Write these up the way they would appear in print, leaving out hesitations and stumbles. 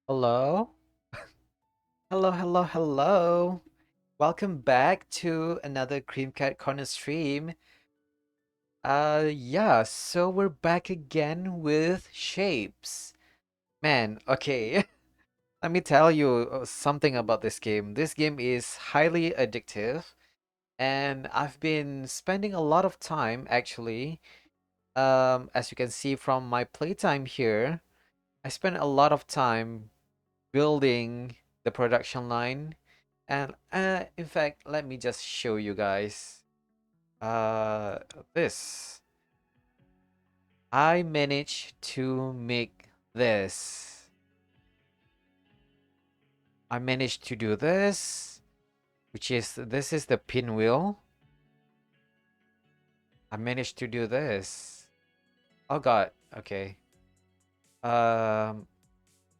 Hello? Hello, hello, hello. Welcome back to another CreamCatCorner stream. Yeah, so we're back again with Shapes. Man, okay. Let me tell you something about this game. This game is highly addictive, and I've been spending a lot of time actually. As you can see from my playtime here, I spent a lot of time building the production line. And in fact, let me just show you guys uh this. I managed to make this. I managed to do this, which is this is the pinwheel. I managed to do this. Oh God, okay. Um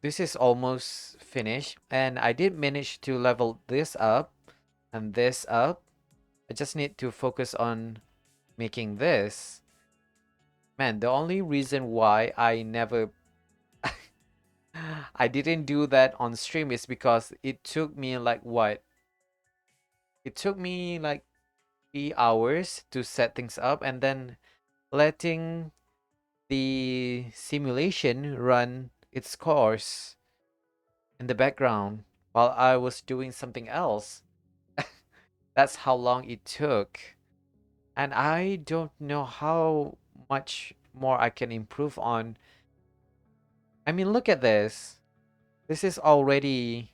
this is almost finished and I did manage to level this up and this up. I just need to focus on making this. Man, the only reason why I never I didn't do that on stream is because it took me like what? It took me like 3 hours to set things up and then letting the simulation run its course in the background while I was doing something else. That's how long it took. And I don't know how much more I can improve on. I mean, look at this. This is already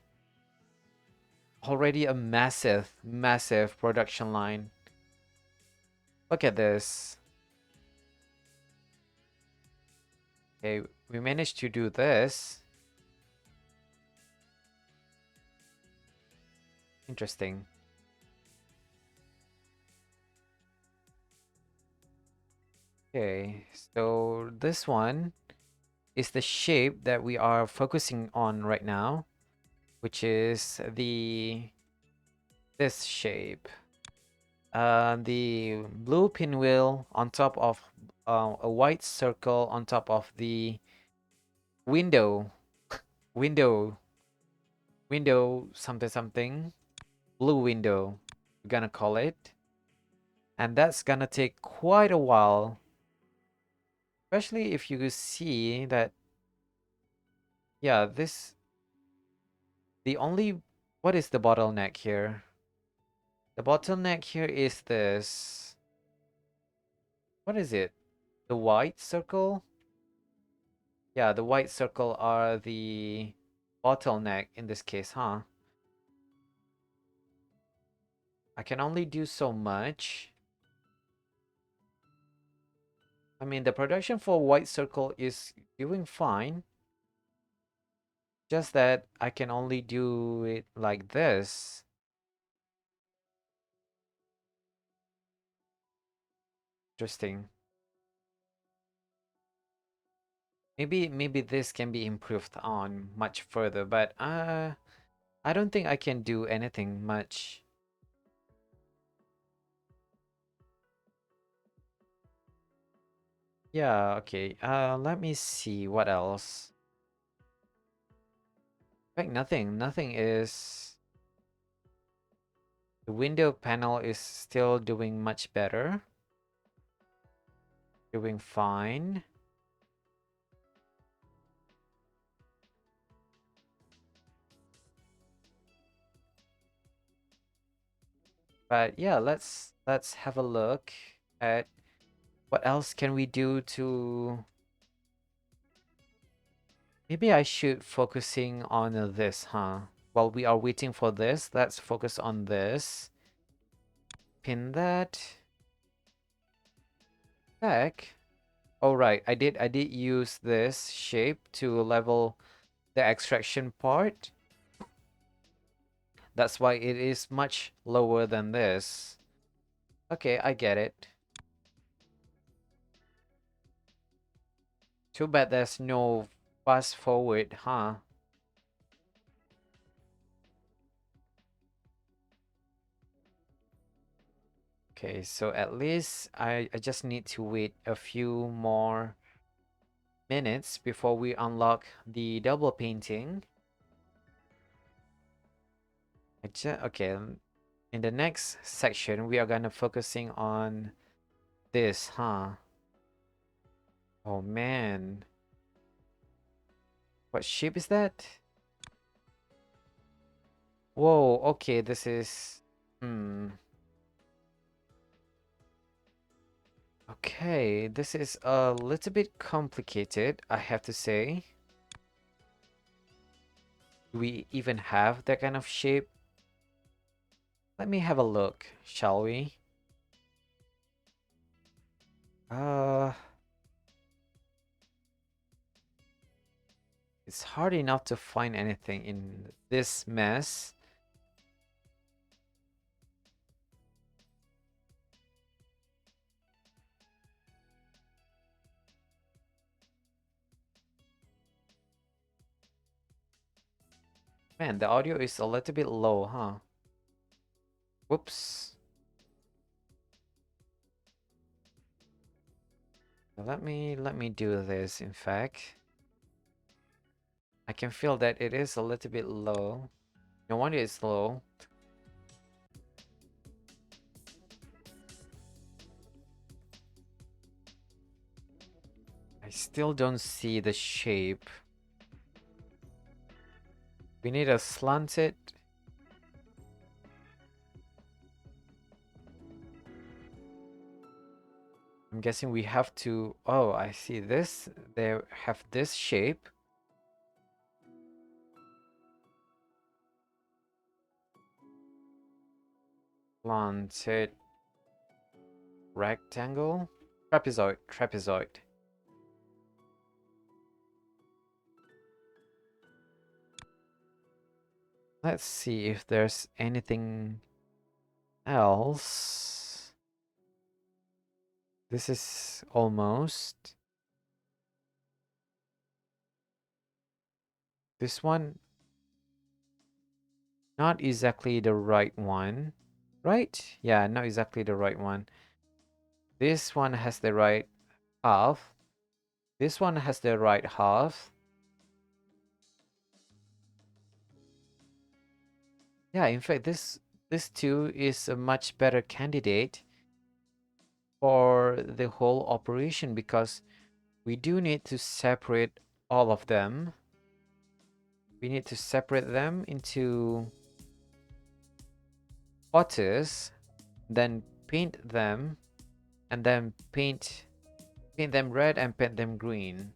a massive production line. Look at this. Okay, we managed to do this. Interesting. Okay, so this one is the shape that we are focusing on right now, which is this shape. The blue pinwheel on top of a white circle on top of the window, window, window something something, blue window, we're gonna call it. And that's gonna take quite a while, especially if you see that, yeah, the only, what is the bottleneck here? The bottleneck here is this, what is it? The white circle? Yeah, the white circle are the bottleneck in this case, huh? I can only do so much. I mean, the production for white circle is doing fine. Just that I can only do it like this. Interesting. Maybe this can be improved on much further, but I don't think I can do anything much. Yeah, okay. Let me see what else. Like nothing. Nothing is. The window panel is still doing much better. Doing fine. But yeah, let's have a look at what else can we do to. Maybe I should focusing on this, huh? While we are waiting for this, let's focus on this. Pin that. Back. Oh right, I did use this shape to level the extraction part. That's why it is much lower than this. Okay, I get it. Too bad there's no fast forward, huh? Okay, so at least I just need to wait a few more minutes before we unlock the double painting. Okay, in the next section, we are gonna focusing on this, huh? Oh man, what shape is that? Whoa, okay, this is... Hmm. Okay, this is a little bit complicated, I have to say. Do we even have that kind of shape? Let me have a look, shall we? Uh, it's hard enough to find anything in this mess. Man, the audio is a little bit low, huh? Whoops. Let me do this, in fact. I can feel that it is a little bit low. No wonder it's low. I still don't see the shape. We need a slanted. I'm guessing we have to... Oh, I see this. They have this shape. Slanted rectangle. Trapezoid. Trapezoid. Let's see if there's anything else. This is almost... This one, not exactly the right one. Right? Yeah, not exactly the right one. This one has the right half. This one has the right half. Yeah, in fact, this two is a much better candidate for the whole operation because we do need to separate all of them. We need to separate them into potters, then paint them, and then paint them red and paint them green.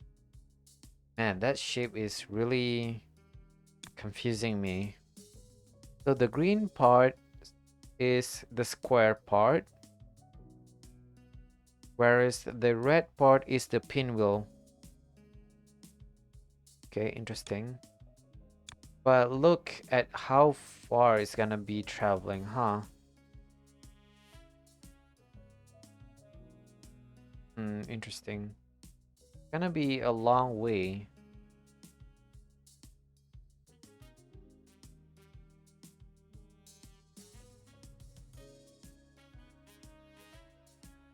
Man, that shape is really confusing me. So the green part is the square part, whereas the red part is the pinwheel. Okay, interesting. But look at how far it's gonna be traveling, huh? Interesting. Gonna be a long way.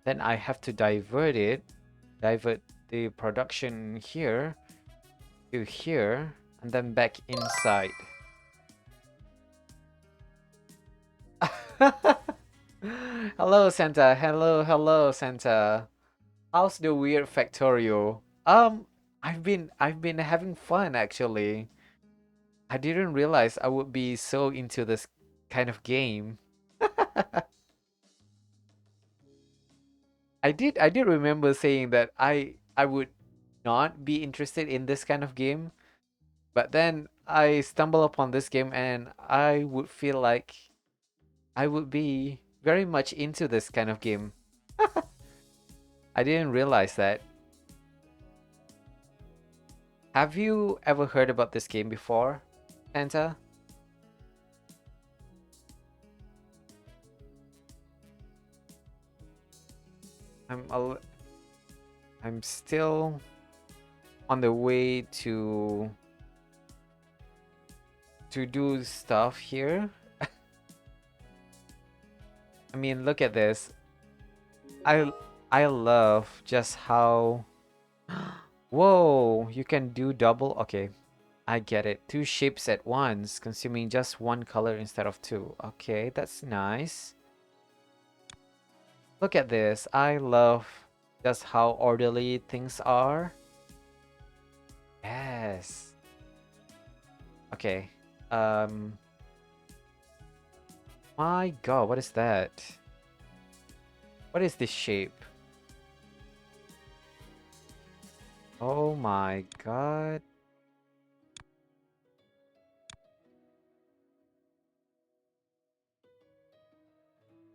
Then I have to divert the production here to here, and then back inside. Hello, Santa. Hello, Santa. How's the weird factorial? I've been having fun actually. I didn't realize I would be so into this kind of game. I did remember saying that I would not be interested in this kind of game, but then I stumble upon this game and I would feel like I would be very much into this kind of game. I didn't realize that. Have you ever heard about this game before, Santa? I'm a, I'm still on the way to do stuff here. I mean, look at this. I I love just how... Whoa, you can do double. Okay. I get it. Two shapes at once, consuming just one color instead of two. Okay, that's nice. Look at this. I love just how orderly things are. Yes. Okay. Um, my God, what is that? What is this shape? Oh my God.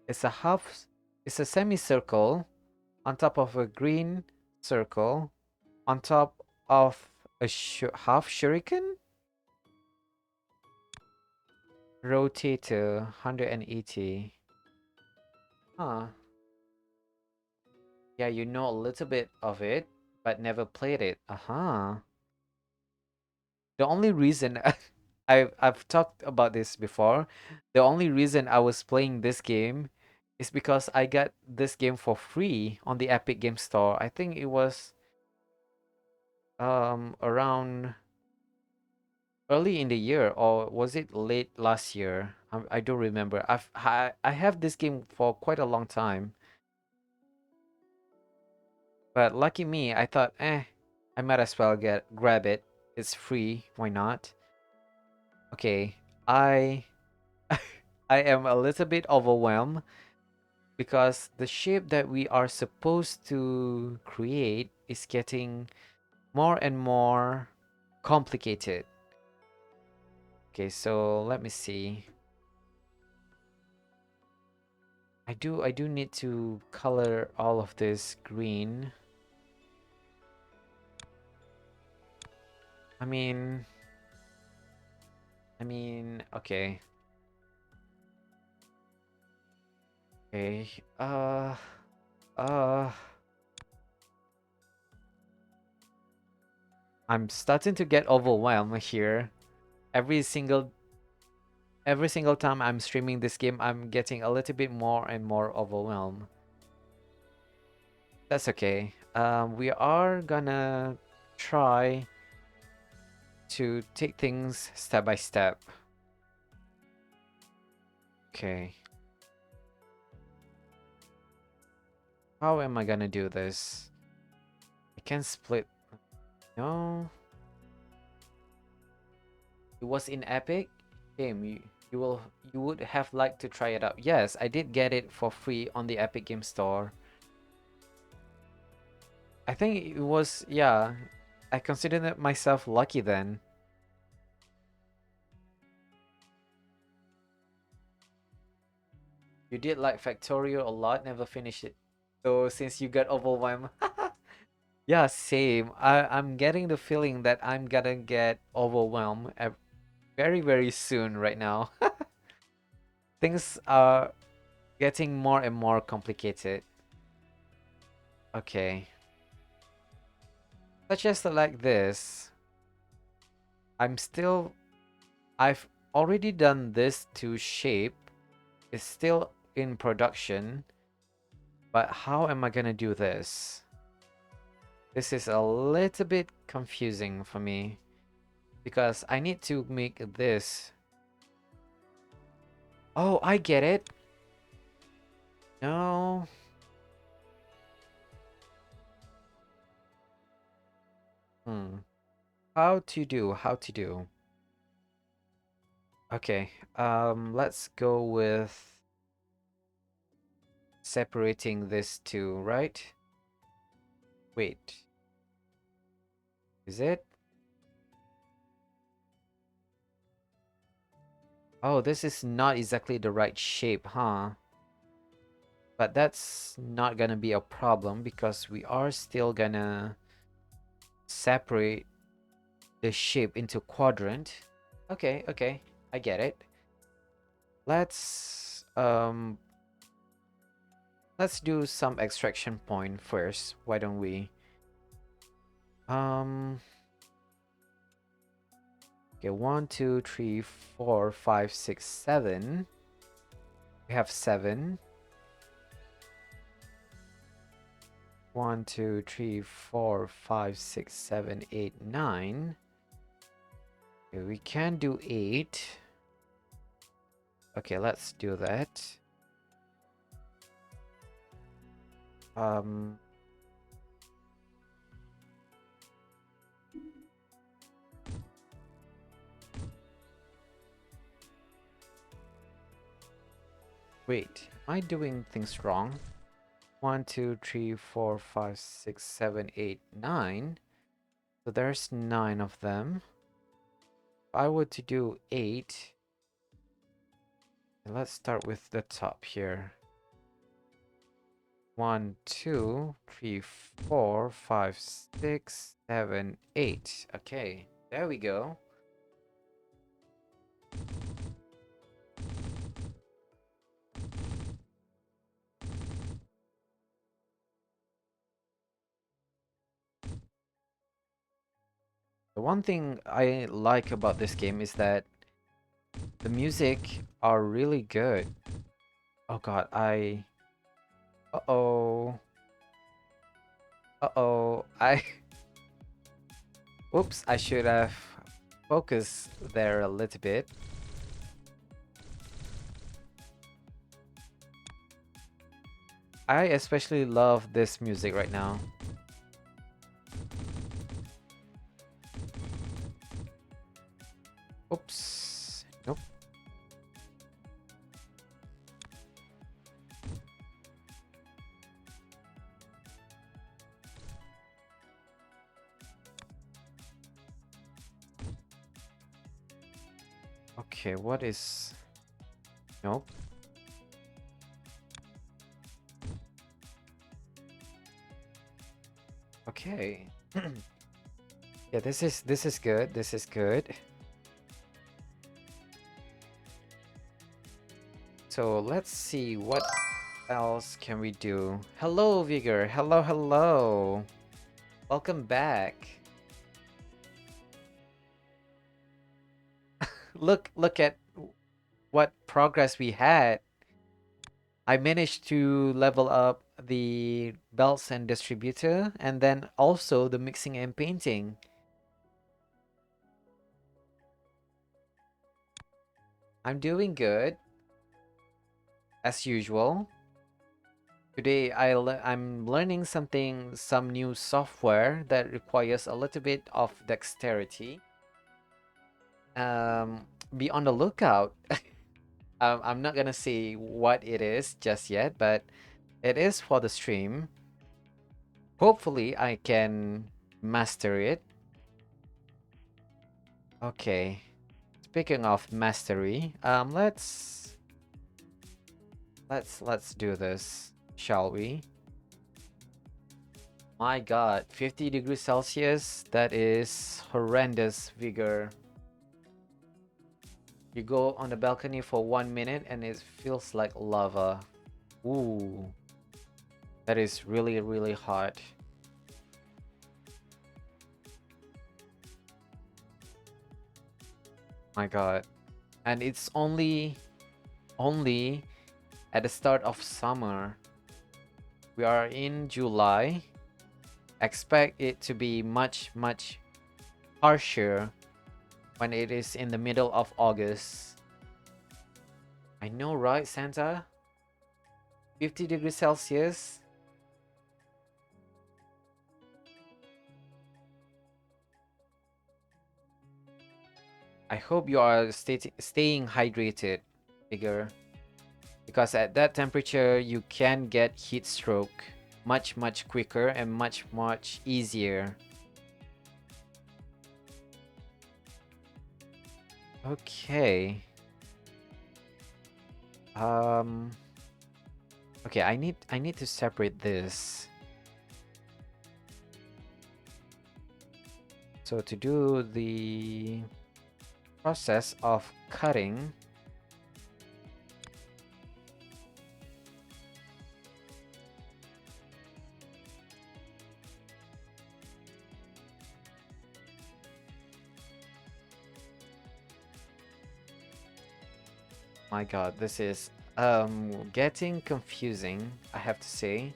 It's a half, it's a semicircle on top of a green circle on top of a half shuriken? Rotate to 180. Huh. Yeah, you know a little bit of it, but never played it. Uh-huh. The only reason I've talked about this before. The only reason I was playing this game is because I got this game for free on the Epic Game Store. I think it was around early in the year, or was it late last year? I don't remember. I have this game for quite a long time, but lucky me, I thought, I might as well get grab it. It's free. Why not? Okay, I I am a little bit overwhelmed because the shape that we are supposed to create is getting more and more complicated. Okay, so let me see. I do need to color all of this green. I mean, okay. Okay. Uh I'm starting to get overwhelmed here. Every single every single time I'm streaming this game, I'm getting a little bit more and more overwhelmed. That's okay. We are gonna try to take things step by step. Okay. How am I gonna do this? I can split. No. It was in Epic. Game. You would have liked to try it out. Yes, I did get it for free on the Epic Game Store. I think it was, yeah. I considered myself lucky then. You did like Factorio a lot, never finished it. So since you got overwhelmed. Yeah, same. I'm getting the feeling that I'm gonna get overwhelmed very, very soon right now. Things are getting more and more complicated. Okay. Such as like this. I'm still I've already done this to shape. It's still in production. But how am I gonna do this? This is a little bit confusing for me. Because I need to make this. Oh, I get it. No. Hmm. How to do? How to do? Okay. Let's go with separating this two, right? Wait. Is it? Oh, this is not exactly the right shape, huh? But that's not gonna be a problem because we are still gonna separate the shape into quadrant. Okay, okay. I get it. Let's let's do some extraction point first. Why don't we? Um okay, 1, 2, 3, 4, 5, 6, 7. We have 7. 1, 2, 3, 4, 5, 6, 7, 8, 9. Okay, we can do 8. Okay, let's do that. Um, wait, am I doing things wrong? 1, 2, 3, 4, 5, 6, 7, 8, 9. So there's 9 of them. If I were to do 8, let's start with the top here. 1, 2, 3, 4, 5, 6, 7, 8. Okay, there we go. The one thing I like about this game is that the music are really good. Oh god, Uh-oh. Uh-oh. Oops, I should have focused there a little bit. I especially love this music right now. Oops. Nope. Okay, what is... Nope. Okay. Yeah, this is good. This is good. So let's see what else can we do. Hello, Vigor. Hello, hello. Welcome back. Look at what progress we had. I managed to level up the belts and distributor, and then also the mixing and painting. I'm doing good, as usual. Today I'm learning some new software that requires a little bit of dexterity. Be on the lookout. I'm not gonna say what it is just yet, but it is for the stream. Hopefully I can master it. Okay. Speaking of mastery, let's do this, shall we? My god, 50 degrees Celsius, that is horrendous, Vigor. You go on the balcony for 1 minute and it feels like lava. Ooh. That is really, really hot. My god. And it's only at the start of summer. We are in July. Expect it to be much, much harsher when it is in the middle of August. I know, right, Santa? 50 degrees Celsius. I hope you are staying hydrated, Figure. Because at that temperature, you can get heat stroke much, much quicker and much, much easier. Okay. Um. Okay, I need to separate this. So to do the process of cutting, my god, this is getting confusing, I have to say.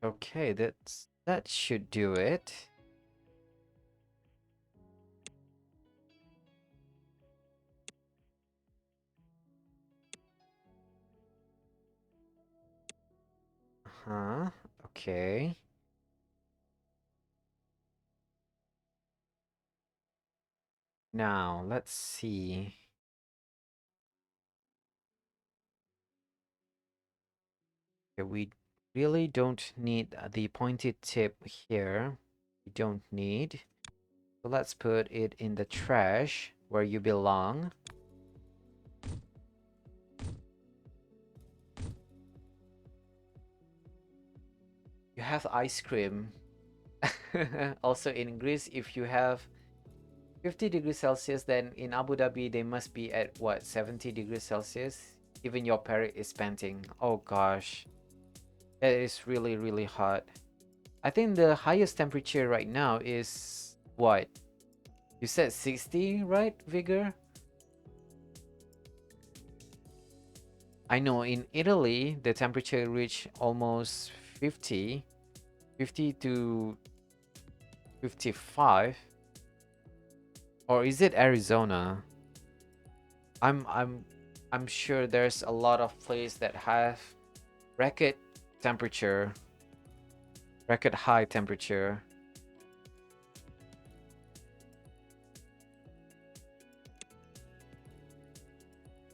Okay, that should do it. Huh? Okay. Now, let's see. Okay, we really don't need the pointed tip here. We don't need. So let's put it in the trash where you belong. You have ice cream. Also in Greece, if you have 50 degrees Celsius, then in Abu Dhabi, they must be at what, 70 degrees Celsius? Even your parrot is panting. Oh gosh, that is really, really hot. I think the highest temperature right now is what? You said 60, right, Vigor? I know in Italy, the temperature reached almost 50, 50 to 55. Or is it Arizona? I'm I'm I'm sure there's a lot of places that have record temperature, record high temperature.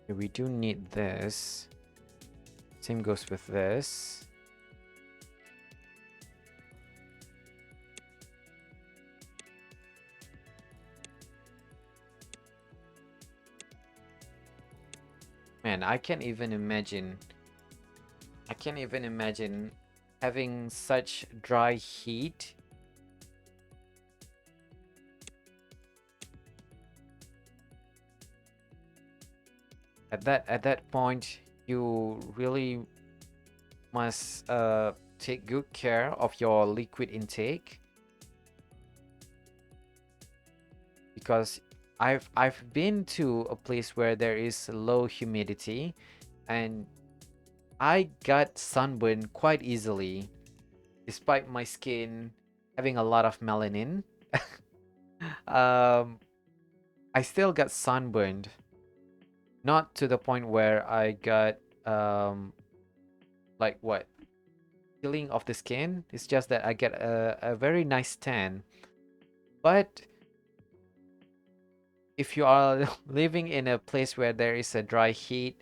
Okay, we do need this. Same goes with this. Man, I can't even imagine. I can't even imagine having such dry heat. At that point, you really must take good care of your liquid intake, because I've been to a place where there is low humidity, and I got sunburned quite easily despite my skin having a lot of melanin. um I still got sunburned, not to the point where I got like what, peeling of the skin. It's just that I get a very nice tan. But if you are living in a place where there is a dry heat,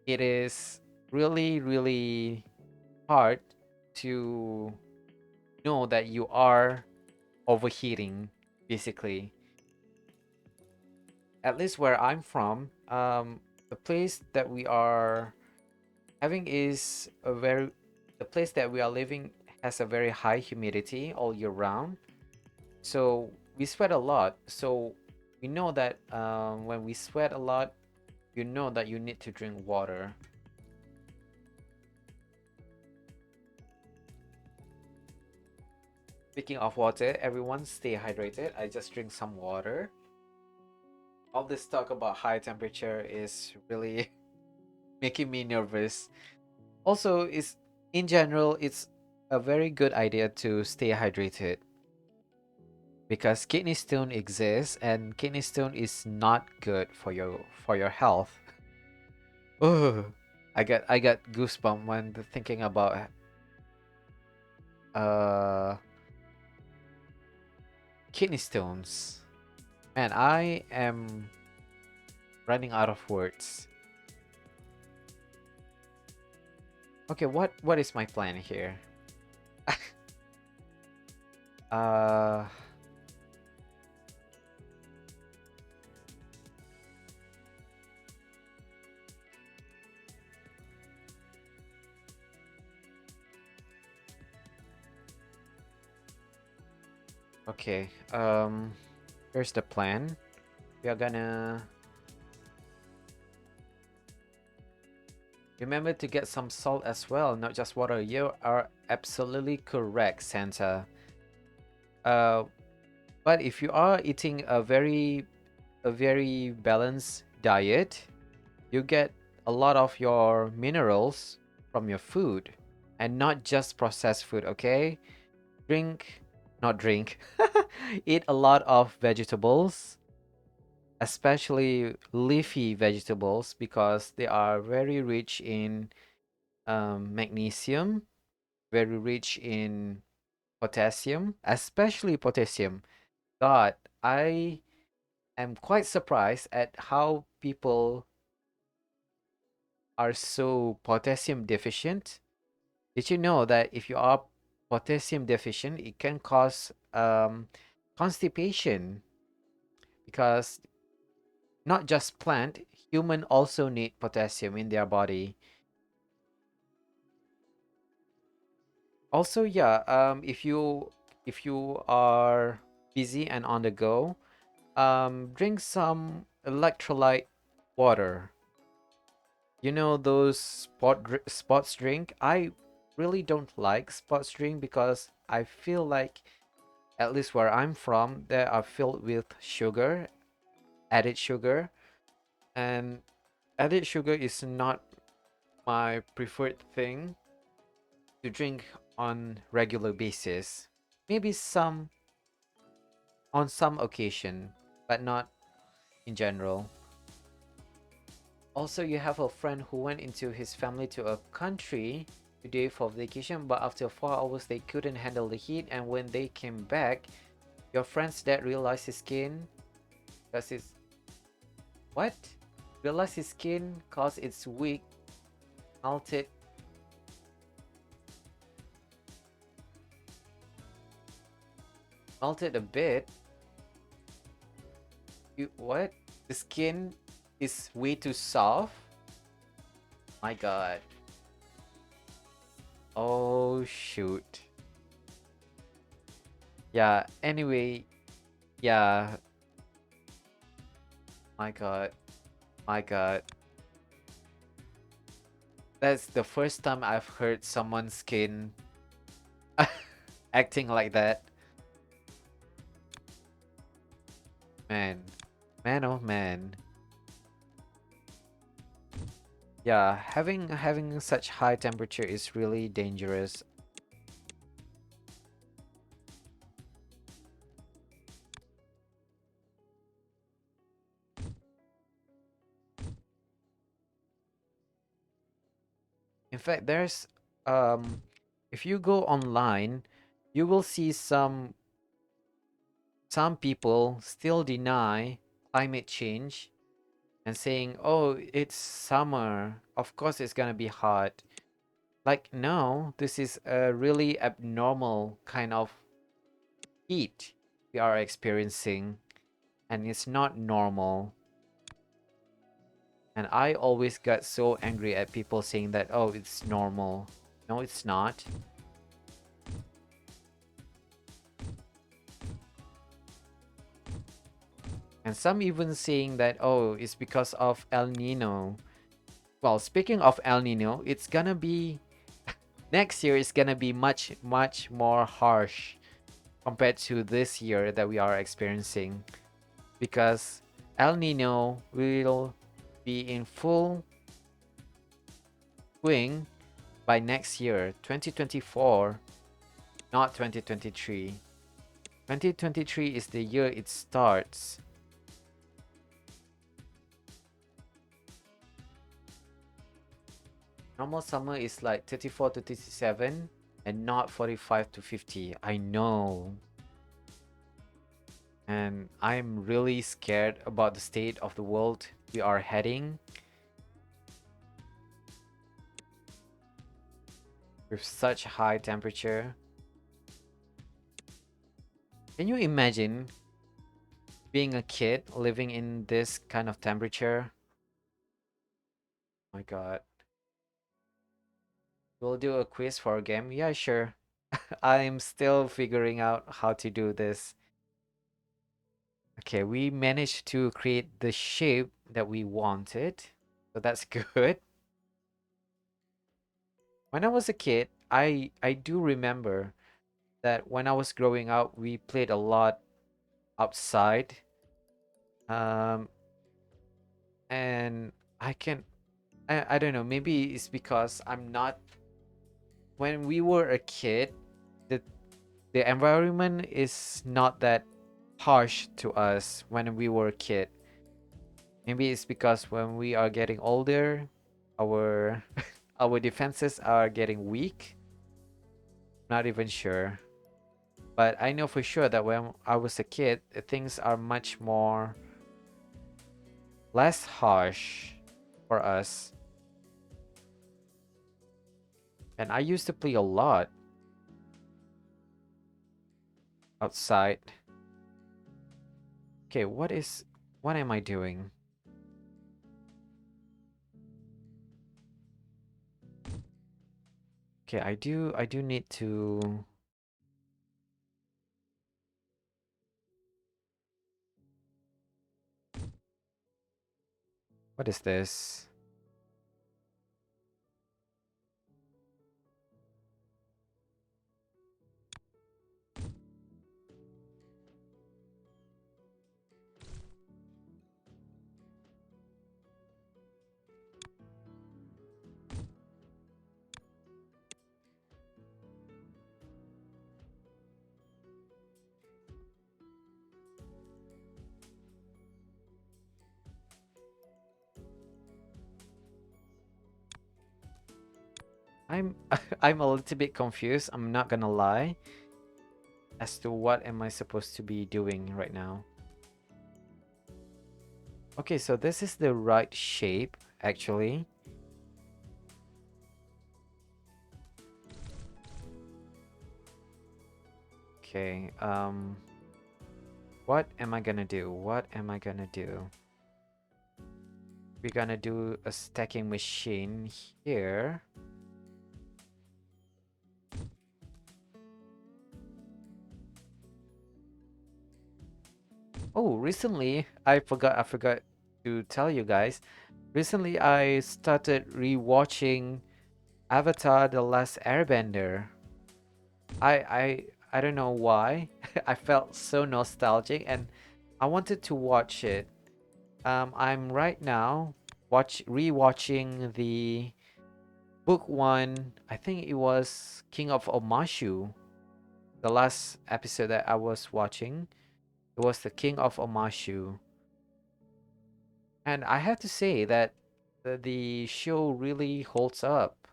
it is really, really hard to know that you are overheating, basically. At least where I'm from, the place that we are having is a very, the place that we are living has a very high humidity all year round. So we sweat a lot. So we know that when we sweat a lot, you know that you need to drink water. Speaking of water, everyone stay hydrated. I just drink some water. All this talk about high temperature is really making me nervous. Also, is in general, it's a very good idea to stay hydrated, because kidney stone exists and kidney stone is not good for your health. Oh, I got goosebumps when thinking about uh kidney stones. Man, I am running out of words. Okay, what is my plan here? uh okay. Here's the plan. We are gonna remember to get some salt as well, not just water. You are absolutely correct, Santa. Uh, but if you are eating a very balanced diet, you get a lot of your minerals from your food. and not just processed food, okay? Drink, not drink. Eat a lot of vegetables, especially leafy vegetables, because they are very rich in magnesium, very rich in potassium, especially potassium. God, I am quite surprised at how people are so potassium deficient. Did you know that if you are potassium deficient, it can cause constipation? Because not just plant, human also need potassium in their body. Also, yeah, if you are busy and on the go, drink some electrolyte water. You know those sports drink? I really don't like sports drink because I feel like, at least where I'm from, they are filled with sugar, added sugar, and added sugar is not my preferred thing to drink on regular basis. Maybe some on some occasion, but not in general. Also, you have a friend who went into his family to a country today for vacation, but after 4 hours they couldn't handle the heat, and when they came back, your friend's dad realized his skin, because his what? Realized his skin cause it's weak, melted, melted a bit. You what? The skin is way too soft. My God. Oh shoot. Yeah. Anyway, yeah. My God. My God. That's the first time I've heard someone's skin acting like that. Man. Man oh man. Yeah, having such high temperature is really dangerous. In fact, there's if you go online, you will see some people still deny climate change and saying, "Oh, it's summer. Of course it's going to be hot." Like, no, this is a really abnormal kind of heat we are experiencing, and it's not normal. And I always got so angry at people saying that, "Oh, it's normal." No, it's not. And some even saying that, "Oh, it's because of El Nino." Well, speaking of El Nino, it's gonna be next year is gonna be much, much more harsh compared to this year that we are experiencing, because El Nino will be in full swing by next year, 2024, not 2023. 2023 is the year it starts. Normal summer is like 34 to 37 and not 45 to 50. I know. And I'm really scared about the state of the world we are heading with such high temperature. Can you imagine being a kid living in this kind of temperature? My God. We'll do a quiz for a game. Yeah, sure. I'm still figuring out how to do this. Okay, we managed to create the shape that we wanted. So that's good. When I was a kid, I do remember that when I was growing up, we played a lot outside. Um, and I don't know, maybe it's because I'm not when we were a kid, the the environment is not that harsh to us when we were a kid. Maybe it's because when we are getting older, our our defenses are getting weak. Not even sure. But I know for sure that when I was a kid, things are much more less harsh for us. And I used to play a lot outside. Okay, what am I doing? Okay, I do need to. What is this? I'm I'm a little bit confused. I'm not gonna lie as to what am I supposed to be doing right now. Okay, so this is the right shape actually. Okay, what am I gonna do? What am I gonna do? We're gonna do a stacking machine here. Oh, recently I forgot to tell you guys. Recently I started rewatching Avatar: The Last Airbender. I I I don't know why. I felt so nostalgic and I wanted to watch it. I'm right now rewatching the book one. I think it was King of Omashu. The last episode that I was watching, it was the King of Omashu. And I have to say that the show really holds up.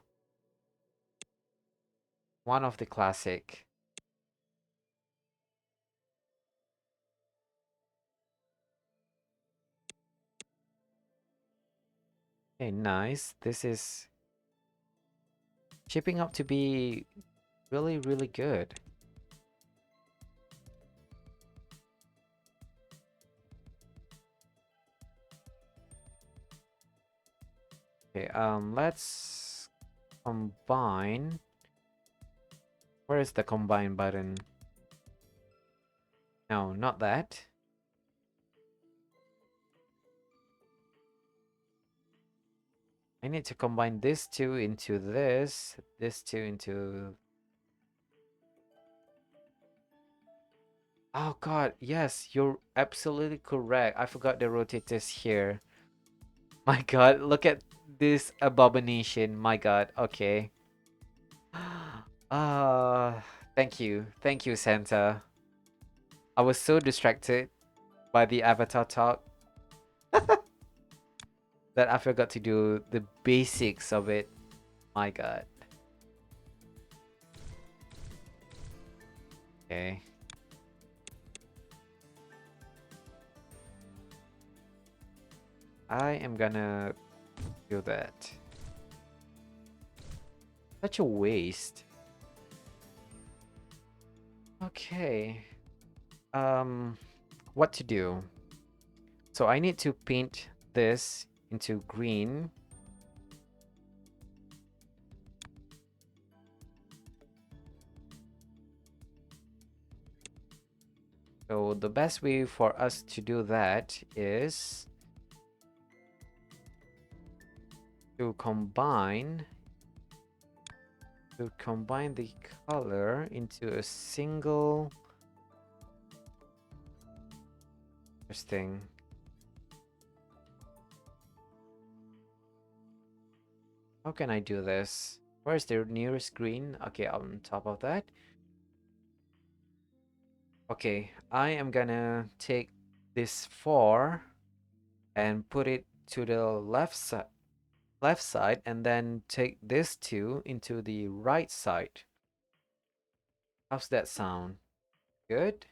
One of the classic. Okay, nice. This is shaping up to be really, really good. Okay, let's combine. Where is the combine button? No, not that. I need to combine this two into this two into... Oh god, yes, you're absolutely correct. I forgot the rotators here. My god, look at this abomination. My god, okay. Uh, thank you. Thank you, Santa. I was so distracted by the avatar talk that I forgot to do the basics of it. My god. Okay. I am gonna do that. Such a waste. Okay. What to do? So I need to paint this into green. So the best way for us to do that is to combine the color into a single... Interesting. How can I do this? Where's the nearest green? Okay, on top of that. Okay, I am gonna take this 4 and put it to the left side and then take this 2 into the right side. How's that sound? Good?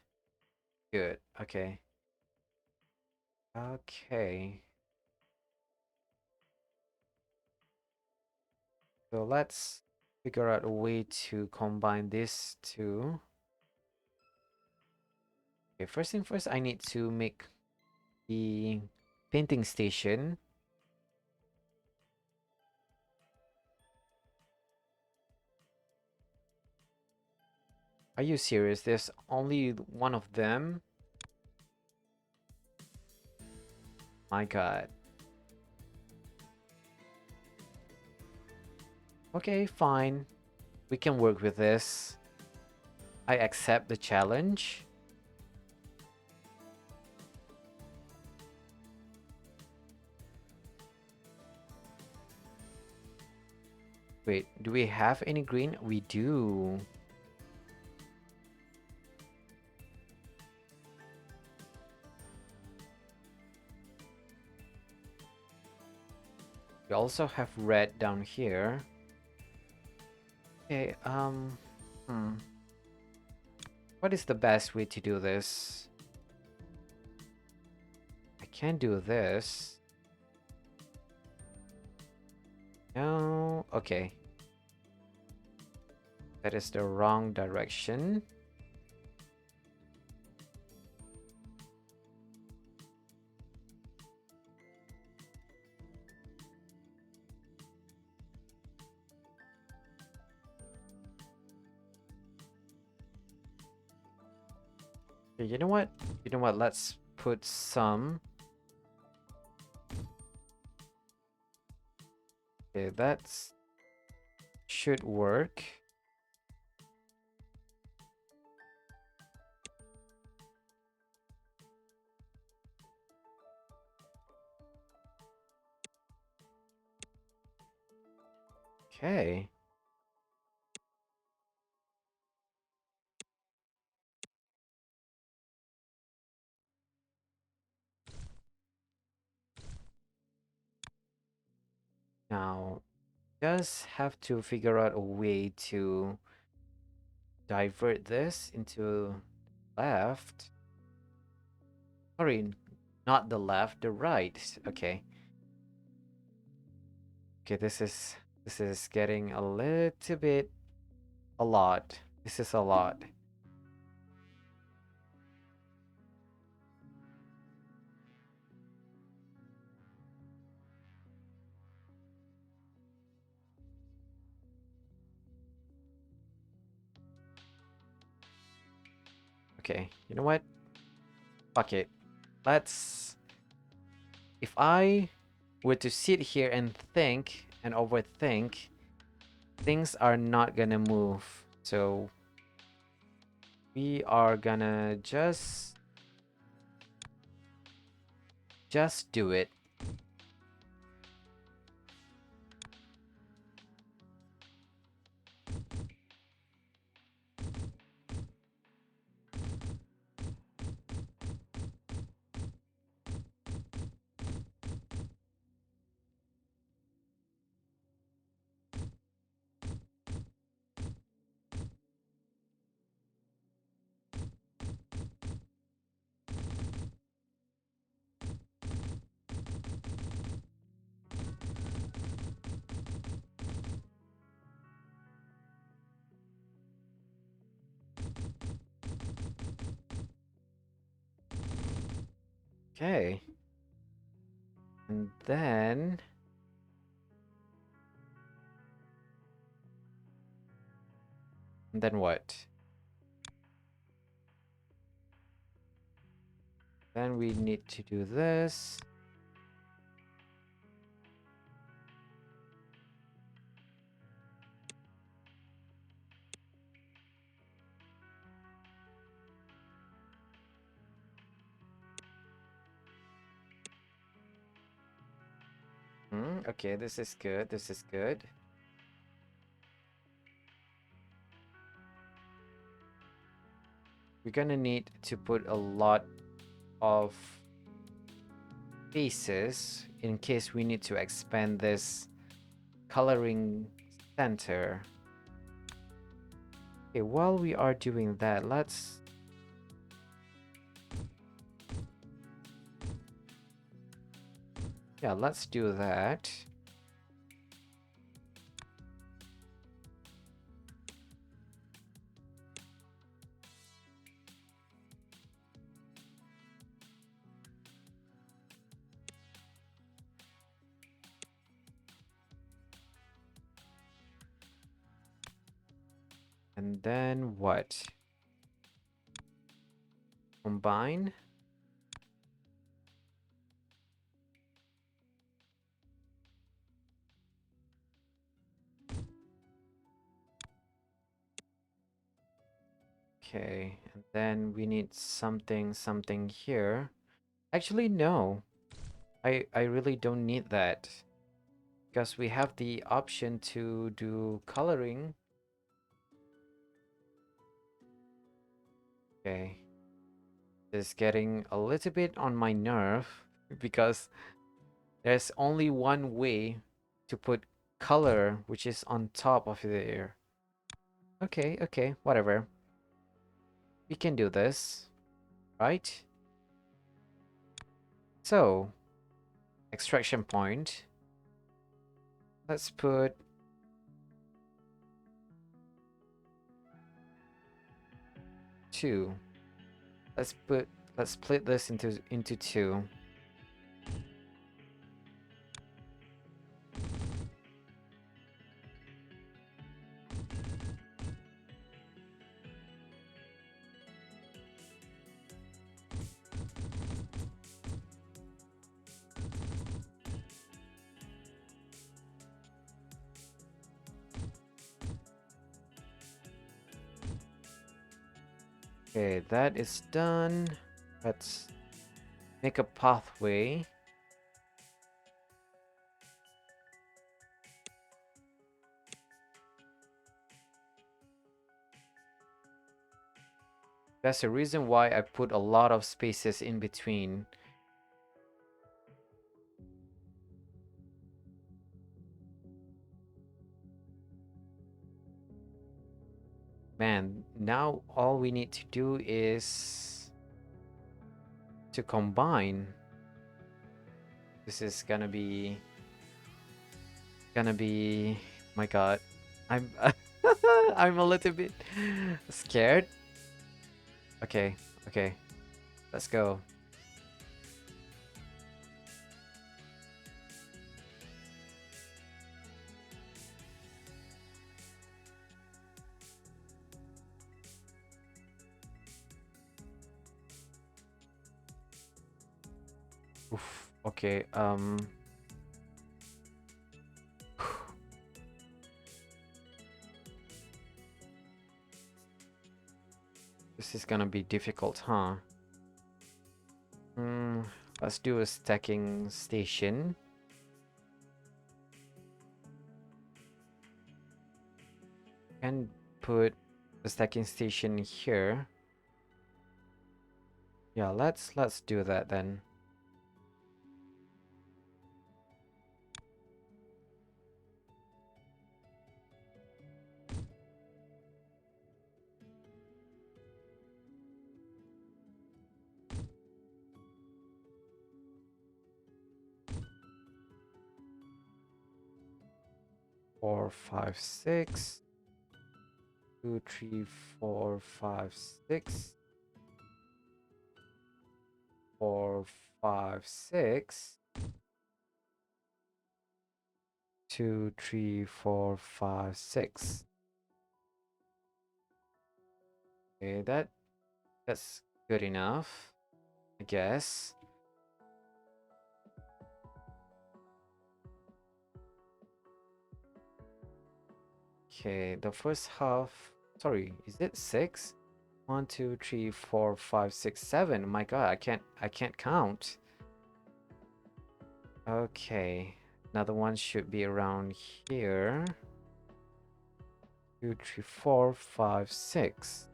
Good. Okay. Okay. So let's figure out a way to combine these two. Okay, first thing first, I need to make the painting station. Are you serious? There's only one of them? My God. Okay, fine. We can work with this. I accept the challenge. Wait, do we have any green? We do. We also have red down here. Okay, what is the best way to do this? I can do this. No, okay. That is the wrong direction. Okay, you know what? You know what? Let's put some. Okay, that's should work. Okay. Now, just have to figure out a way to divert this into left. Sorry, not the left, the right. Okay. Okay, this is getting a little bit a lot. This is a lot. Okay, you know what? Fuck it. Let's if I were to sit here and think and overthink, things are not gonna move. So we are gonna just do it. Okay. And then what? Then we need to do this. Okay, this is good. This is good. we're gonna need to put a lot of pieces in case we need to expand this coloring center. Okay, while we are doing that, let's do that. And then what? Combine. Okay, and then we need something here. Actually, no. I really don't need that because we have the option to do coloring. Okay. This is getting a little bit on my nerve because there's only one way to put color, which is on top of there. Okay, okay, whatever. We can do this, right? So, extraction point. Let's put two. Let's split this into two. Okay, that is done. Let's make a pathway. That's the reason why I put a lot of spaces in between. Man, now all we need to do is to combine. This is gonna be my god. I'm I'm a little bit scared. Okay, okay. Let's go. Oof. Okay, this is gonna be difficult, huh? Hmm, let's do a stacking station. And put the stacking station here. Yeah, let's do that then. Four, five, six. 2, 3, 4, 5, 6. 4, 5, 6. 2, 3, 4, 5, 6. Okay, that's good enough, I guess. Okay, the first half. Sorry, is it 6? 1, 2, 3, 4, 5, 6, 7. My God, I can't count. Okay, another one should be around here. 2, 3, 4, 5, 6.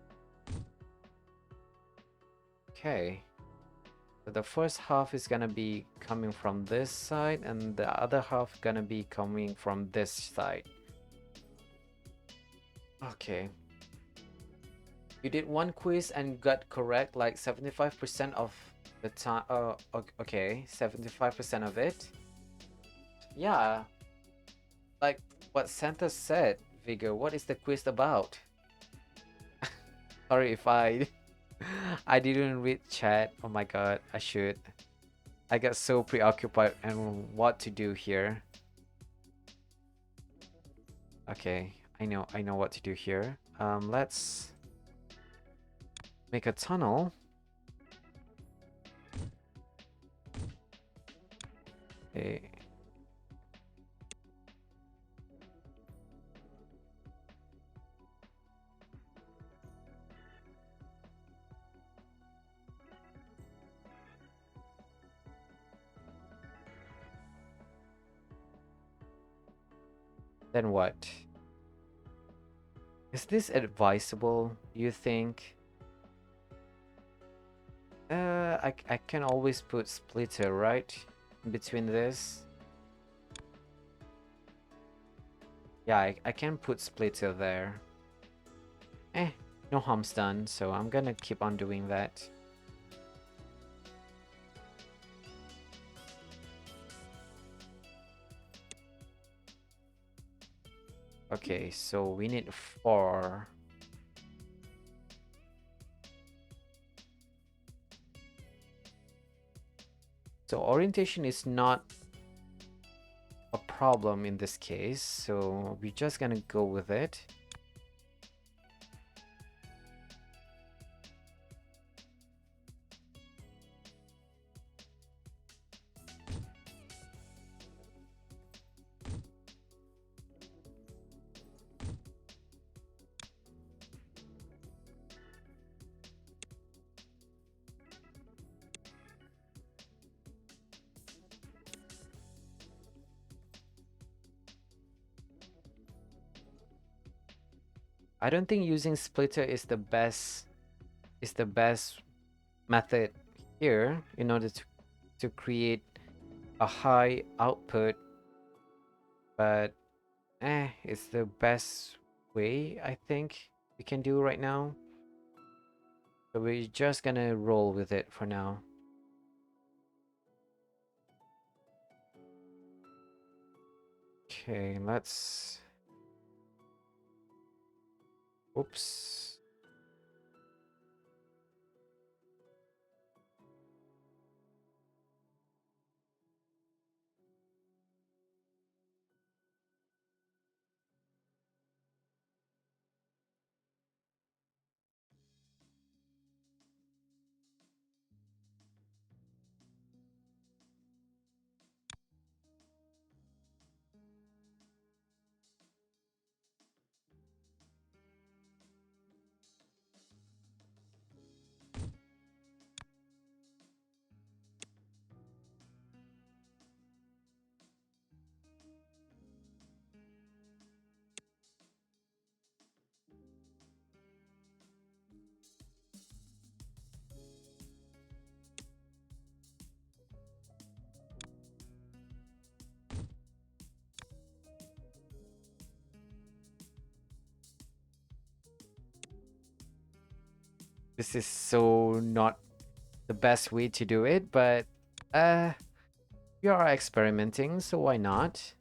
Okay. So the first half is gonna be coming from this side, and the other half gonna be coming from this side. Okay. You did one quiz and got correct like 75% of the time. Okay, 75% of it. Yeah, like what Santa said, Vigor. What is the quiz about? Sorry if I I didn't read chat. Oh my god, I should. I got so preoccupied and what to do here. Okay, I know what to do here. Let's make a tunnel. Okay. Then what? Is this advisable, you think? I can always put splitter, right? In between this. Yeah, I can put splitter there. No harm's done, so I'm gonna keep on doing that. Okay, so we need 4. So orientation is not a problem in this case, so we're just gonna go with it. I don't think using splitter is the best method here in order to create a high output, but it's the best way I think we can do right now. So we're just gonna roll with it for now. Okay, let's. Oops. This is so not the best way to do it, but uh we are experimenting, so why not?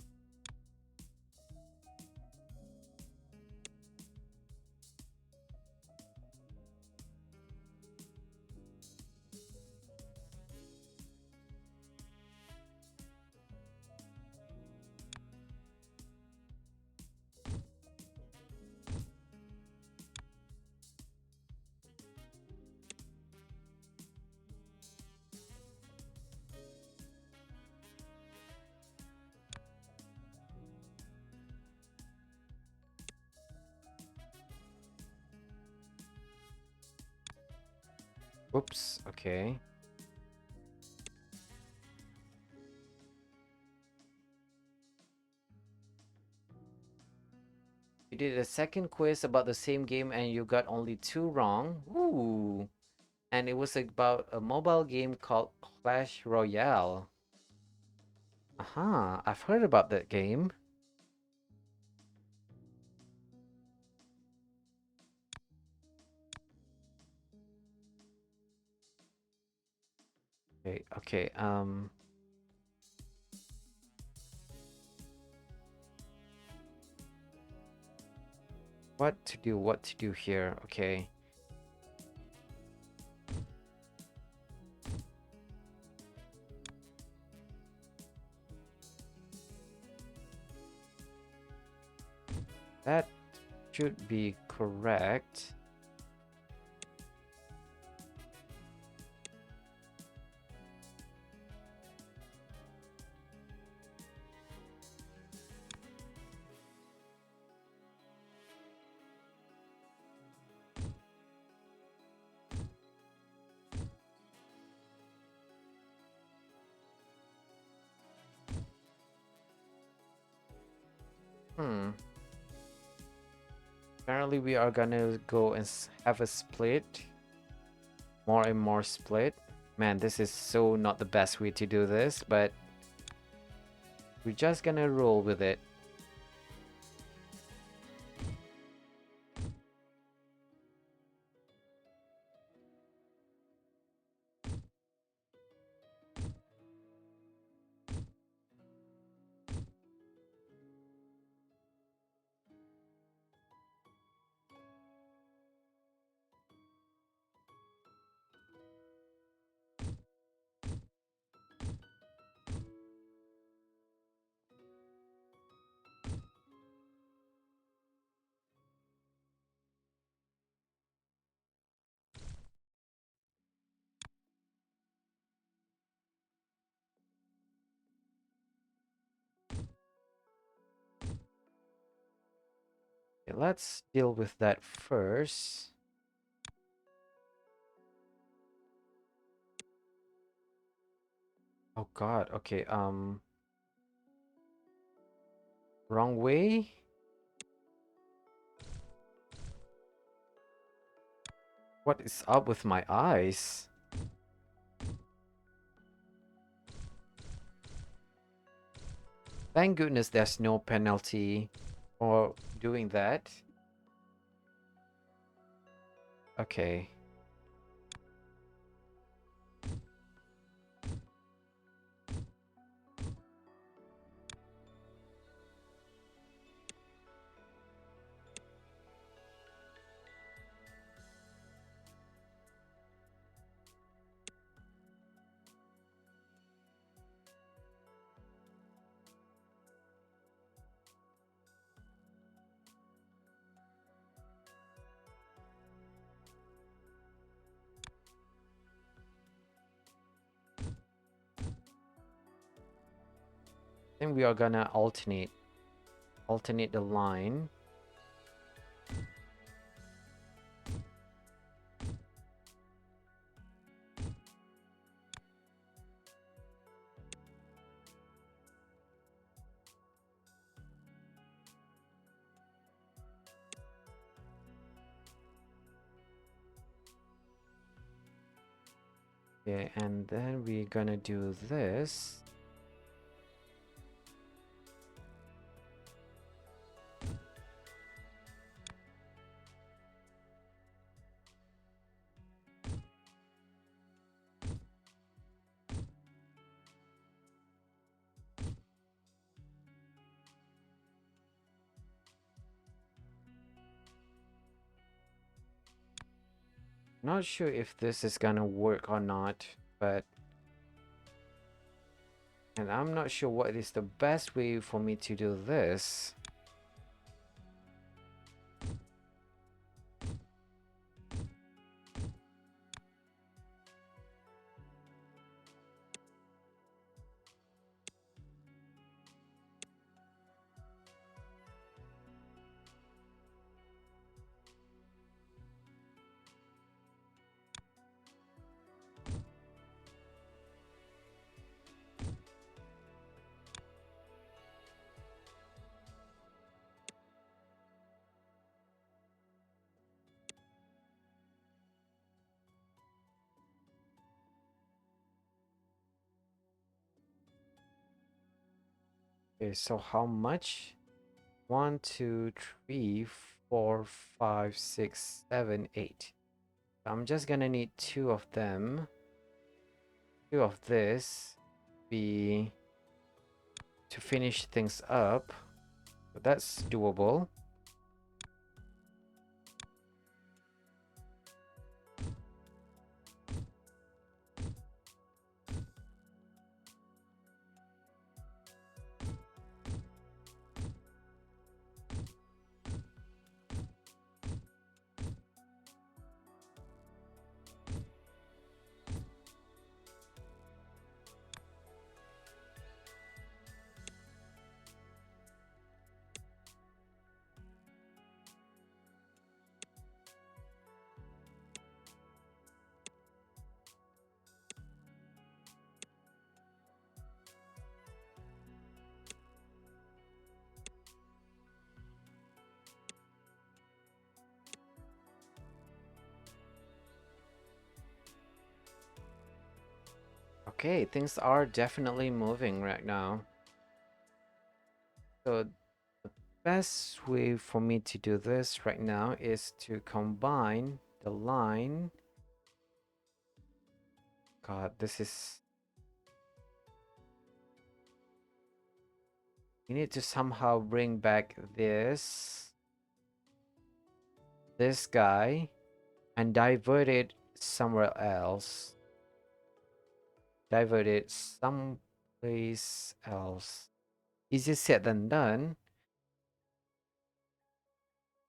Oops, okay. You did a second quiz about the same game and you got only 2 wrong. Ooh. and it was about a mobile game called Clash Royale. Aha, I've heard about that game. Okay, okay, what to do here? Okay. That should be correct. Hmm. Apparently we are gonna go and have a split. More and more split. Man, this is so not the best way to do this, but we're just gonna roll with it. Okay, let's deal with that first. Oh God, okay, wrong way? What is up with my eyes? Thank goodness there's no penalty for doing that. Okay. Then we are gonna alternate the line. Okay, and then we're gonna do this. Not sure if this is gonna work or not, but and I'm not sure what is the best way for me to do this. Okay, so how much? 1, 2, 3, 4, 5, 6, 7, 8. I'm just gonna need two of them. Two of this be to finish things up. So that's doable. Okay, things are definitely moving right now. So the best way for me to do this right now is to combine the line. God, this is... You need to somehow bring back this guy and divert it somewhere else. Divert it someplace else. Easier said than done.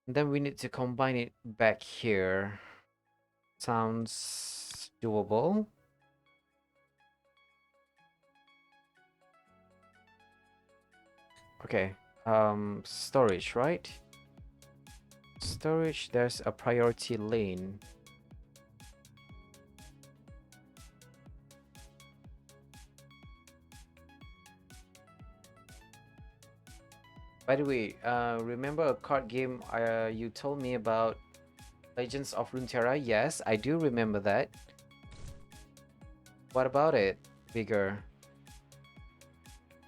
And then we need to combine it back here. Sounds doable. Okay. Storage, right? Storage, there's a priority lane. By the way, remember a card game you told me about, Legends of Runeterra? Yes, I do remember that. What about it? Bigger.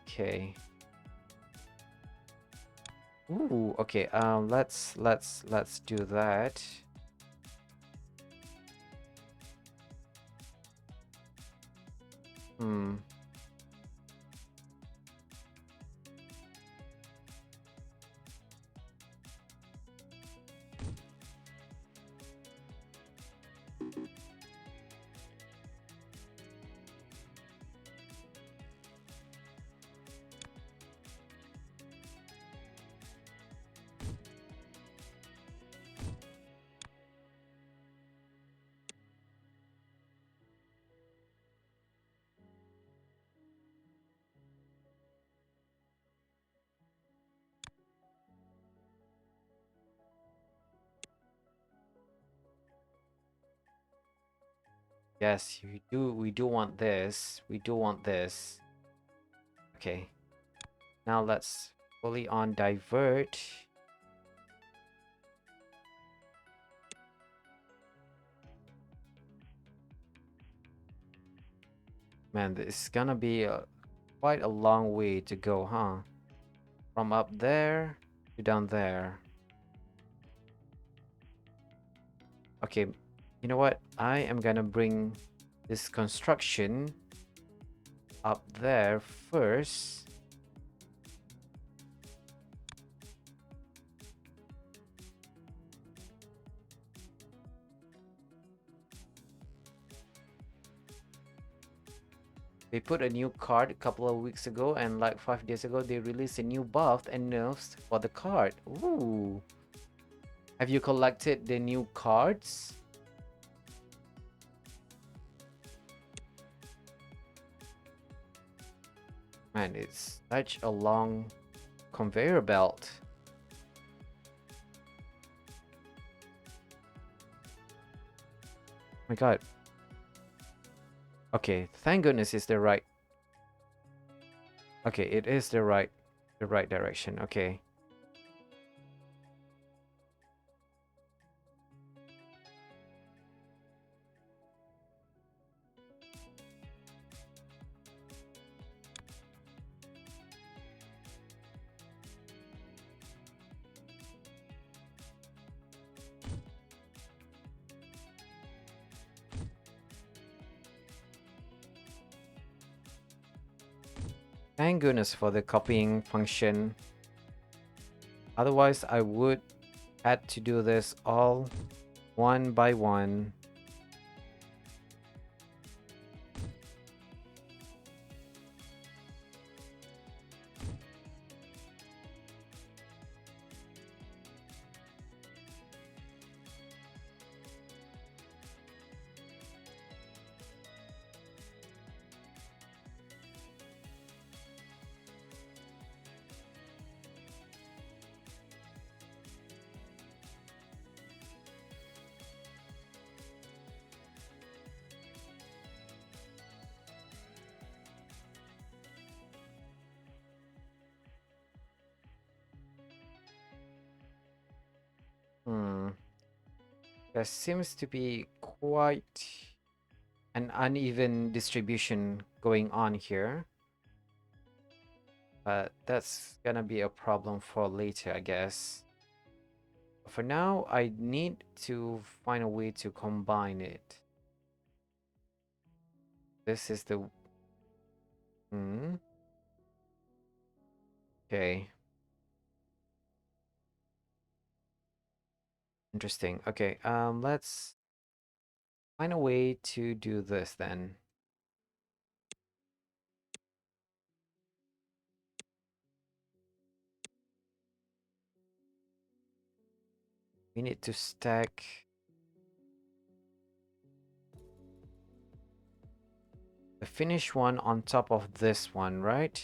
Okay. Ooh, okay. Let's do that. Hmm. Yes, we do want this. We do want this. Okay. Now let's fully on divert. Man, this is gonna be quite a long way to go, huh? From up there to down there. Okay, you know what? I am gonna bring this construction up there first. They put a new card a couple of weeks ago, and like 5 days ago, they released a new buff and nerfs for the card. Ooh. Have you collected the new cards? Man, it's such a long conveyor belt. Oh my god. Okay, thank goodness it's the right. Okay, it is the right direction. Okay. Thank goodness for the copying function. Otherwise, I would had to do this all one by one. Hmm. There seems to be quite an uneven distribution going on here. But that's gonna be a problem for later, I guess. For now, I need to find a way to combine it. This is the... Hmm. Okay. Interesting. Okay, let's find a way to do this then. We need to stack the finished one on top of this one, right?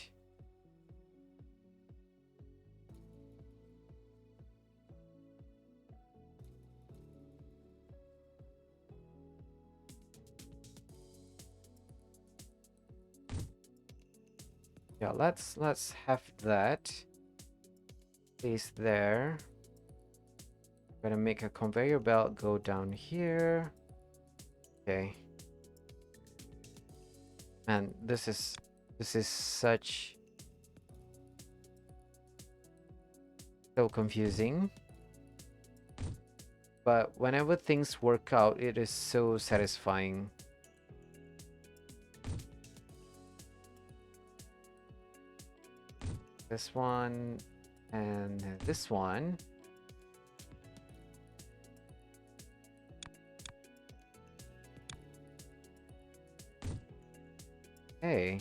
Yeah, let's have that place there. Gonna make a conveyor belt go down here. Okay. Man, this is such so confusing. But whenever things work out, it is so satisfying. This one and this one. Hey,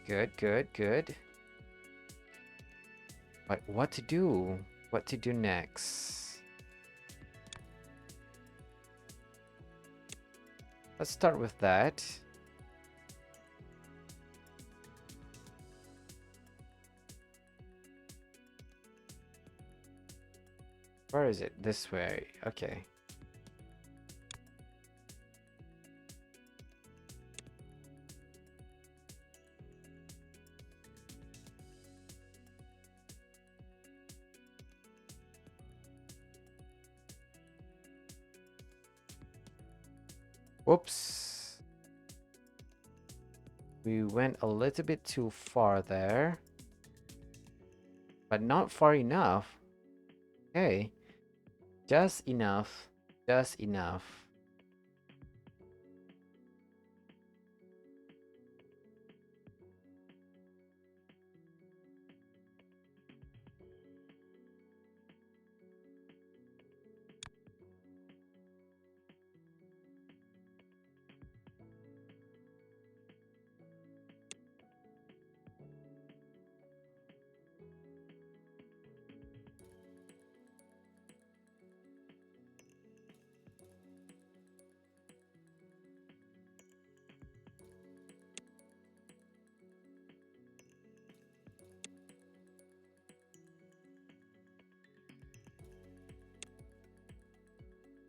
good, good, good. But what to do? What to do next? Let's start with that. Where is it? This way. Okay. Whoops. We went a little bit too far there. But not far enough. Okay. Just enough. Just enough.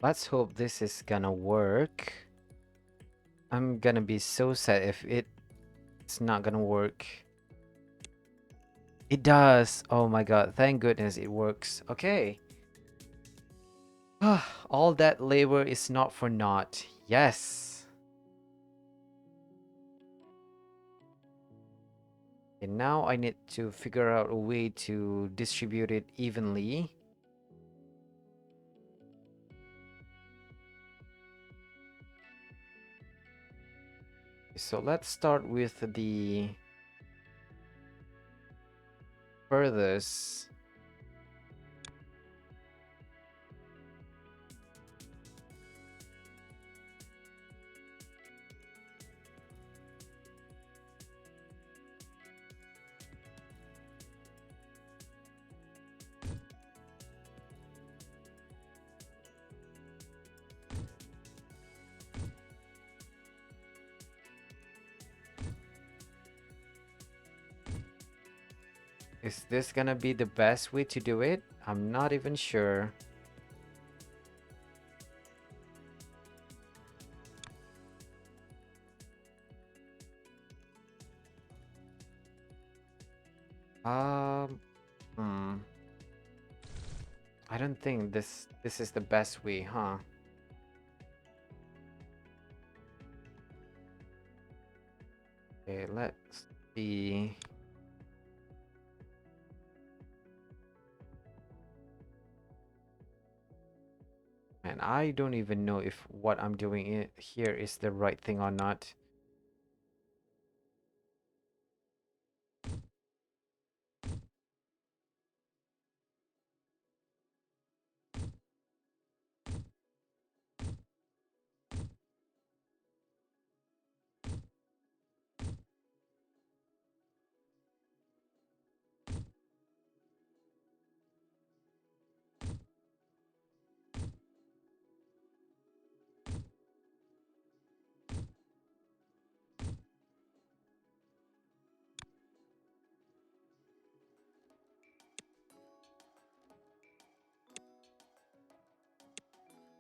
Let's hope this is gonna work. I'm gonna be so sad if it's not gonna work. It does. Oh my god. Thank goodness it works. Okay. All that labor is not for naught. Yes. And now I need to figure out a way to distribute it evenly. So let's start with the furthest. Is this gonna be the best way to do it? I'm not even sure. Um, hmm. I don't think this is the best way, huh? Okay, let's see. And I don't even know if what I'm doing here is the right thing or not.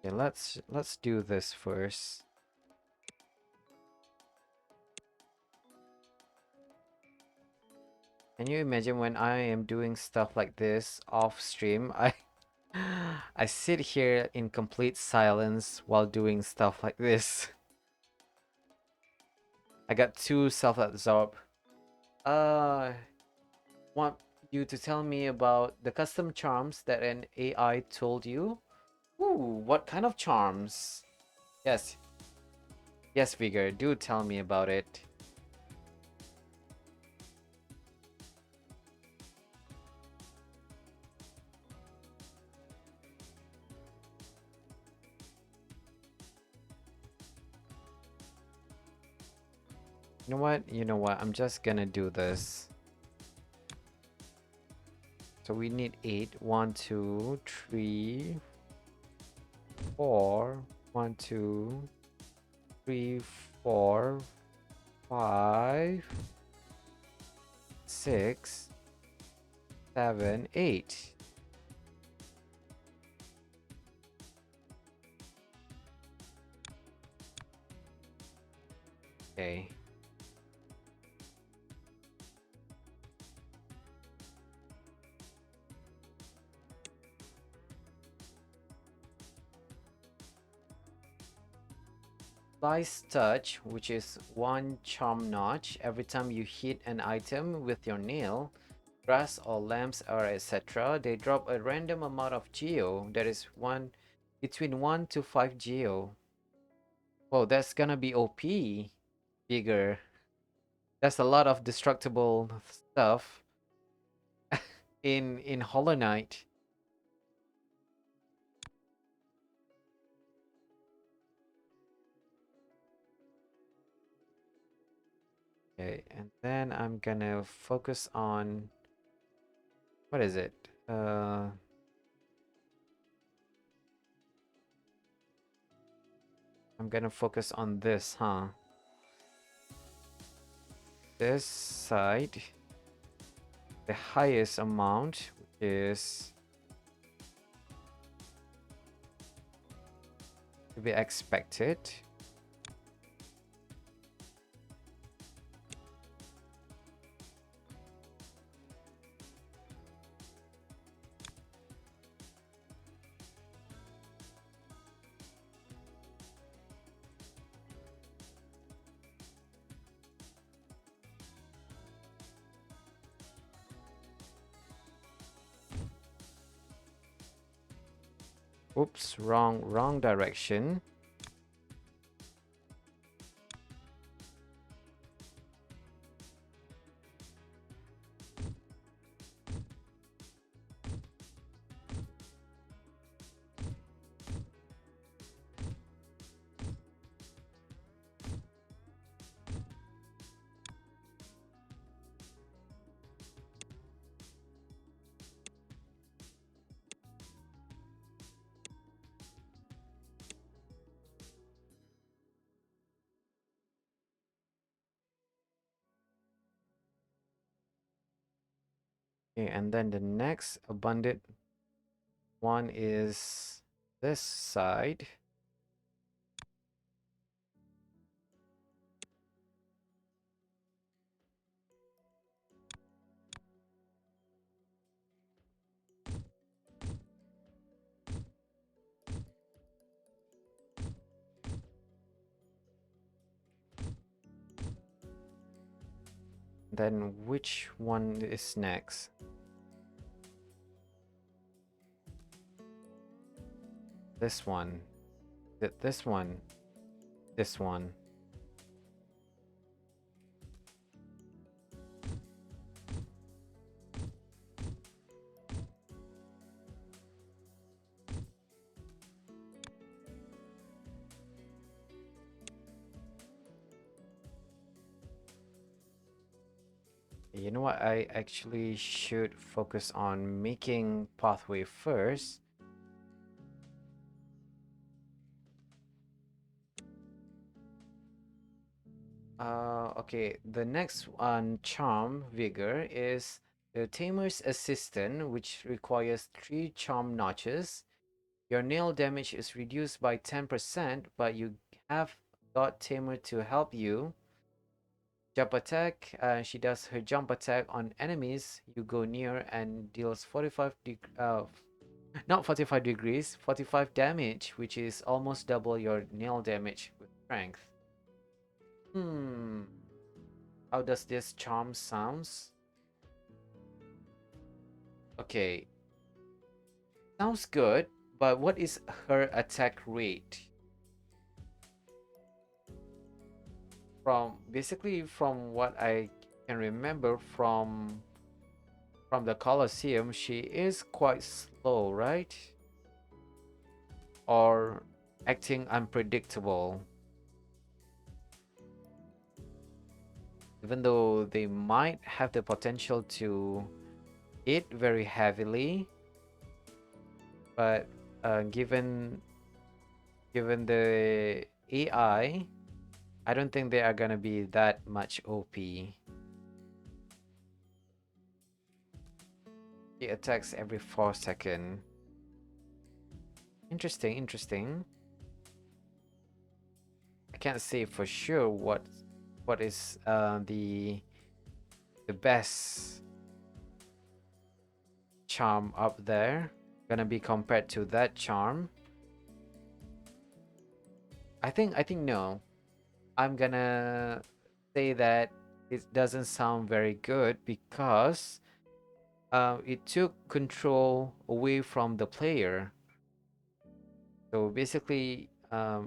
Okay, let's do this first. Can you imagine when I am doing stuff like this off stream? I sit here in complete silence while doing stuff like this. I got too self-absorbed. Uh, want you to tell me about the custom charms that an AI told you? Ooh, what kind of charms? Yes, yes, Vigor, do tell me about it. You know what? You know what? I'm just gonna do this. So we need 8. 1, 2, 3, 4. 1, 2, 3, 4, 5, 6, 7, 8. Okay. Slice touch, which is one charm notch every time you hit an item with your nail, grass or lamps or etc. They drop a random amount of geo that is between 1 to 5 geo. Whoa, that's gonna be OP. Bigger. That's a lot of destructible stuff in Hollow Knight. Okay, and then I'm gonna focus on what is it? I'm gonna focus on this, huh? This side, the highest amount is to be expected. Oops, wrong direction. Okay, and then the next abundant one is this side. Then which one is next? This one. This one. This one. You know what? I actually should focus on making pathway first. Okay, the next one, Charm Vigor, is the Tamer's Assistant, which requires 3 charm notches. Your nail damage is reduced by 10%, but you have got Tamer to help you. Jump attack, she does her jump attack on enemies you go near and deals 45 damage, which is almost double your nail damage with strength. Hmm. How does this charm sounds? Okay. Sounds good, but what is her attack rate? From what I can remember from the Colosseum, she is quite slow, right? Or acting unpredictable. Even though they might have the potential to hit very heavily, but given the I don't think they are gonna be that much OP. He attacks every 4 seconds. Interesting, interesting. I can't say for sure what is the best charm up there gonna be compared to that charm. I think no. I'm gonna say that it doesn't sound very good because it took control away from the player. So basically,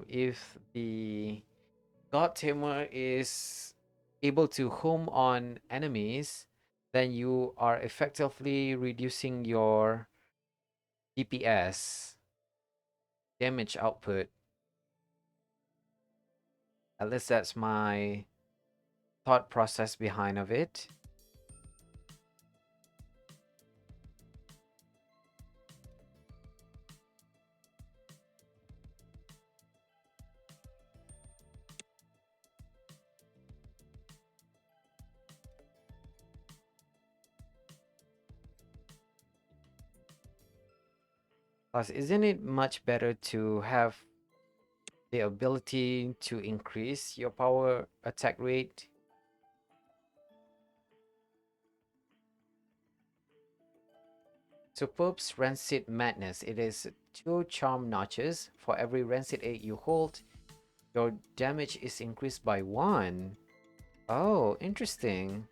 if the God Tamer is able to home on enemies, then you are effectively reducing your DPS damage output. At least that's my thought process behind of it. Plus, isn't it much better to have the ability to increase your power attack rate? Superb's Rancid Madness. It is 2 charm notches. For every Rancid 8 you hold, your damage is increased by 1. Oh, interesting.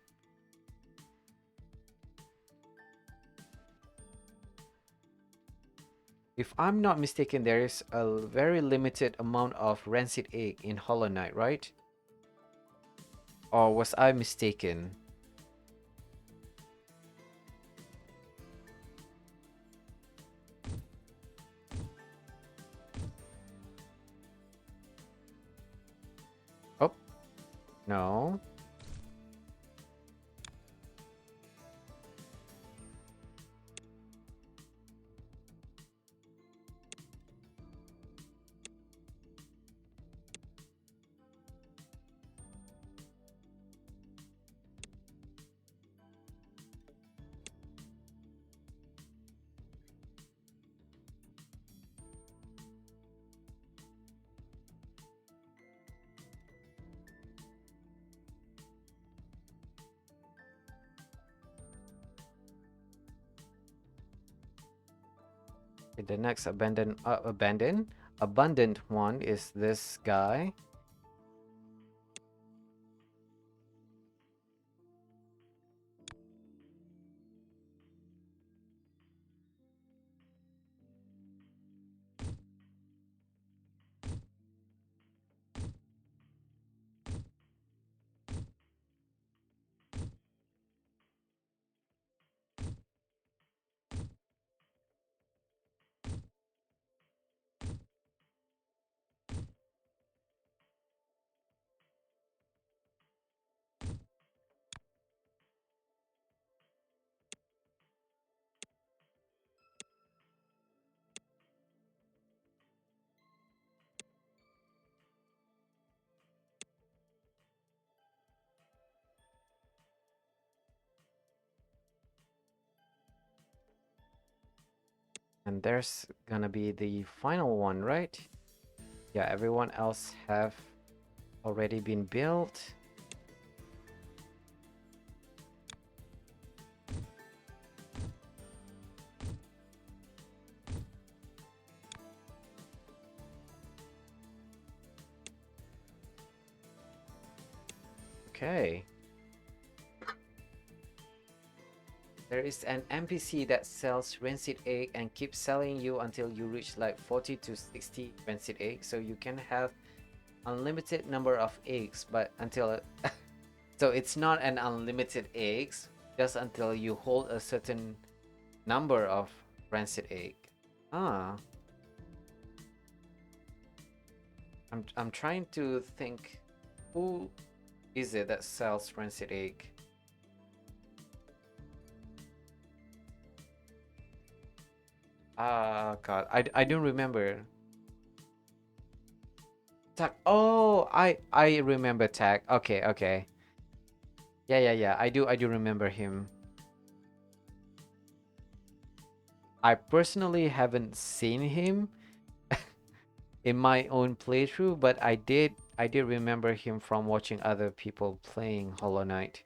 If I'm not mistaken, there is a very limited amount of Rancid Egg in Hollow Knight, right? Or was I mistaken? Oh, no. Okay, the next abundant one is this guy. And there's gonna be the final one, right? Yeah, everyone else have already been built. Okay. There is an NPC that sells rancid egg and keeps selling you until you reach like 40 to 60 rancid eggs. So you can have unlimited number of eggs, but until so it's not an unlimited eggs, just until you hold a certain number of rancid egg. Ah, I'm trying to think, who is it that sells rancid egg? Ah, God, I don't remember. Tag. Oh, I remember Tag. Okay, okay. Yeah. I do remember him. I personally haven't seen him in my own playthrough, but I did remember him from watching other people playing Hollow Knight.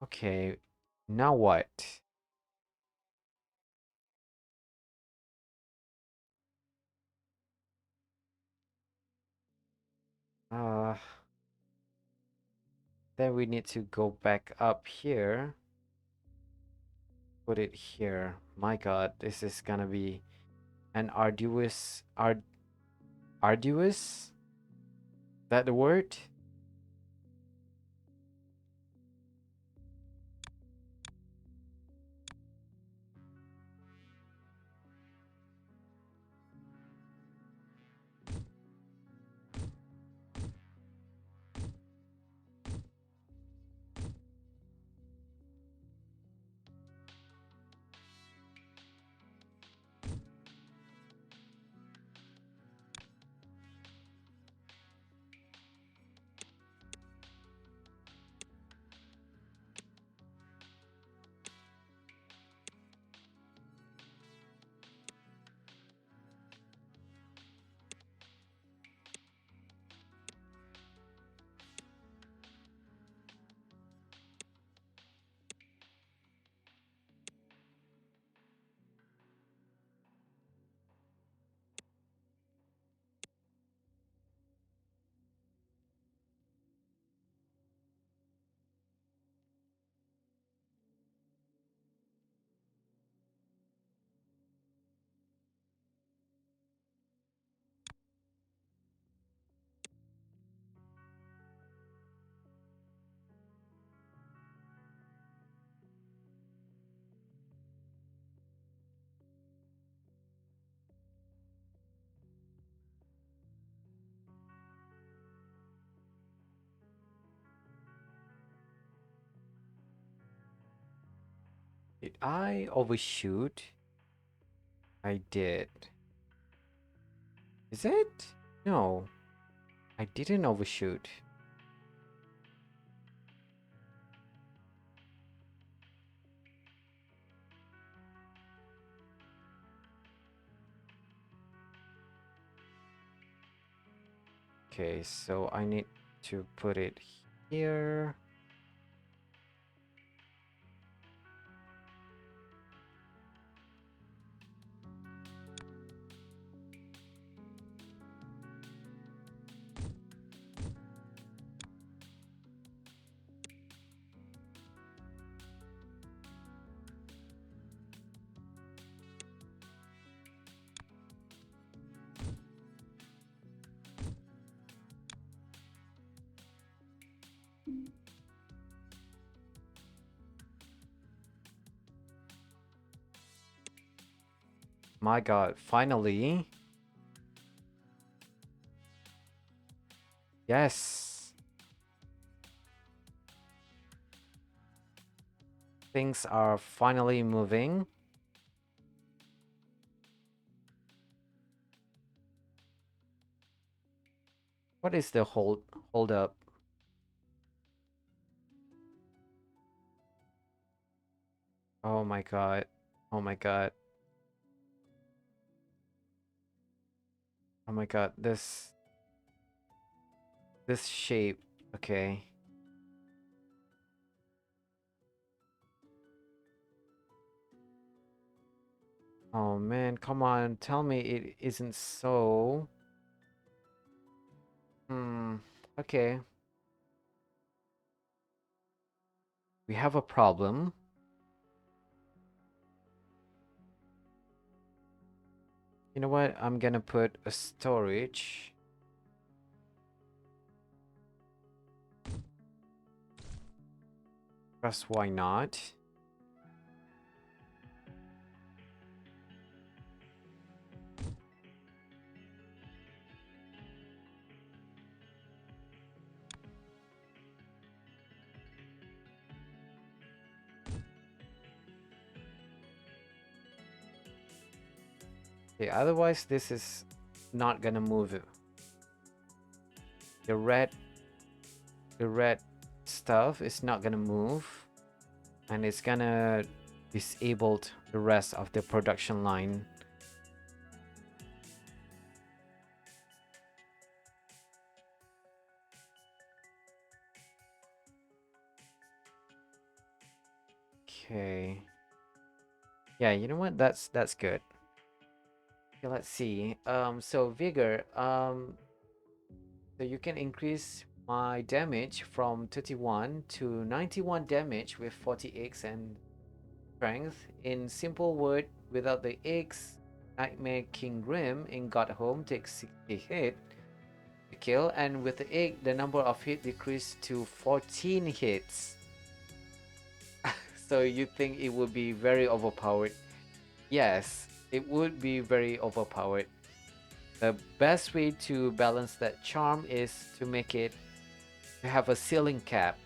Okay, now what? Uh, then we need to go back up here. Put it here. My God, this is gonna be an arduous? That the word? Did I overshoot? I did. Is it? No, I didn't overshoot. Okay, so I need to put it here. My God, finally. Yes. Things are finally moving. What is the hold up? Oh my God. Oh my God. Oh my God. This shape. Okay. Oh man, come on. Tell me it isn't so. Hmm. Okay. We have a problem. You know what? I'm gonna put a storage. Because why not? Okay, otherwise this is not gonna move. The red the red stuff is not gonna move, and it's gonna disable the rest of the production line. Okay. Yeah, you know what? That's good. Okay, let's see. So vigor. So you can increase my damage from 31 to 91 damage with 40 eggs and strength. In simple word, without the eggs, Nightmare King Grim in God Home takes 60 hit to kill, and with the egg, the number of hit decreased to 14 hits. So you think it would be very overpowered? Yes, it would be very overpowered. The best way to balance that charm is to make it to have a ceiling cap.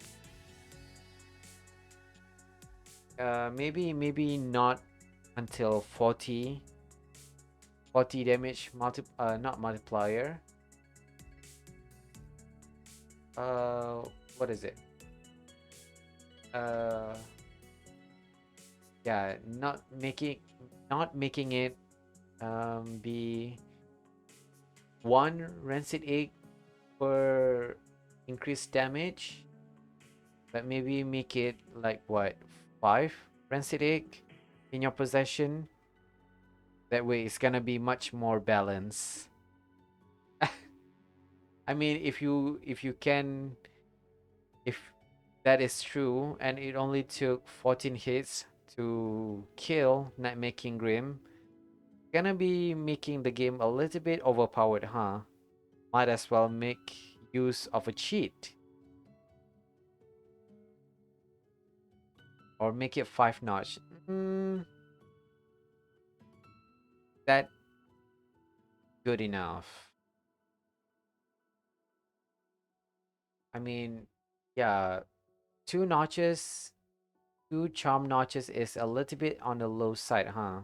Maybe not until 40 damage not multiplier. Uh what is it? Uh yeah, not making it be one rancid egg per increased damage, but maybe make it like what, five rancid egg in your possession. That way it's gonna be much more balanced. I mean, if that is true, and it only took 14 hits to kill Nightmare King Grim, gonna be making the game a little bit overpowered, huh? Might as well make use of a cheat. Or make it 5 notch. Mm, that good enough. I mean, yeah, 2 notches, 2 charm notches is a little bit on the low side, huh?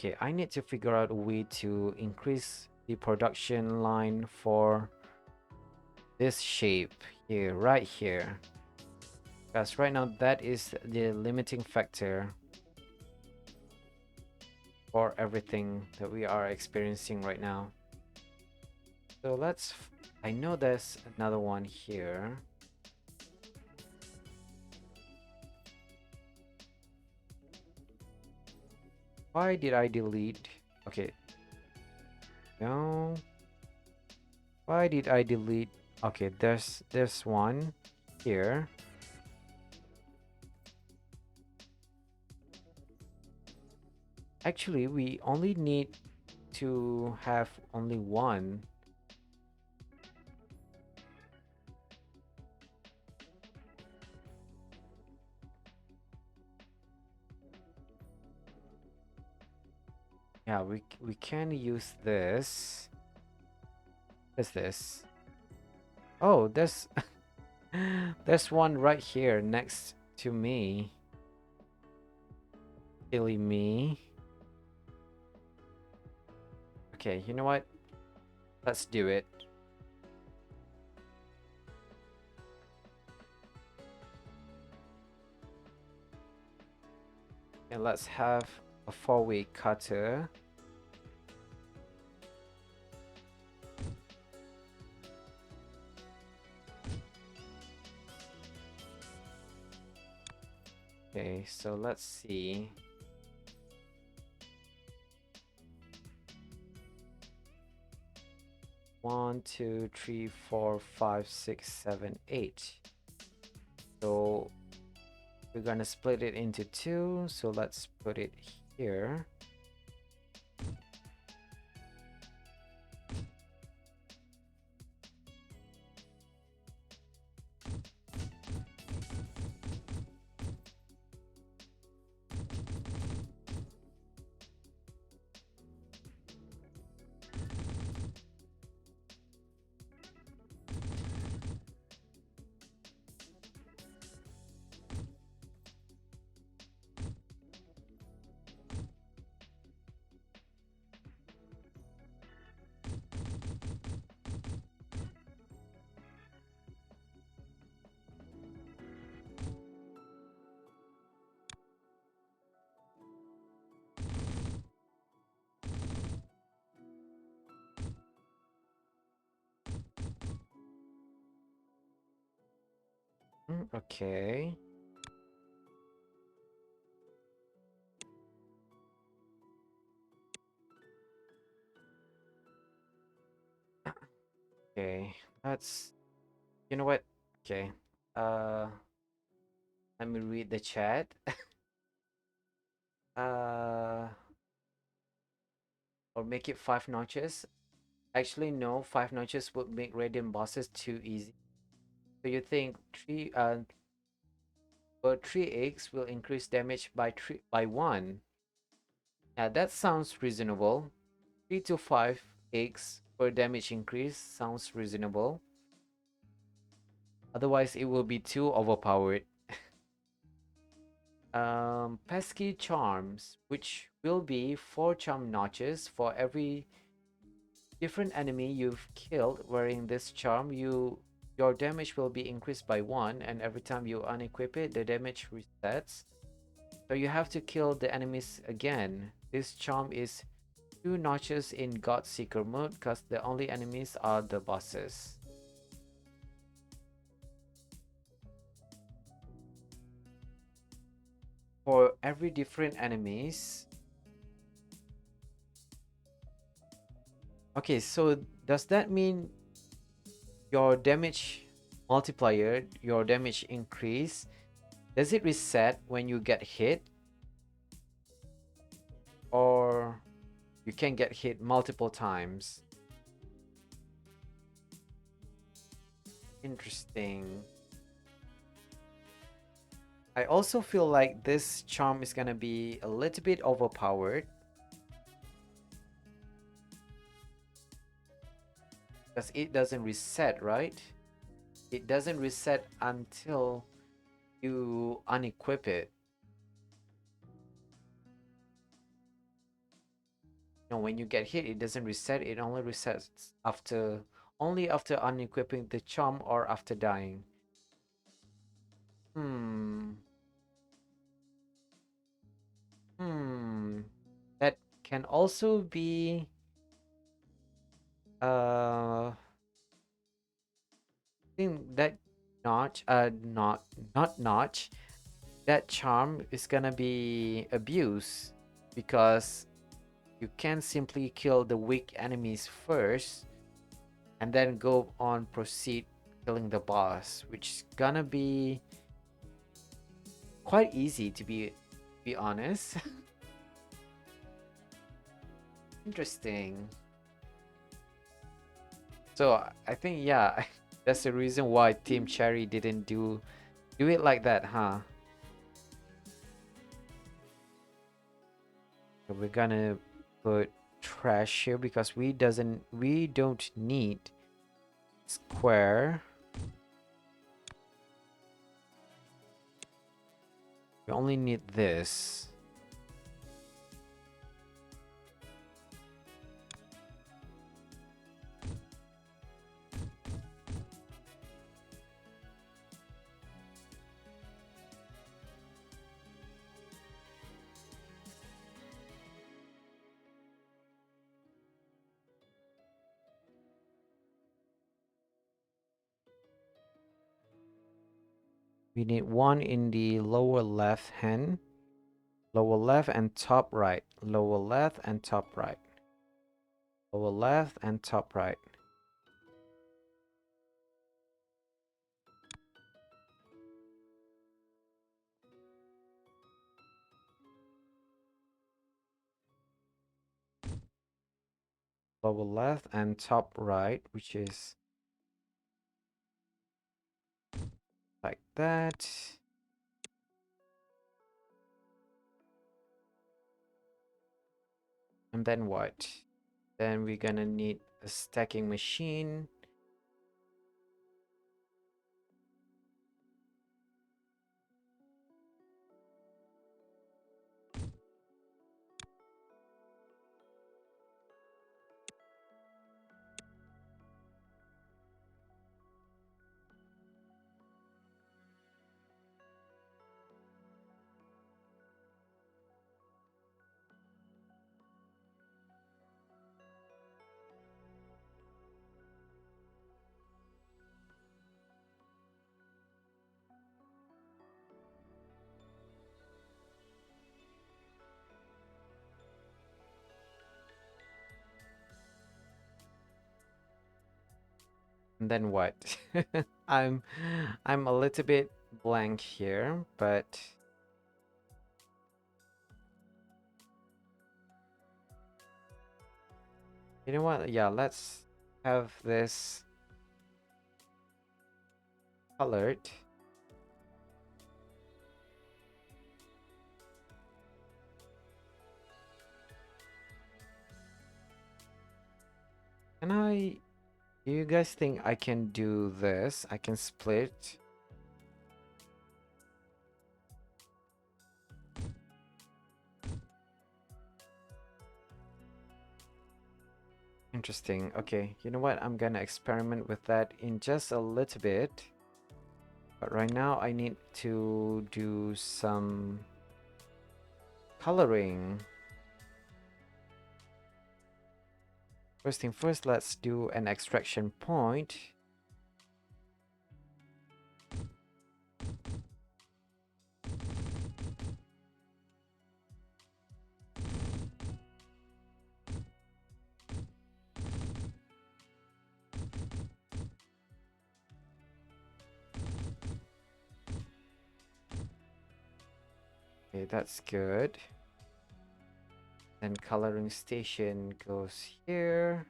Okay, I need to figure out a way to increase the production line for this shape here, right here. Because right now that is the limiting factor for everything that we are experiencing right now. So I know there's another one here. Why did I delete? Okay, no. Why did I delete? Okay, there's one here. Actually, we only need to have only one. Yeah, we can use this. What's this? Oh, there's one right here next to me. Silly me. Okay, you know what? Let's do it. And let's have a four-way cutter. Okay, so let's see. One, two, three, four, five, six, seven, eight. So we're gonna split it into two. So let's put it here. Okay. Okay. You know what? Okay. Uh, let me read the chat. uh, or make it 5 notches. Actually, no, 5 notches would make radiant bosses too easy. So you think three eggs will increase damage by one. Yeah, that sounds reasonable. 3 to 5 eggs per damage increase sounds reasonable. Otherwise, it will be too overpowered. Pesky charms, which will be 4 charm notches for every different enemy you've killed wearing this charm. Your damage will be increased by 1, and every time you unequip it, the damage resets. So you have to kill the enemies again. This charm is 2 notches in God Seeker mode because the only enemies are the bosses. For every different enemies. Okay, so does that mean your damage multiplier, your damage increase, does it reset when you get hit? Or you can get hit multiple times? Interesting. I also feel like this charm is gonna be a little bit overpowered. Because it doesn't reset, right? It doesn't reset until you unequip it. No, when you get hit, it doesn't reset. It only resets after unequipping the charm or after dying. Hmm. Hmm. That can also be I think that notch not notch that charm is gonna be abused because you can simply kill the weak enemies first and then go on proceed killing the boss, which is gonna be quite easy to be honest. Interesting. So I think yeah, that's the reason why Team Cherry didn't do it like that, huh? So we're gonna put trash here because we don't need square. We only need this. We need one in the lower left hand, lower left and top right, lower left and top right, lower left and top right. Lower left and top right, which is like that. And then what? Then we're gonna need a stacking machine. And then what? I'm I'm a little bit blank here, but you know what? Yeah, let's have this colored. Can I do you guys think I can do this? I can split. Interesting. Okay, you know what? I'm gonna experiment with that in just a little bit. But right now I need to do some coloring. First thing first, let's do an extraction point. Okay, that's good. Then coloring station goes here.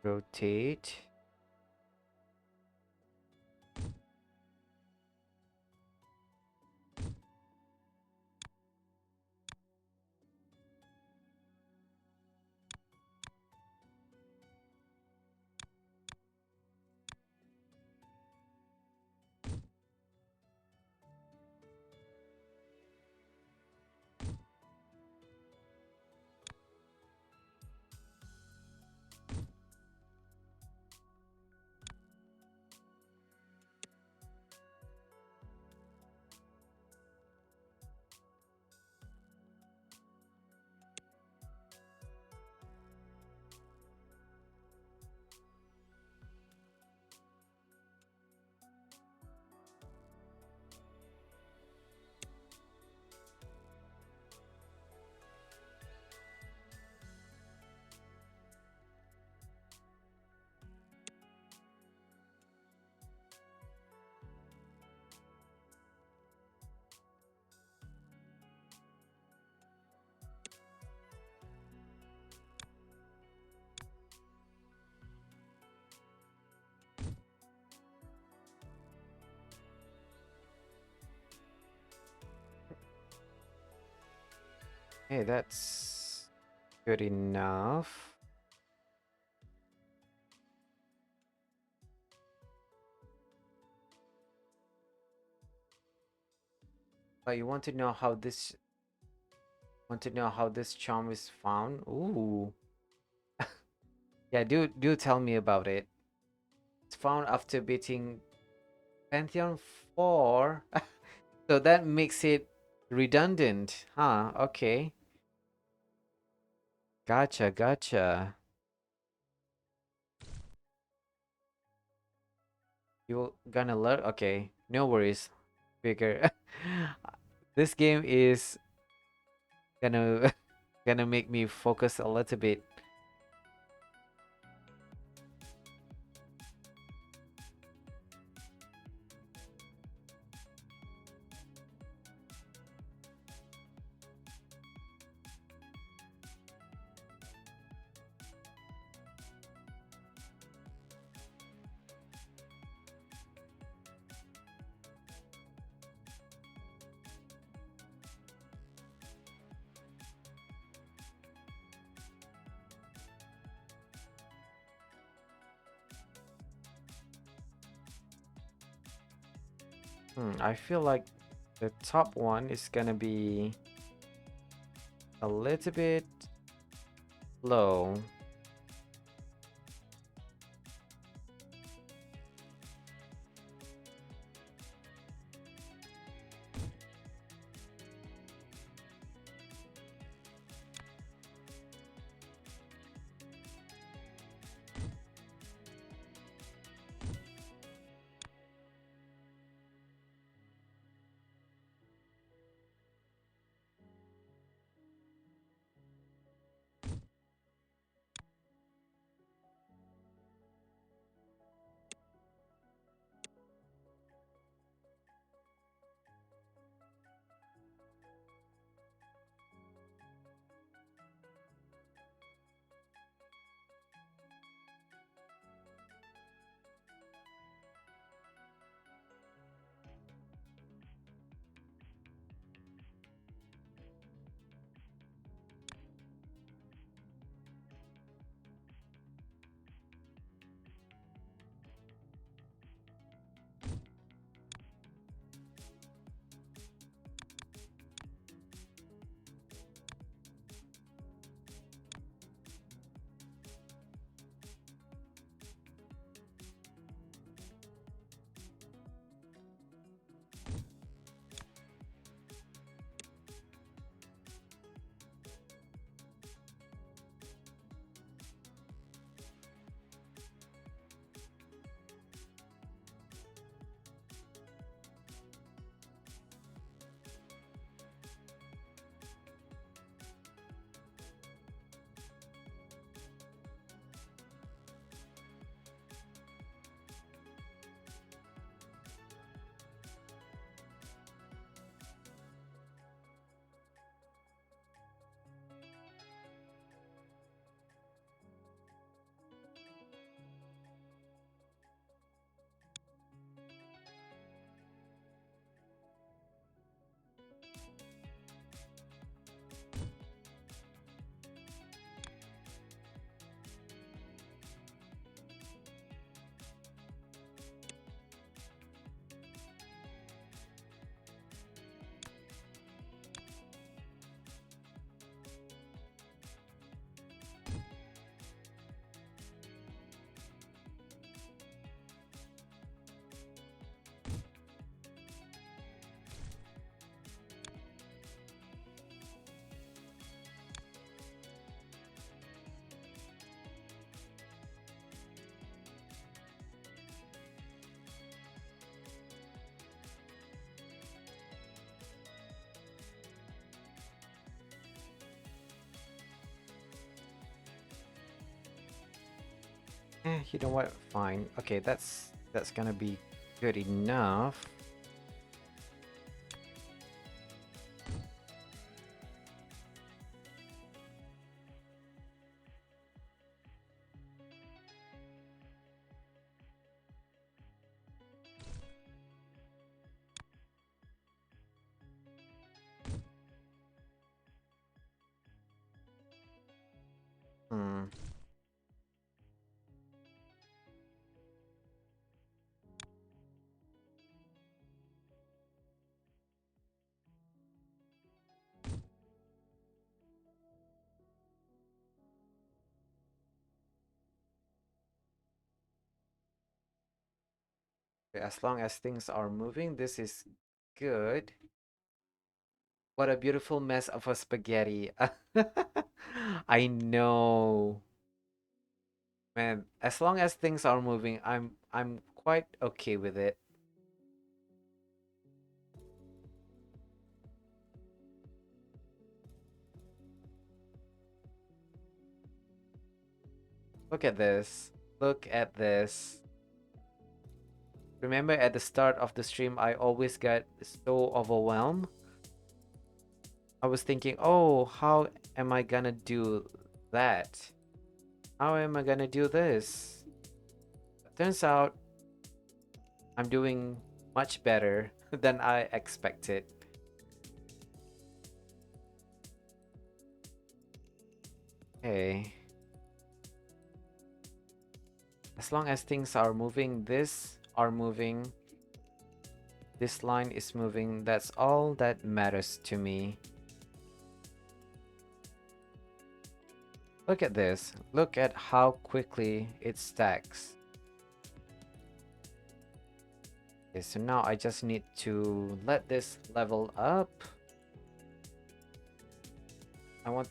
Rotate. Hey, that's good enough. But you want to know how this charm is found? Ooh. Yeah, do tell me about it. It's found after beating Pantheon 4. So that makes it redundant. Huh, okay. Gotcha, gotcha. You gonna learn? Okay, no worries. Figure. This game is gonna gonna make me focus a little bit. I feel like the top one is gonna be a little bit low. You know what? Fine. Okay, that's gonna be good enough. As long as things are moving, this is good. What a beautiful mess of a spaghetti. I know. Man, as long as things are moving, I'm quite okay with it. Look at this. Look at this. Remember at the start of the stream, I always got so overwhelmed. I was thinking, oh, how am I gonna do that? How am I gonna do this? Turns out I'm doing much better than I expected. Okay. As long as things are moving, this line is moving, that's all that matters to me. Look at this. Look at how quickly it stacks. Okay, so now I just need to let this level up. I want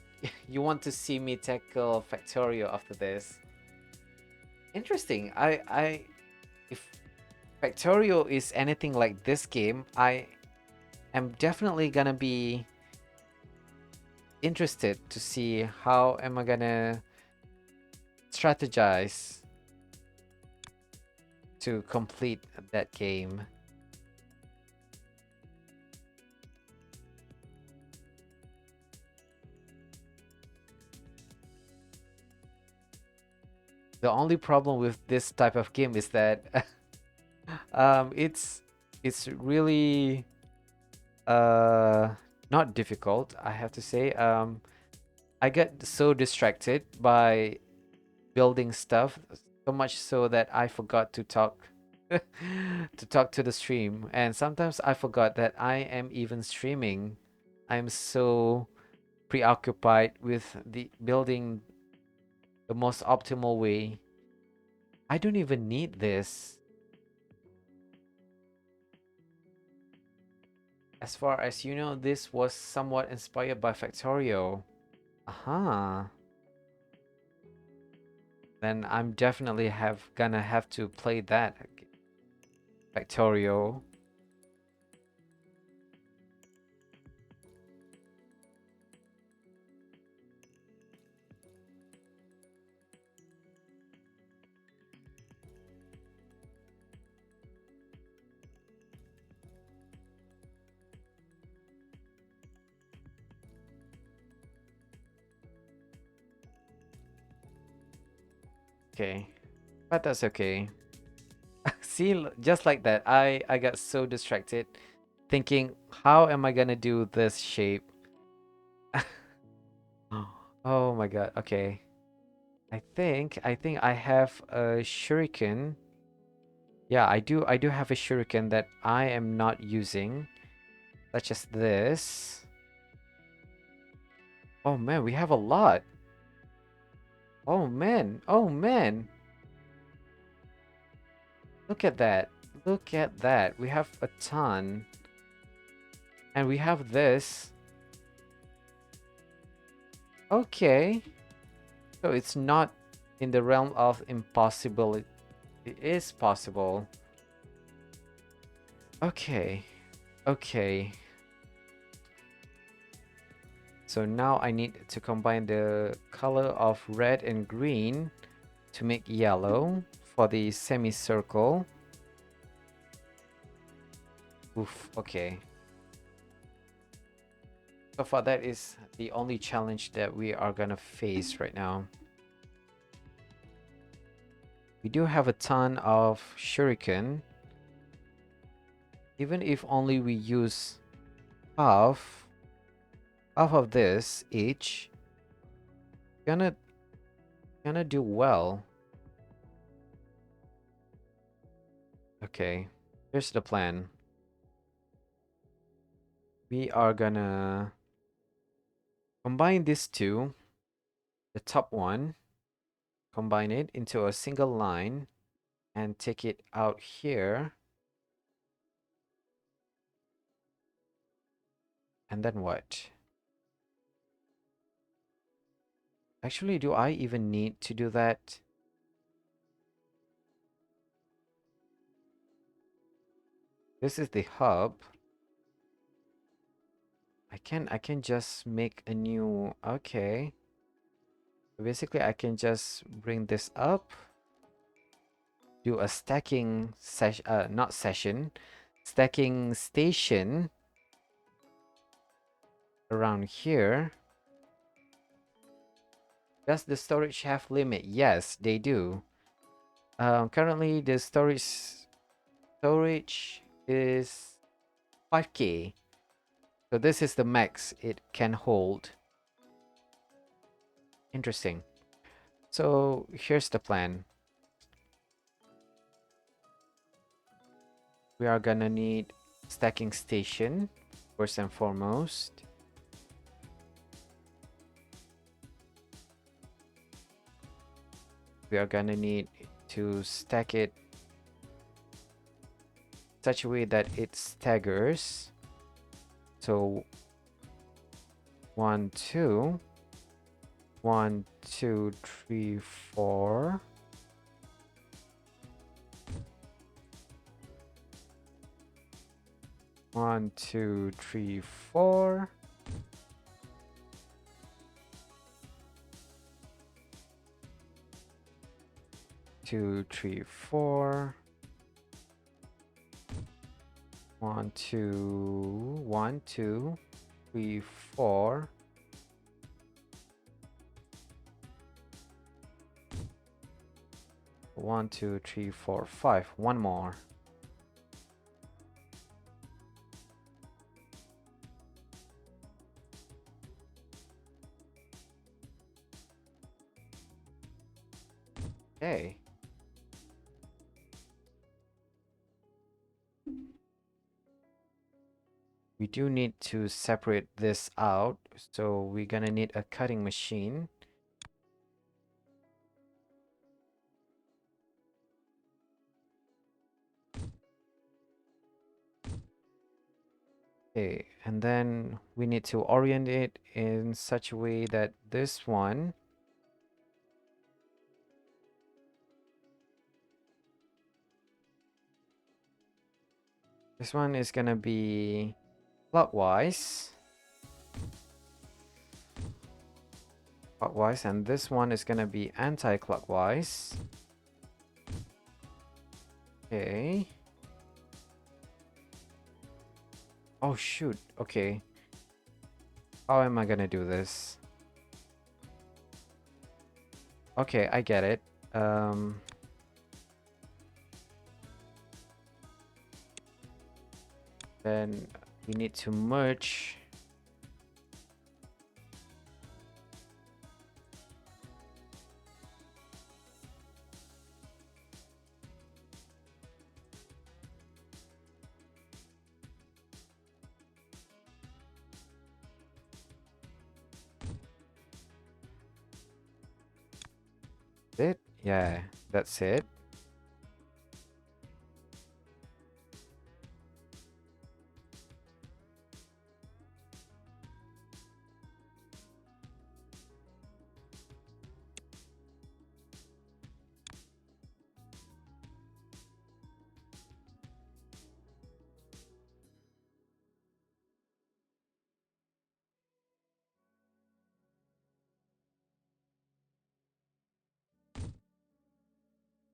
you want to see me tackle Factorio after this. Interesting. If Factorio is anything like this game, I am definitely gonna be interested to see how am I gonna strategize to complete that game. The only problem with this type of game is that it's really uh not difficult, I have to say. I get so distracted by building stuff, so much so that I forgot to talk to talk to the stream, and sometimes I forgot that I am even streaming. I'm so preoccupied with the building the most optimal way. I don't even need this. As far as you know, this was somewhat inspired by Factorio. Aha. Then I'm definitely gonna have to play that Factorio. Okay. But that's okay. See, just like that, I got so distracted thinking, how am I gonna do this shape? Oh my god. Okay. I think I have a shuriken. Yeah, I do have a shuriken that I am not using, such as this. Oh man, we have a lot. Oh man. Oh man. Look at that. Look at that. We have a ton. And we have this. Okay. So it's not in the realm of impossibility. It is possible. Okay. Okay. So now I need to combine the color of red and green to make yellow for the semicircle. Oof, okay. So far that is the only challenge that we are gonna face right now. We do have a ton of shuriken. Even if only we use half of this each, gonna gonna do well. Okay, here's the plan. We are gonna combine these two, the top one, combine it into a single line and take it out here. And then what? Actually, do I even need to do that? This is the hub. I can just make a new, okay. Basically, I can just bring this up, do a stacking session, not session, stacking station around here. Does the storage have limit? Yes, they do. Currently the storage is 5K. So this is the max it can hold. Interesting. So here's the plan. We are gonna need stacking station first and foremost. We are gonna need to stack it such a way that it staggers. So 1, 2, 1, 2, 3, 4. 1, 2, 3, 4. 2, 3, 4. 1, 2, 1, 2, 3, 4. 1, 2, 3, 4, 5. One more. Okay. We do need to separate this out, so we're gonna need a cutting machine. Okay, and then we need to orient it in such a way that this one is gonna be clockwise. Clockwise, and this one is gonna be anti-clockwise. Okay. Oh shoot, okay. How am I gonna do this? Okay, I get it. Then we need to merge it. Yeah, that's it.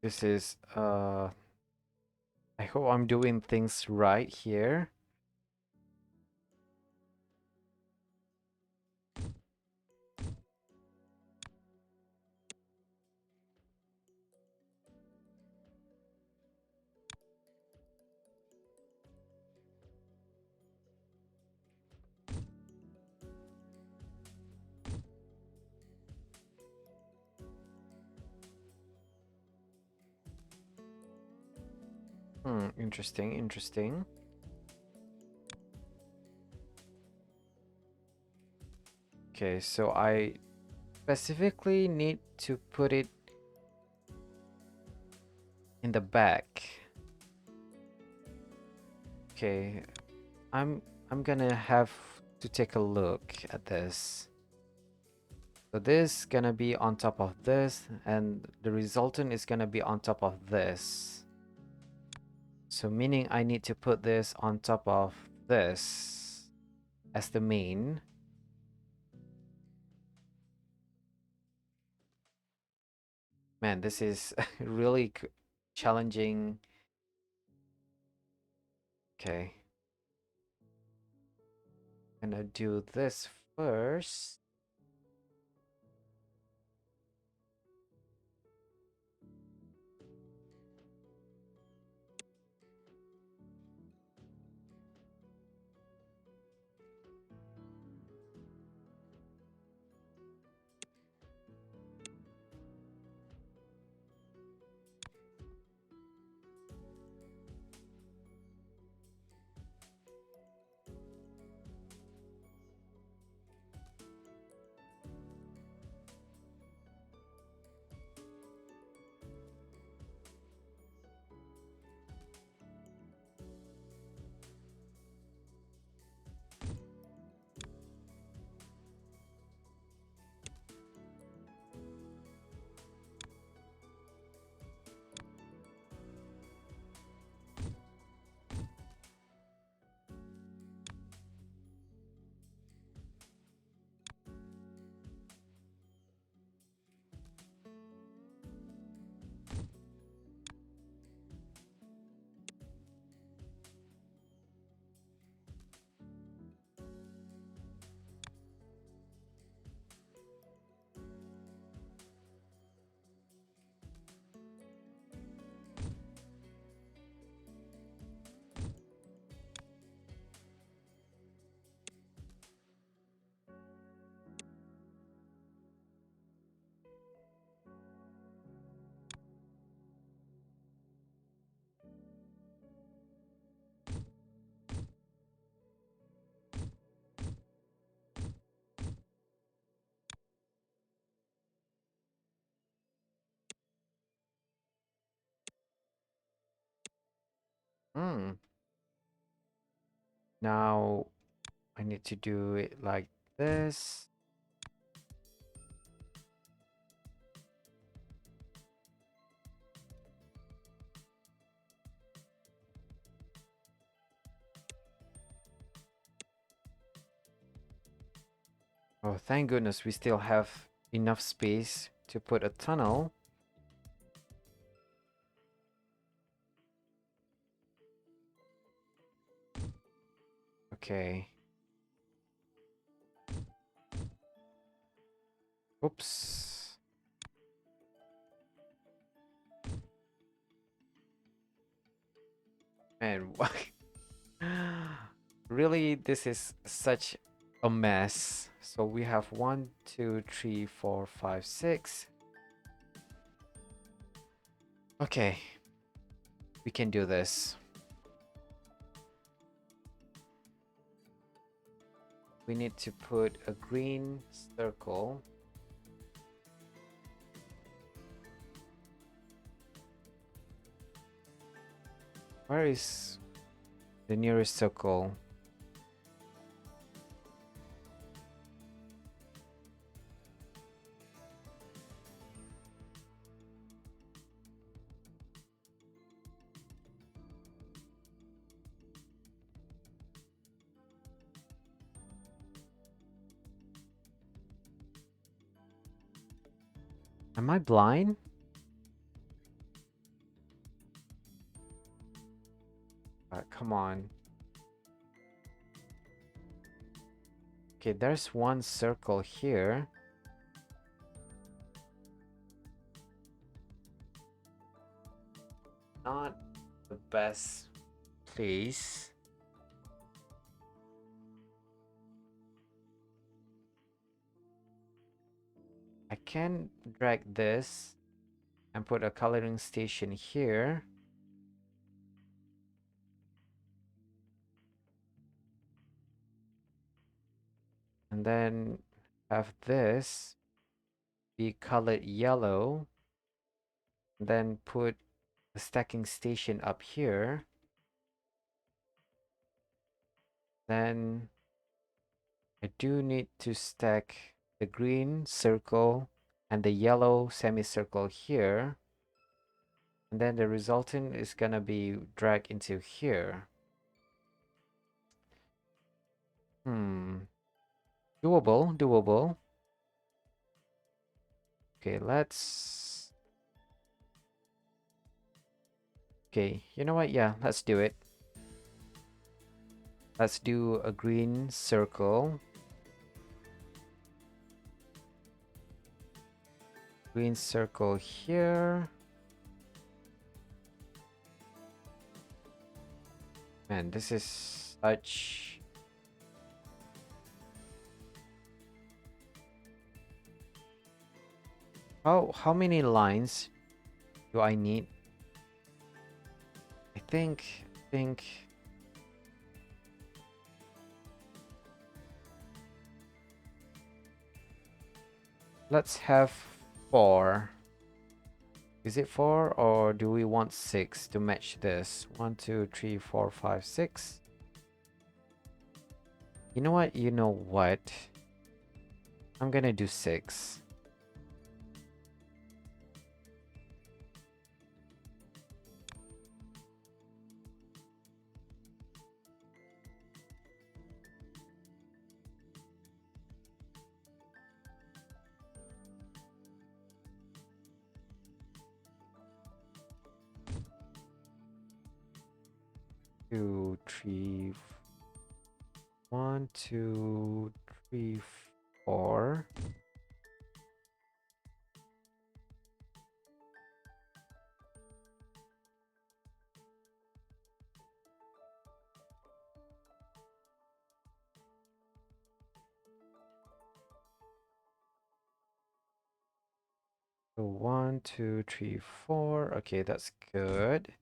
This is I hope I'm doing things right here. Interesting, interesting. Okay, so I specifically need to put it in the back. Okay, I'm gonna have to take a look at this. So this gonna be on top of this, and the resultant is gonna be on top of this. So meaning I need to put this on top of this as the main. Man, this is really challenging. Okay. Gonna do this first. Hmm. Now I need to do it like this. Oh, thank goodness we still have enough space to put a tunnel. Okay. Oops. Man, what? Really, this is such a mess. So we have 1, 2, 3, 4, 5, 6. Okay, we can do this. We need to put a green circle. Where is the nearest circle? Am I blind? Come on. Okay, there's one circle here. Not the best place. I can drag this and put a coloring station here. And then have this be colored yellow. Then put a stacking station up here. Then I do need to stack the green circle and the yellow semicircle here. And then the resultant is gonna be dragged into here. Doable, doable. Okay, let's... Okay, you know what? Yeah, let's do it. Let's do a green circle. Green circle here. Man, this is such... How many lines do I need? I think let's have 4. Is it 4 or do we want 6 to match this? 1, 2, 3, 4, 5, 6. You know what? You know what? I'm gonna do 6. Two, three, 1, 2, 3, 4. So 1, 2, 3, 4. Okay, that's good.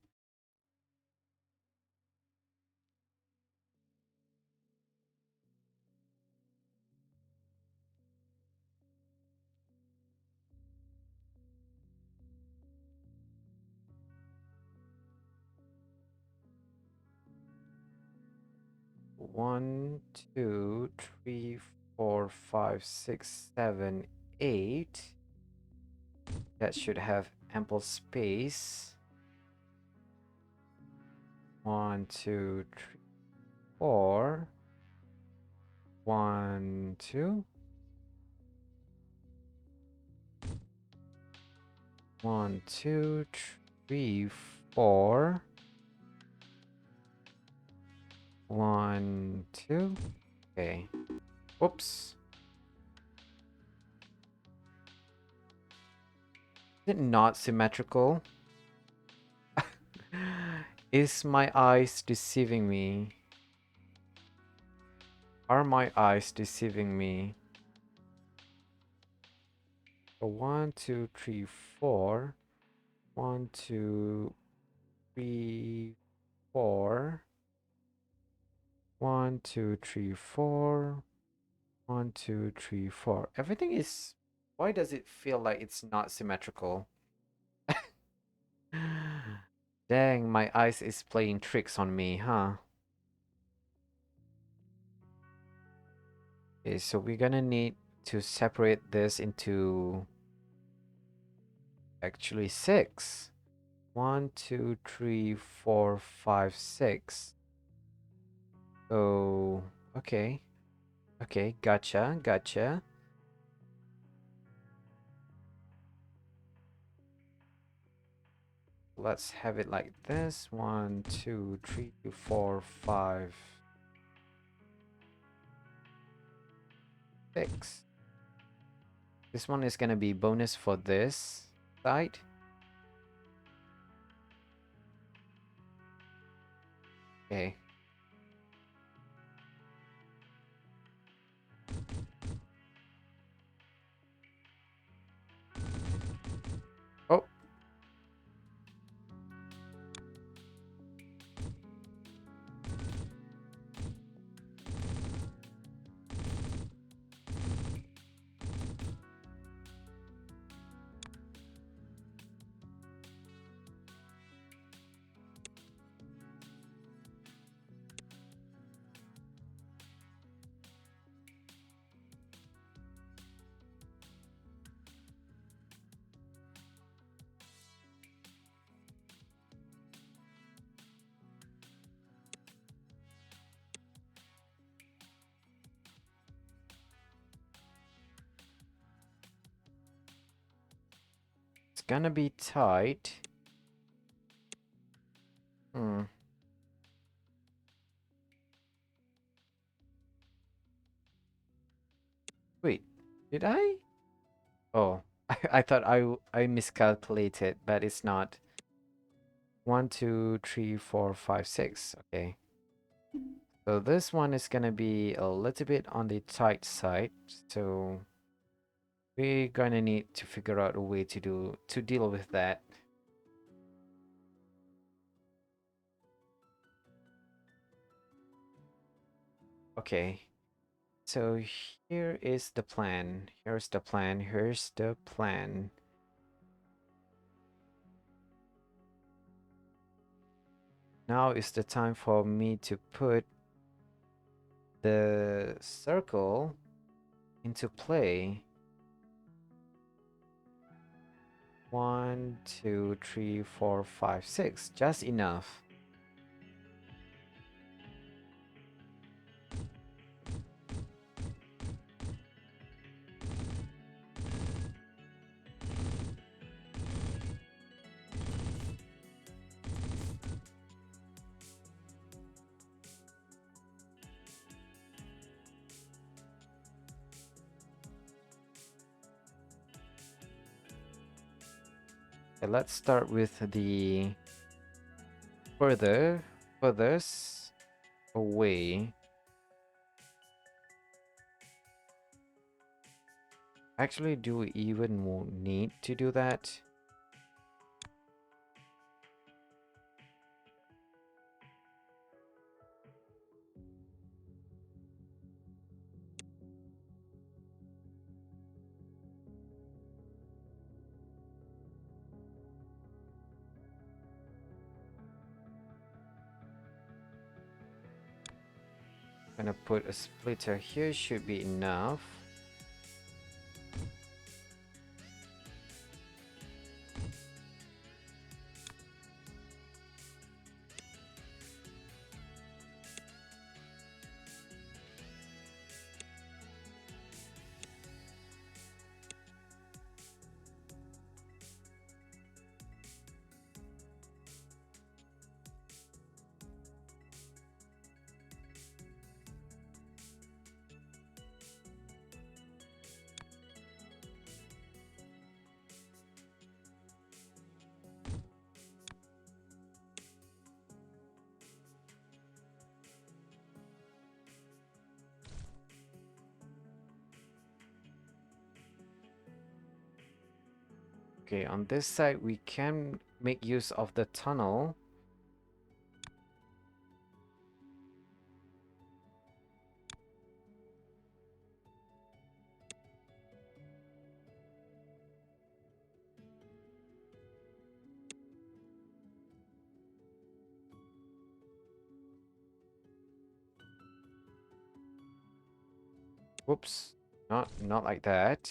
One, two, three, 4, 5, 6, 7, 8. That should have ample space. 1, 2, 3, 4. 1, 2. 1, 2, 3, 4. 1, 2. Okay. Whoops. Is it not symmetrical? Is my eyes deceiving me? Are my eyes deceiving me? So 1, 2, 3, 4. 1, 2, 3, 4. 1, 2, 3, 4. 1, 2, 3, 4. Everything is... Why does it feel like it's not symmetrical? Dang, my eyes is playing tricks on me, huh? Okay, so we're gonna need to separate this into actually 6. 1, 2, 3, 4, 5, 6. So, okay. Okay, gotcha, gotcha. Let's have it like this. 1, 2, 3, 4, 5, 6. This one is gonna be bonus for this side. Okay. Oh. gonna be tight. Wait, did I? Oh, I thought I miscalculated, but it's not. 1, 2, 3, 4, 5, 6. Okay. So this one is gonna be a little bit on the tight side. So we're gonna need to figure out a way to deal with that. Okay. So here is the plan. Here's the plan. Here's the plan. Now is the time for me to put the circle into play. 1, 2, 3, 4, 5, 6. Just enough. Okay, let's start with the furthest away. Actually, do we even need to do that? Gonna put a splitter here, should be enough. Okay, on this side we can make use of the tunnel. Whoops, not like that.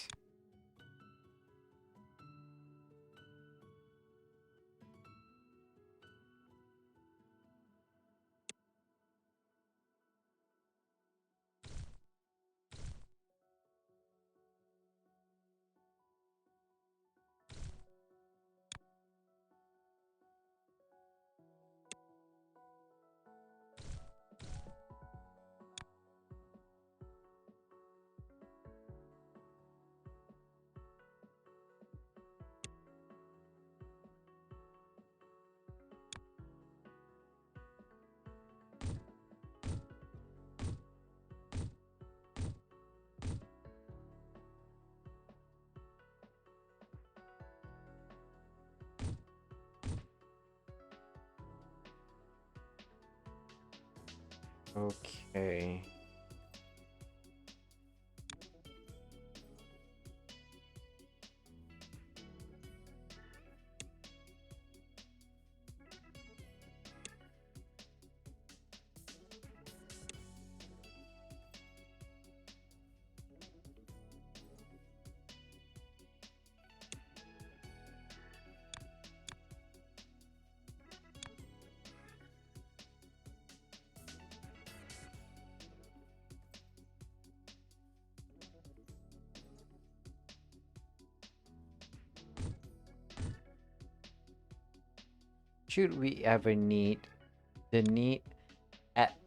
Okay. should we ever need the need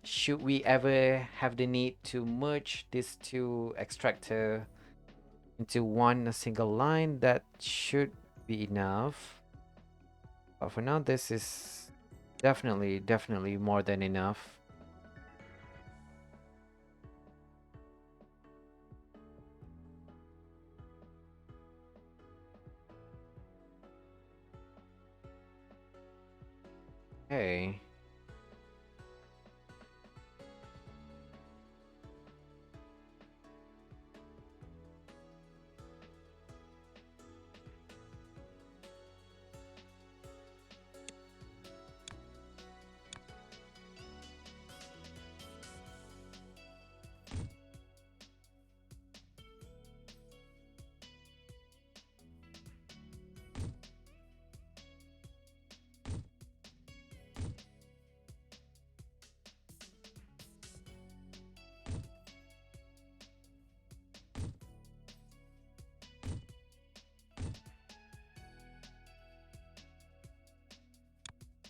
should we ever have the need to merge these two extractor into one single line? That should be enough. But for now, this is definitely more than enough. Okay.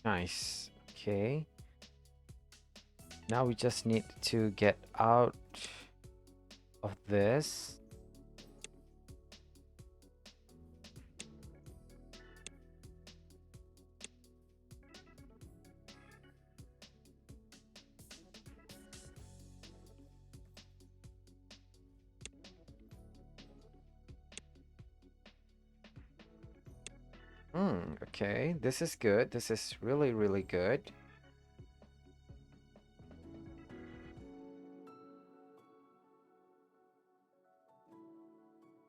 Nice. Okay. Now we just need to get out of this. Okay. This is good. This is really good.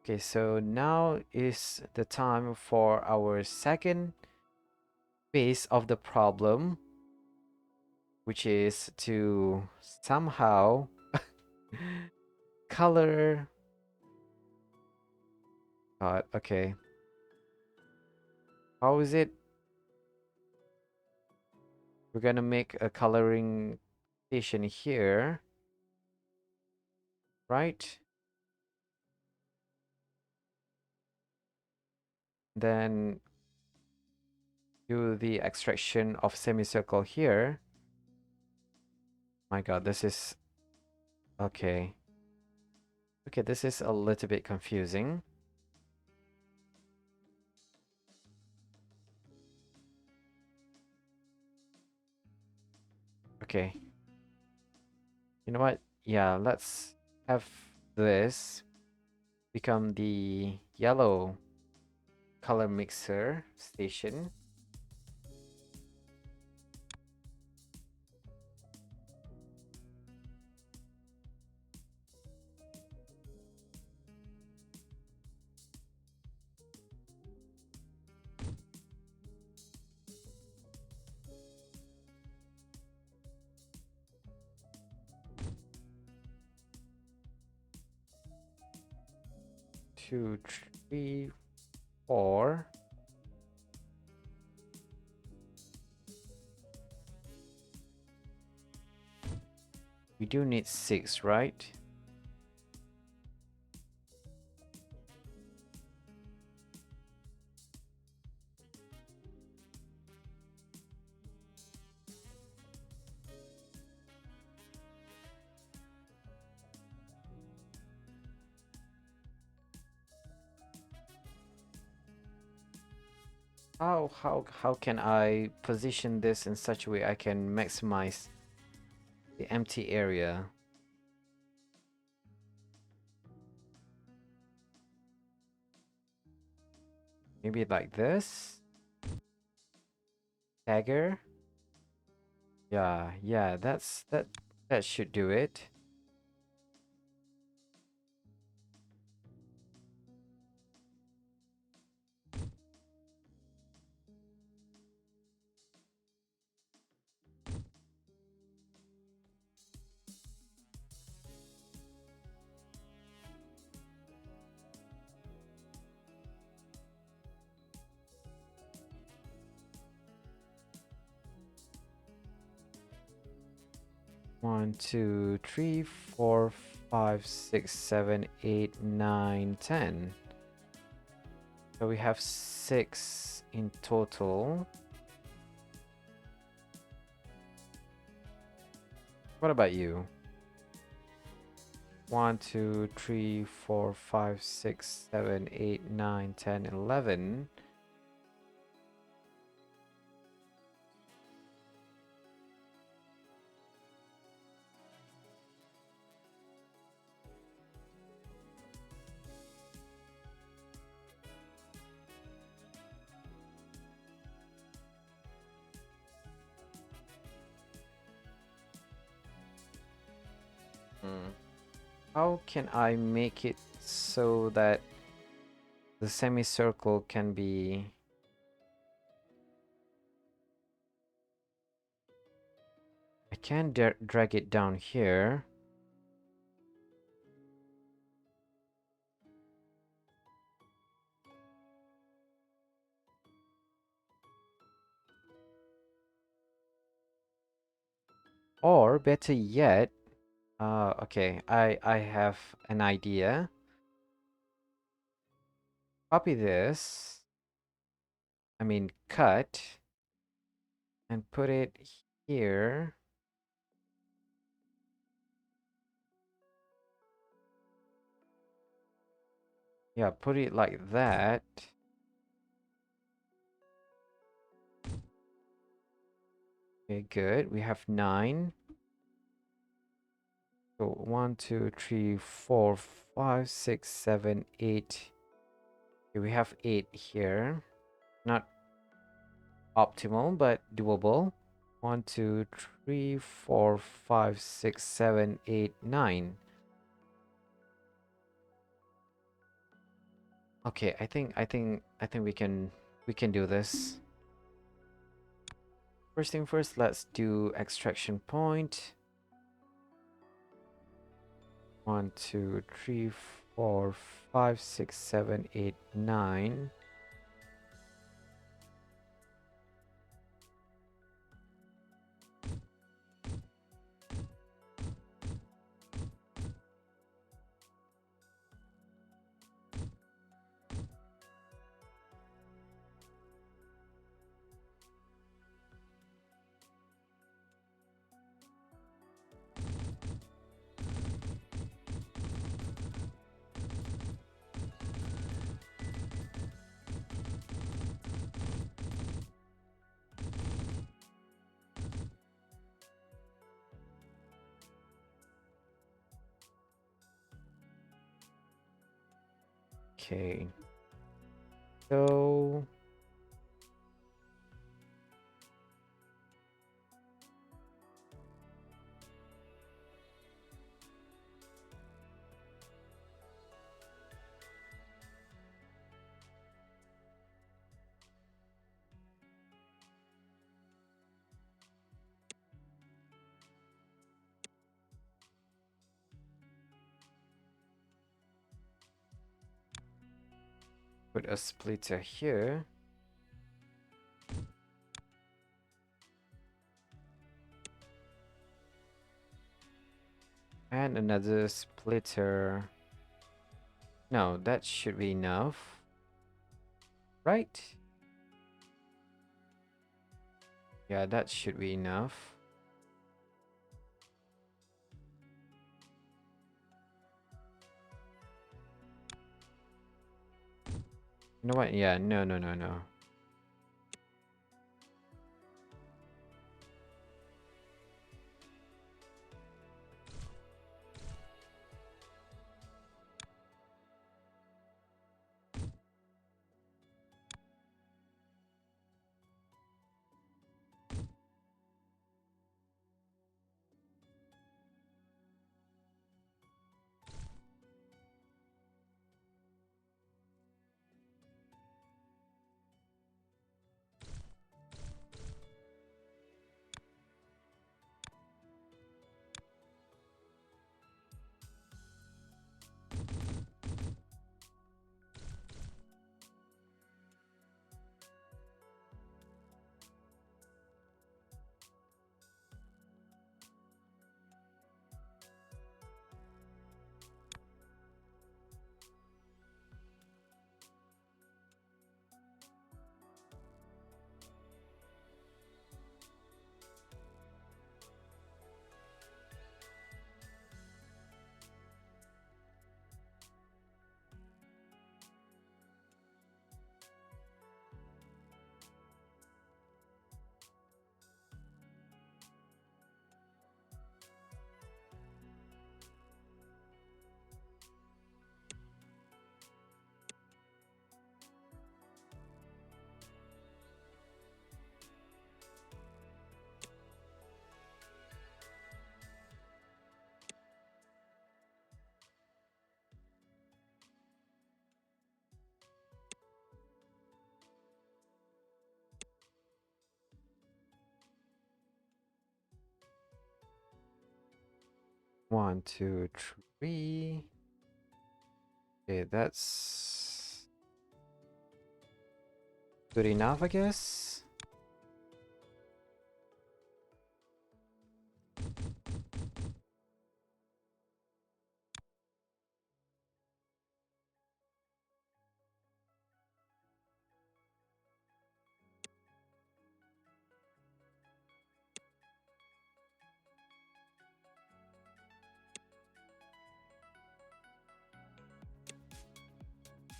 Okay, so now is the time for our second phase of the problem, which is to somehow color. God, okay. How is it? We're gonna make a coloring station here, right? Then do the extraction of semicircle here. My God, this is okay. Okay, this is a little bit confusing. Okay. You know what? Yeah, let's have this become the yellow color mixer station. Two, three, four. We do need six, right? How can I position this in such a way I can maximize the empty area? Maybe like this. Dagger. Yeah, that should do it. One, two, three, four, 5, 6, 7, 8, 9, 10. So we have 6 in total. What about you? 1, 2, 3, 4, 5, 6, 7, 8, 9, 10, 11. How can I make it so that the semicircle can be... I can drag it down here. Or better yet, okay, I have an idea. Copy this. I mean, cut. And put it here. Yeah, put it like that. Okay, good. We have 9. So 1, 2, 3, 4, 5, 6, 7, 8. Okay, we have 8 here. Not optimal, but doable. 1, 2, 3, 4, 5, 6, 7, 8, 9. Okay, I think we can do this. First thing first, let's do extraction point. 1, 2, 3, 4, 5, 6, 7, 8, 9. Okay. So put a splitter here. And another splitter. No, that should be enough. Right? Yeah, that should be enough. You know what? Yeah, no, no, no, no. 1, 2, 3. Okay, that's good enough, I guess.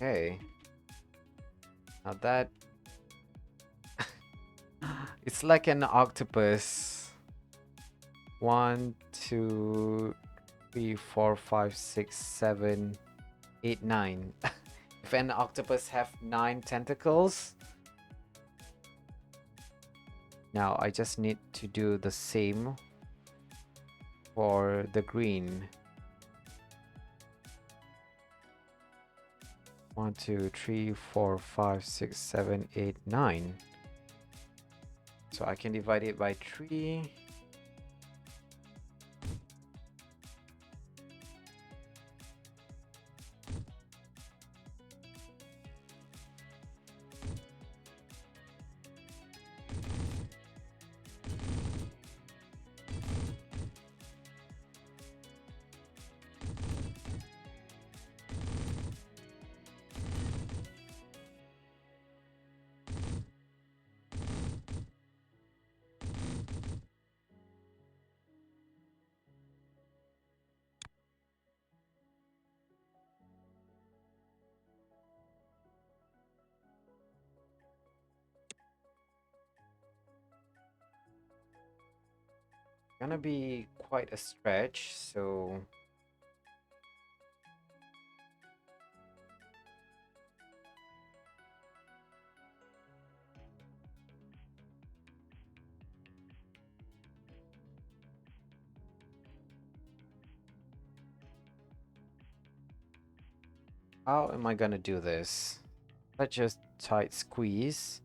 Okay. Now that it's like an octopus. 1, 2, 3, 4, 5, 6, 7, 8, 9. If an octopus have 9 tentacles, now I just need to do the same for the green. 1, 2, 3, 4, 5, 6, 7, 8, 9. So I can divide it by 3. Gonna be quite a stretch, so how am I gonna do this? Let's just tight squeeze.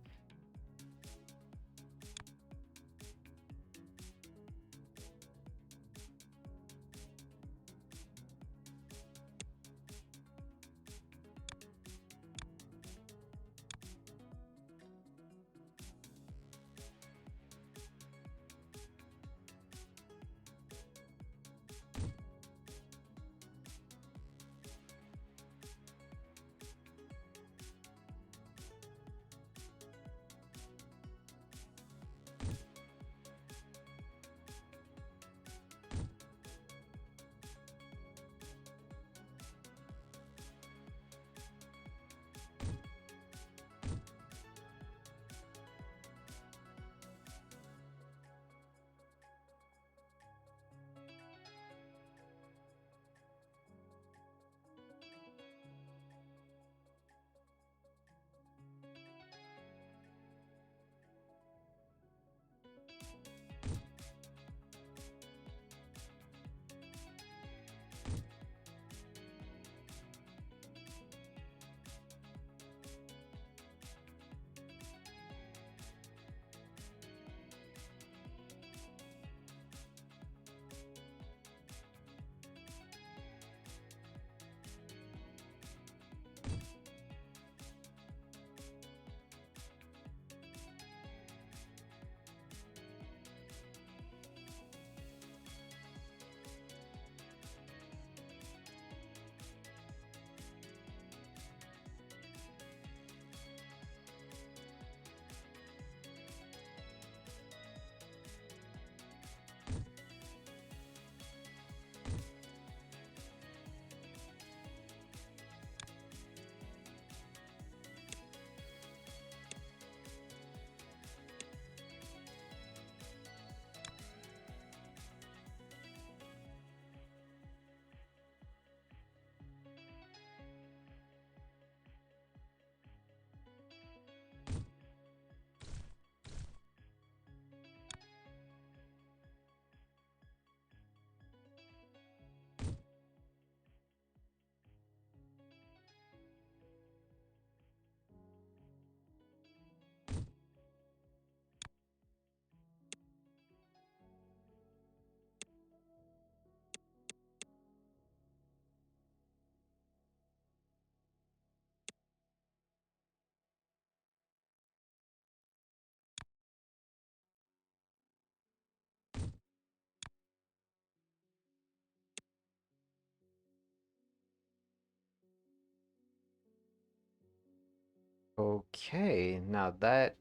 Okay, now that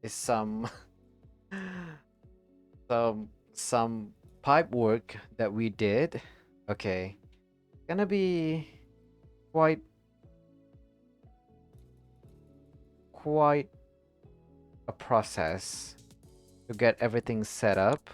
is some some pipe work that we did. Okay, gonna be quite quite a process to get everything set up.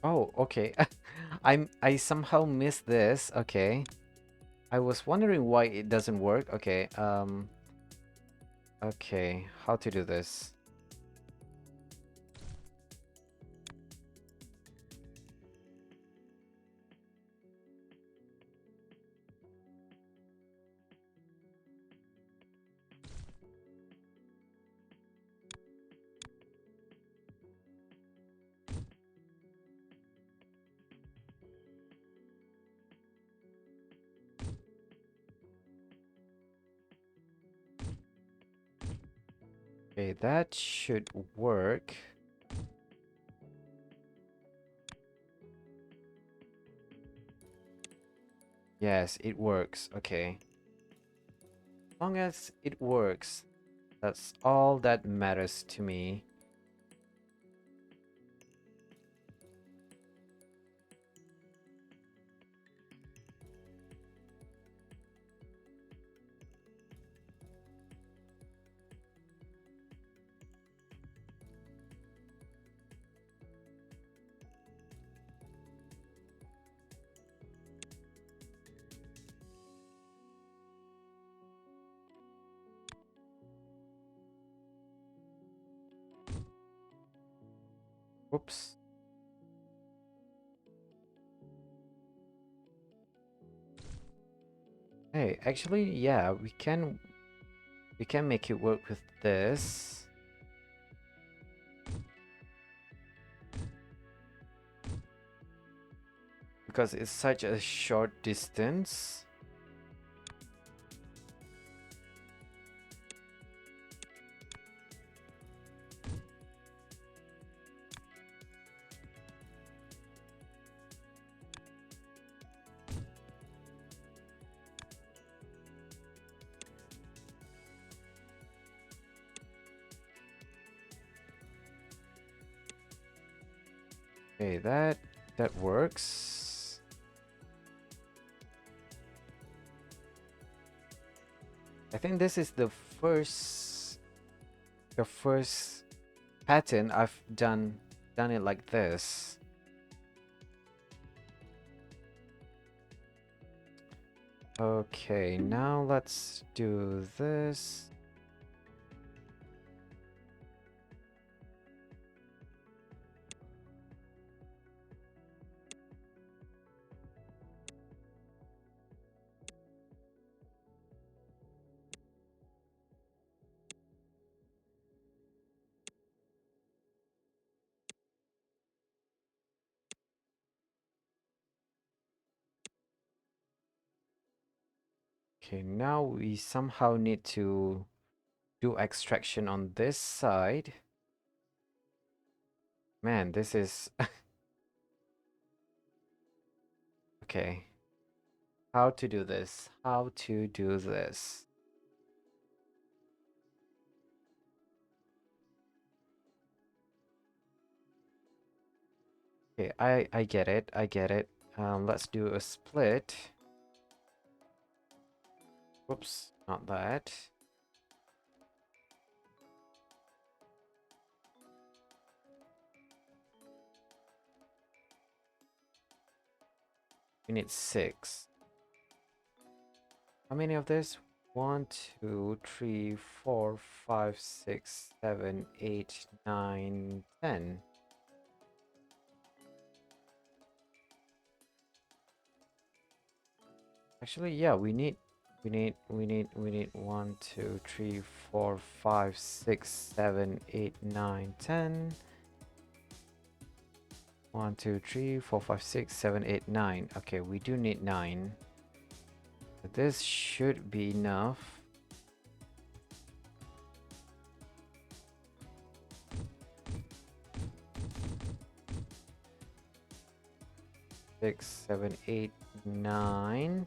Oh, okay. I somehow missed this. Okay. I was wondering why it doesn't work. Okay. Okay. How to do this? Okay, that should work. Yes, it works. Okay. As long as it works, that's all that matters to me. Whoops. Hey, actually, yeah, we can make it work with this because it's such a short distance. Okay, that works. I think this is the first pattern I've done it like this. Okay, now let's do this. Okay, now we somehow need to do extraction on this side. Man, this is okay. How to do this? How to do this? Okay, I get it. I get it. Let's do a split. Whoops, not that. We need 6. How many of this? 1, 2, 3, 4, 5, 6, 7, 8, 9, 10. Actually, yeah, we need 1, 2, 3, 4, 5, 6, 7, 8, 9, 10. 1, 2, 3, 4, 5, 6, 7, 8, 9. Okay, we do need 9. This should be enough. Six, 7, 8, 9.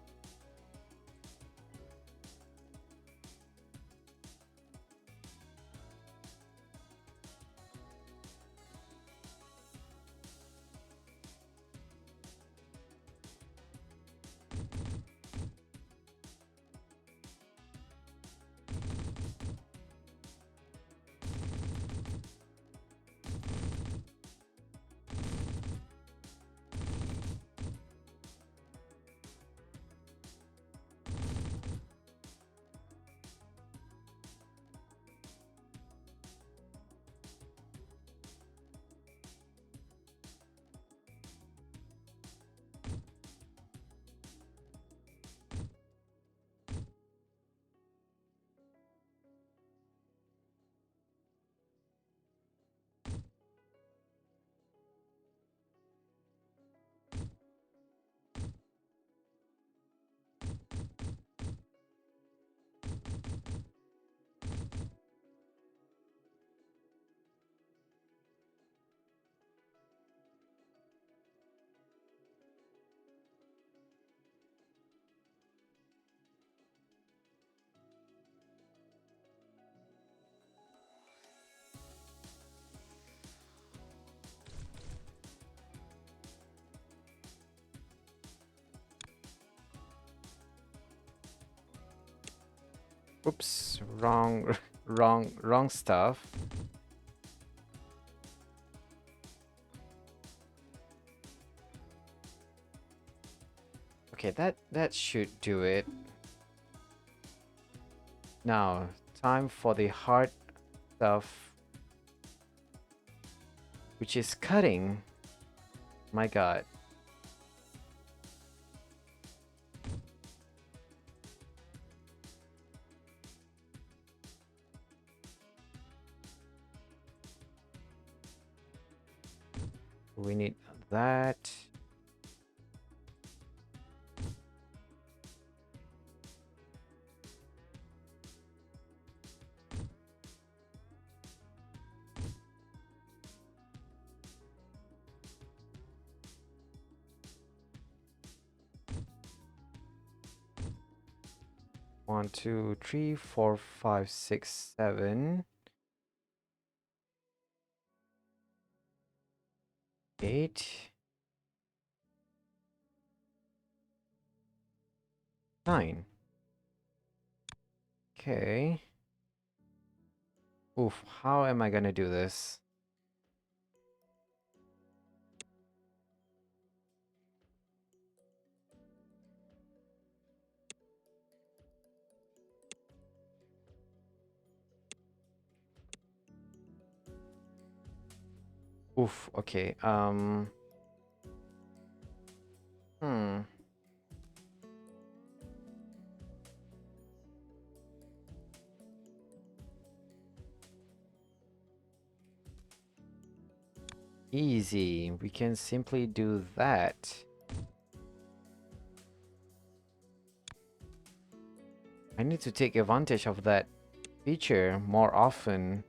Oops, wrong, wrong stuff. Okay, that should do it. Now, time for the hard stuff, which is cutting. My God. We need that. One, two, three, four, five, six, 7, 8, 9. Okay. Oof, how am I gonna do this? Oof, okay. Hmm. Easy. We can simply do that. I need to take advantage of that feature more often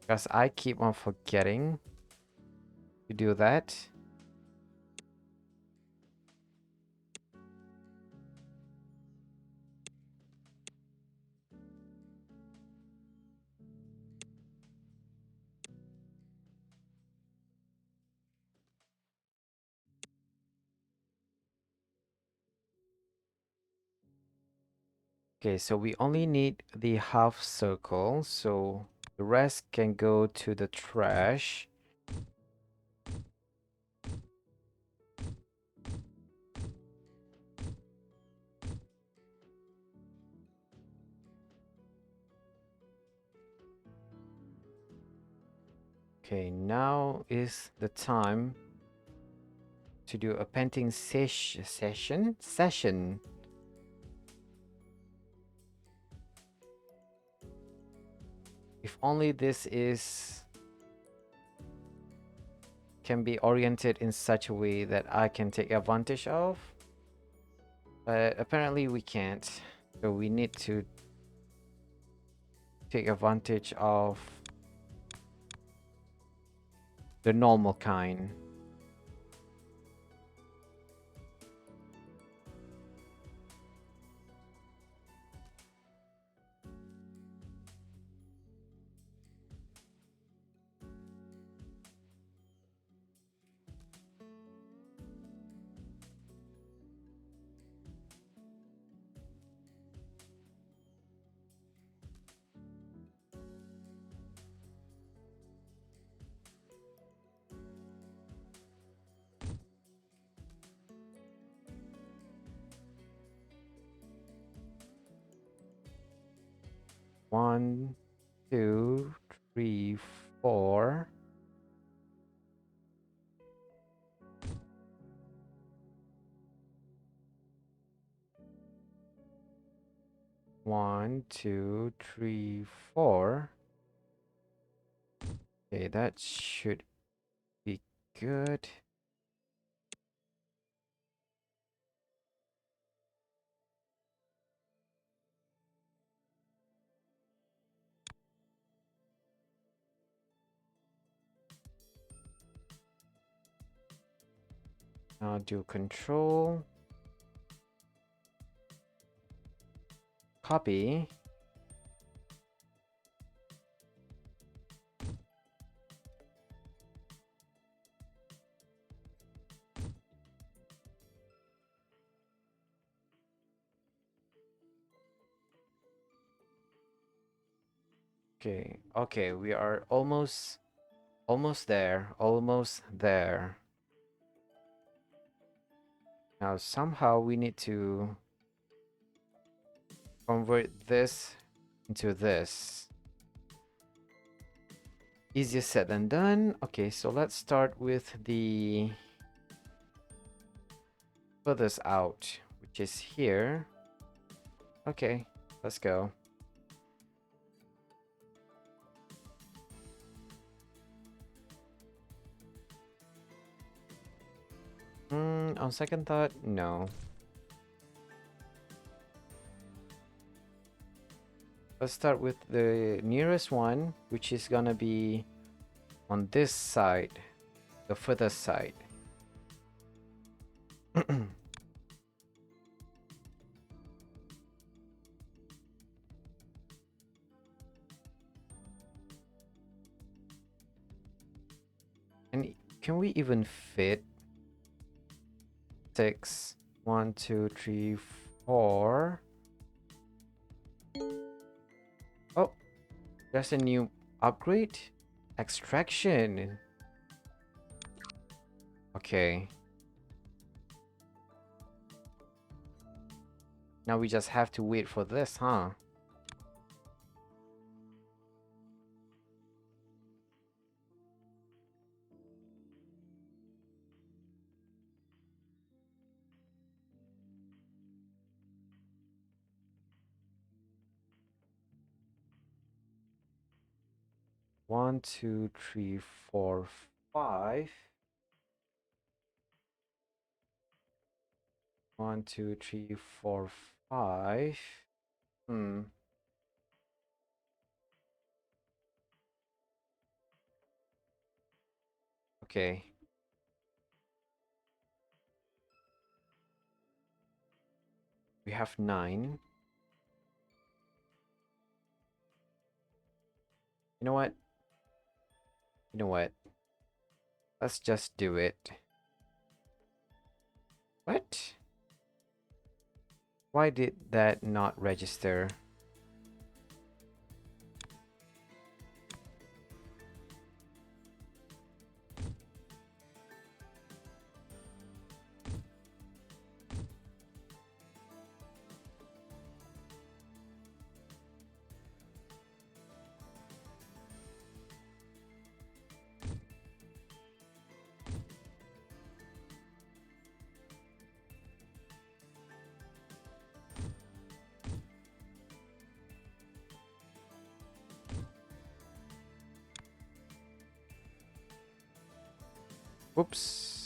because I keep on forgetting to do that. Okay, so we only need the half circle, so the rest can go to the trash. Okay, now is the time to do a painting session. If only this is can be oriented in such a way that I can take advantage of, but apparently we can't. So we need to take advantage of the normal kind. One, two, three, four. One, two, three, four. Okay, that should be good. Now do control, copy. Okay, okay, we are almost there, almost there. Now somehow we need to convert this into this. Easier said than done. Okay, so let's start with the furthest out, which is here. Okay, let's go. On second thought, no. Let's start with the nearest one, which is gonna be on this side, the furthest side. And can we even fit 6? 1, 2, 3, 4. Oh, there's a new upgrade. Extraction. Okay. Now we just have to wait for this, huh? One, two, three, four, 5. 1, 2, 3, 4, 5. Hmm. Okay. We have 9. You know what? You know what? Let's just do it. What? Why did that not register? Whoops.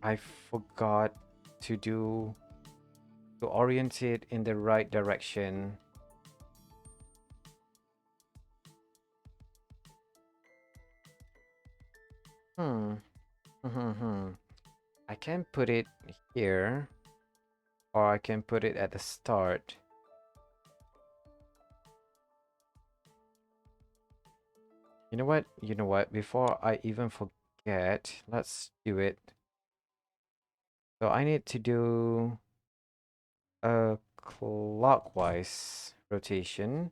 I forgot to do to orient it in the right direction. Hmm. Hmm. I can put it here, or I can put it at the start. You know what? You know what? Before I even forget, let's do it. So I need to do a clockwise rotation.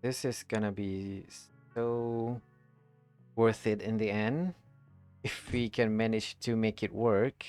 This is gonna be so worth it in the end if we can manage to make it work.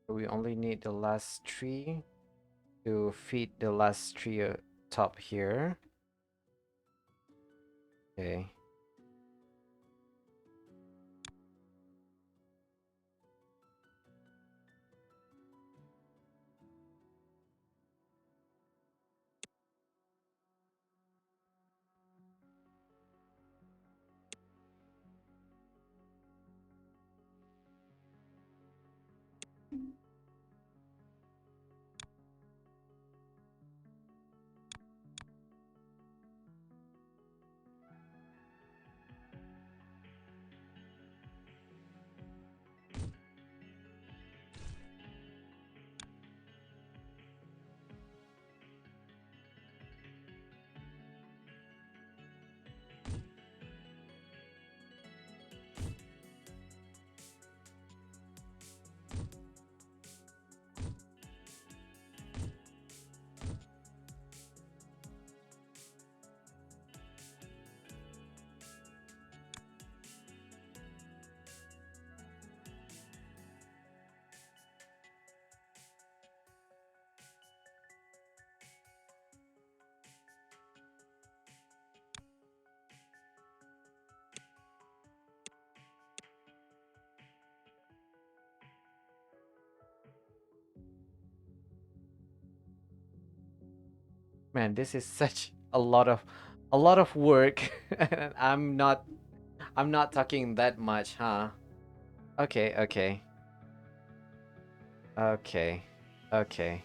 We only need the last tree to feed the last tree top here. Okay. Man, this is such a lot of work. And I'm not talking that much, huh? Okay, okay. Okay. Okay.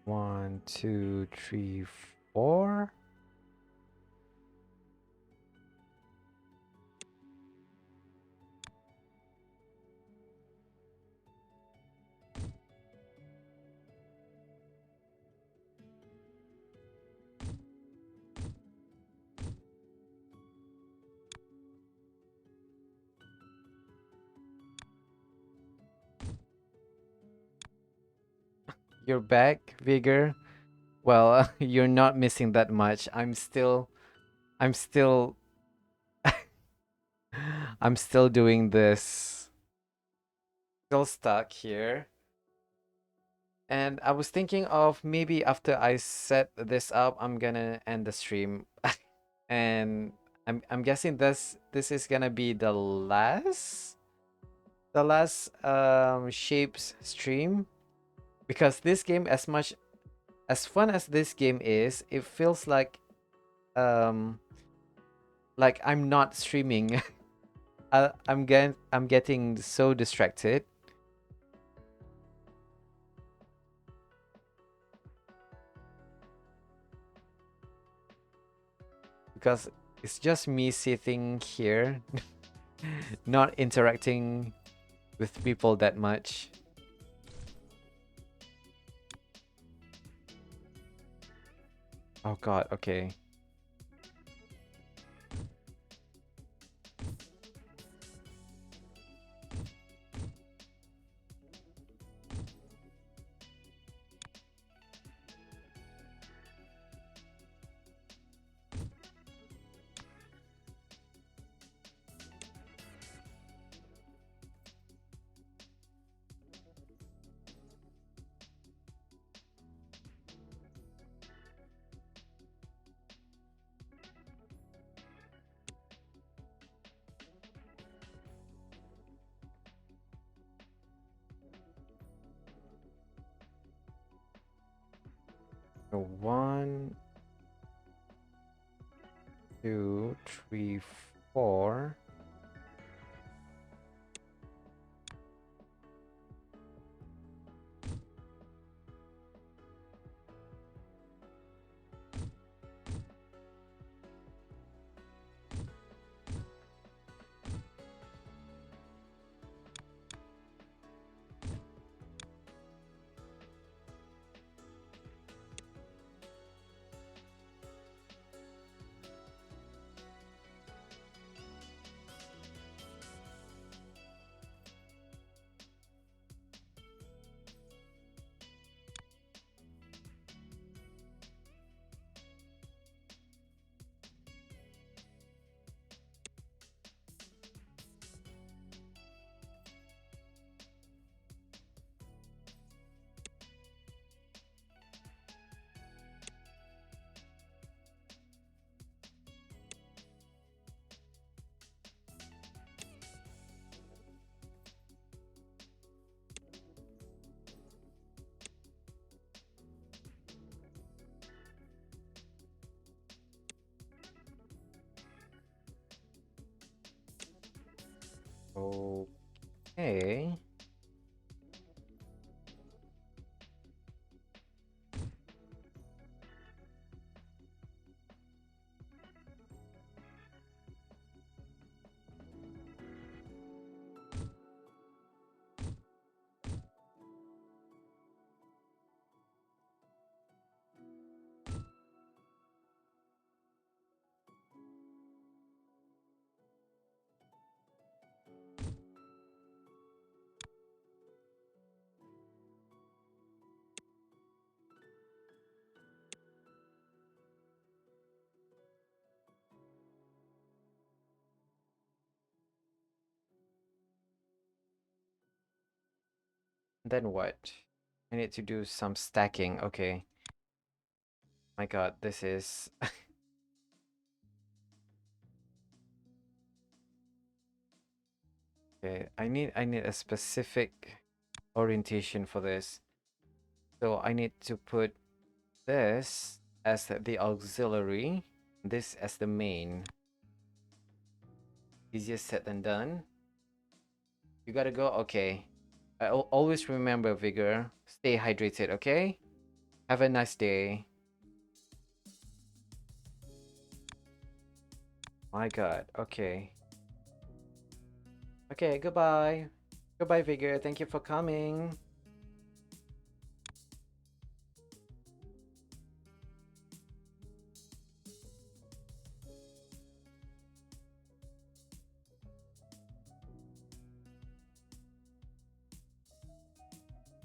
One, two, three, four. You're back, Vigor. Well, you're not missing that much. I'm still, I'm still doing this. Still stuck here. And I was thinking of maybe after I set this up, I'm gonna end the stream. And I'm guessing this is gonna be the last shapes stream, because this game, as much as fun as this game is, it feels um like I'm not streaming. I'm getting so distracted because it's just me sitting here, not interacting with people that much. Oh god, okay. So one, two, three, four. Okay. Then what? I need to do some stacking. Okay. My God, this is okay. I need a specific orientation for this. So I need to put this as the auxiliary, this as the main. Easier said than done. You gotta go? Okay. Always remember, Vigor. Stay hydrated, okay? Have a nice day. My God. Okay. Okay, goodbye. Goodbye, Vigor. Thank you for coming.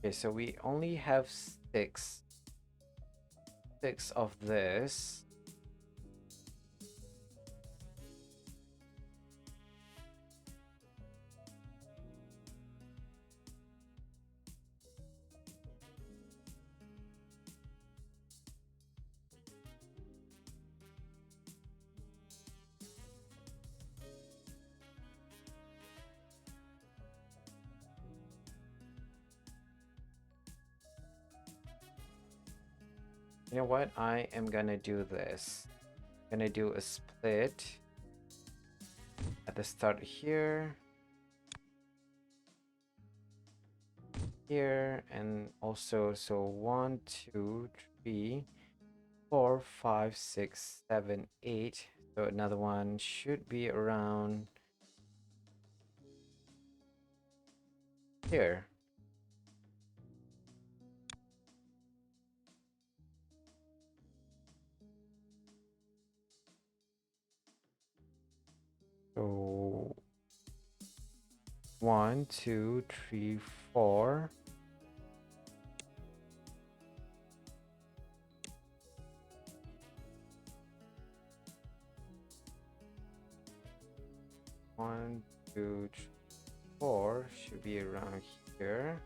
Okay, so we only have six of this. You know what? I am gonna do this. I'm gonna do a split at the start here, here, and also so 1, 2, 3, 4, 5, 6, 7, 8. So another one should be around here. So 1, 2, 3, 4. One, two, three, 4 should be around here.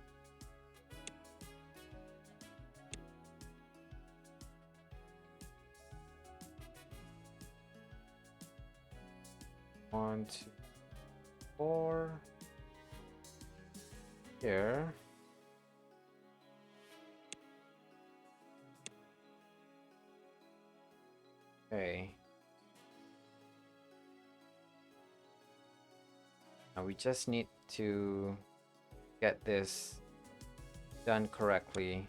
One, two, 4 here. Okay. Now we just need to get this done correctly.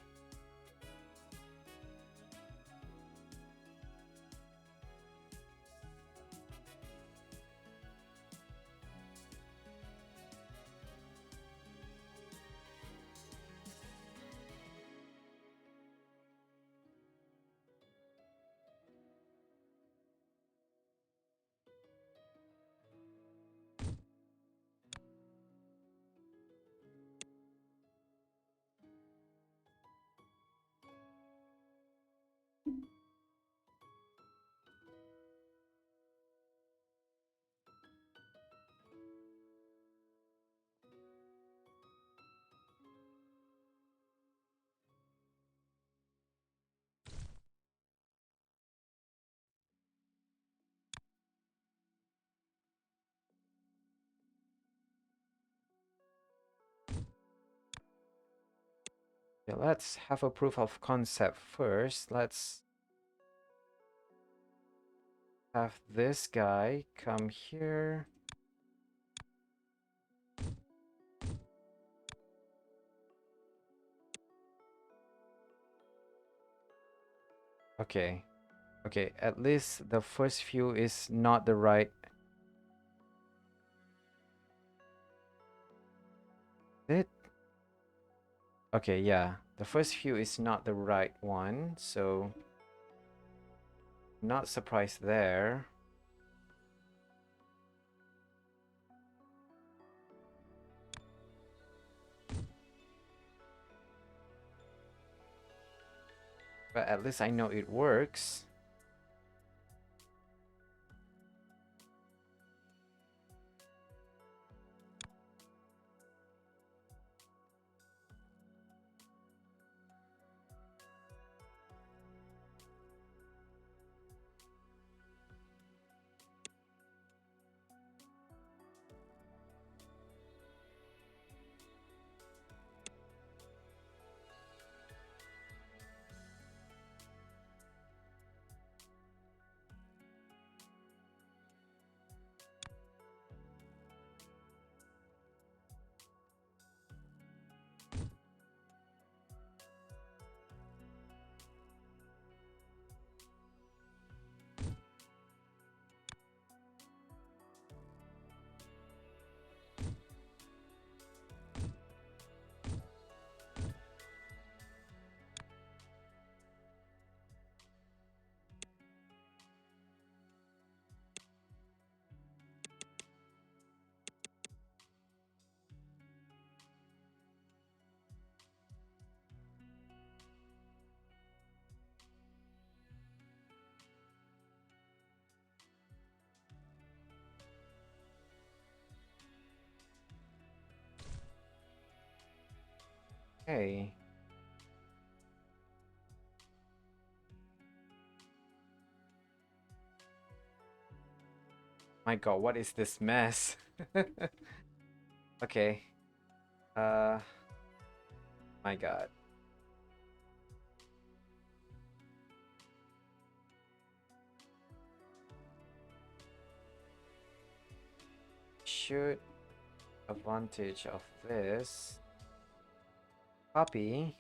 Yeah, let's have a proof of concept first. Let's have this guy come here. Okay. Okay, at least the first few is not the right. It? Okay, yeah. The first few is not the right one, so not surprised there. But at least I know it works. Okay. My God, what is this mess? Okay. Uh, my God. Should advantage of this. Copy.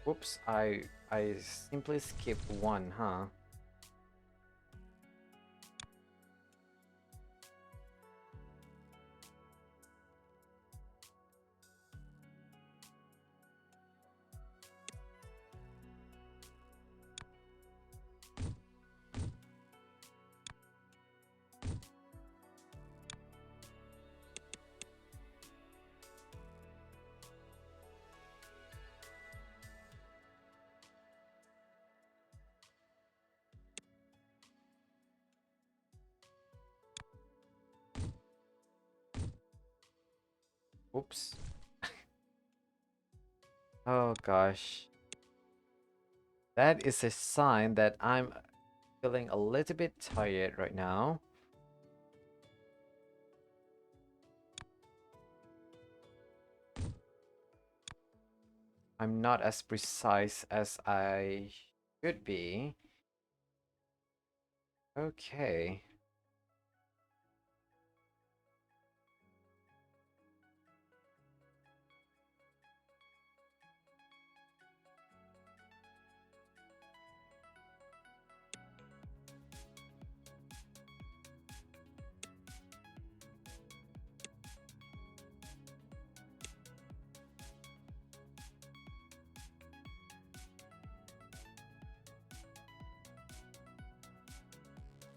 Whoops, I simply skipped one, huh? Oops. Oh gosh. That is a sign that I'm feeling a little bit tired right now. I'm not as precise as I should be. Okay.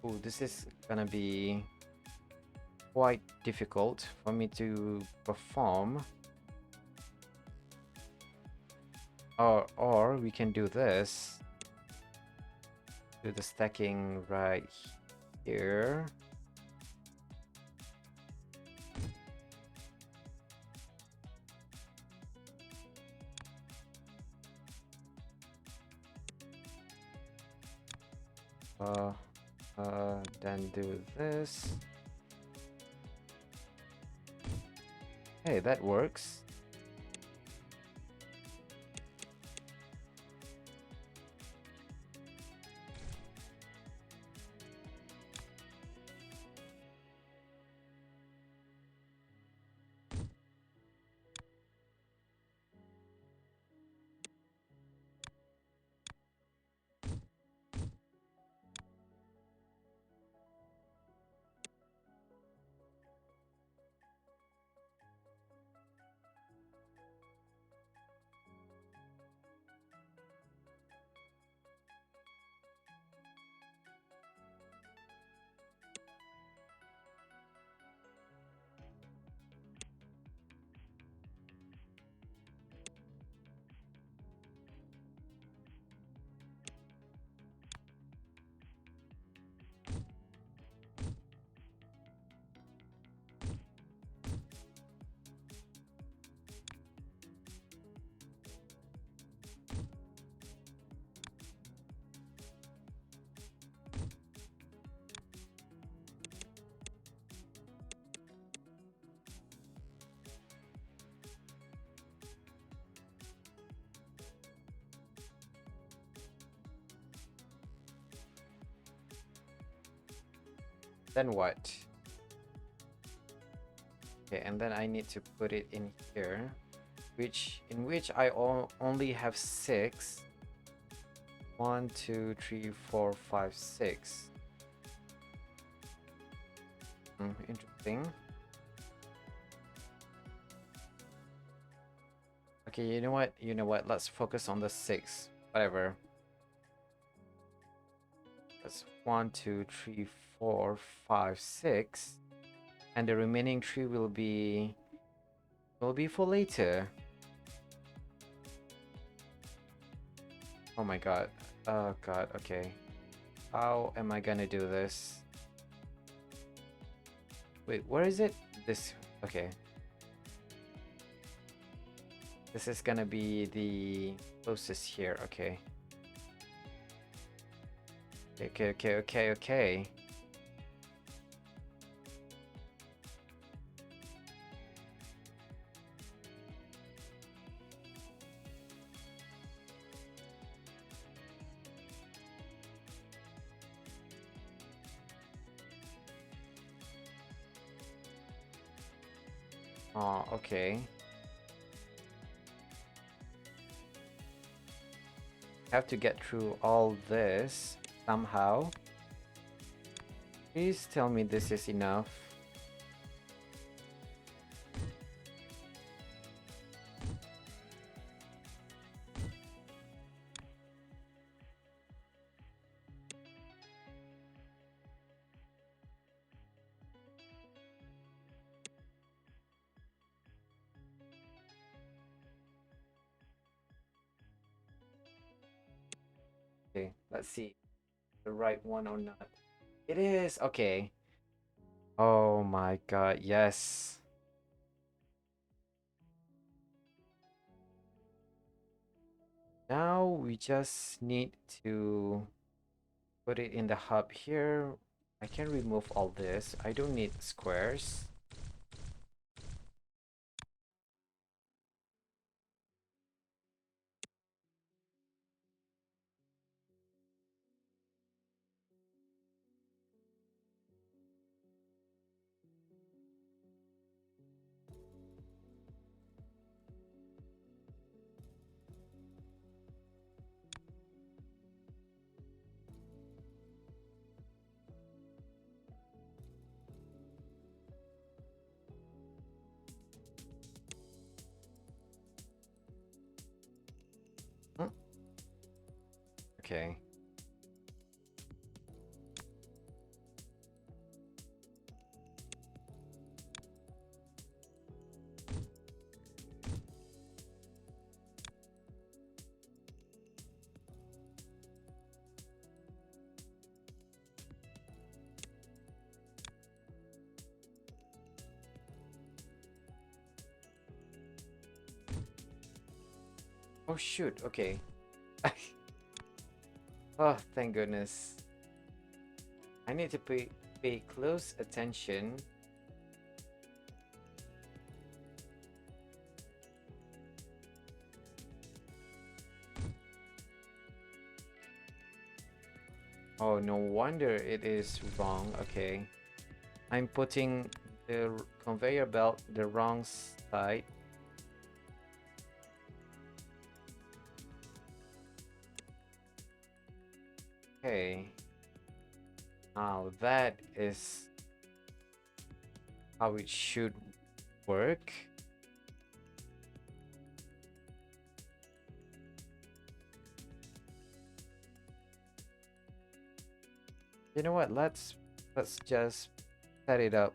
Oh, this is gonna be quite difficult for me to perform. Or we can do this. Do the stacking right here. Then do this. Hey, that works. Then what? Okay, and then I need to put it in here, in which I only have 6. 1, 2, 3, 4, 5, 6. Interesting. Okay, you know what? You know what? Let's focus on the 6. Whatever. That's 1, 2, 3, 4, 5, 6. And the remaining 3 will be for later. Oh my god. Oh god, okay. How am I gonna do this? Wait, where is it? This, okay. This is gonna be the closest here, okay. Okay. Oh, okay. Have to get through all this somehow. Please tell me this is enough. Okay, let's see. The right one or not. It is! Okay. Oh my god, yes. Now we just need to put it in the hub here. I can remove all this. I don't need squares. Hmm. Okay. Oh shoot, okay. Oh, thank goodness. I need to pay close attention. Oh, no wonder it is wrong. Okay. I'm putting the conveyor belt the wrong side. Okay. Now that is how it should work. You know what? Let's just set it up.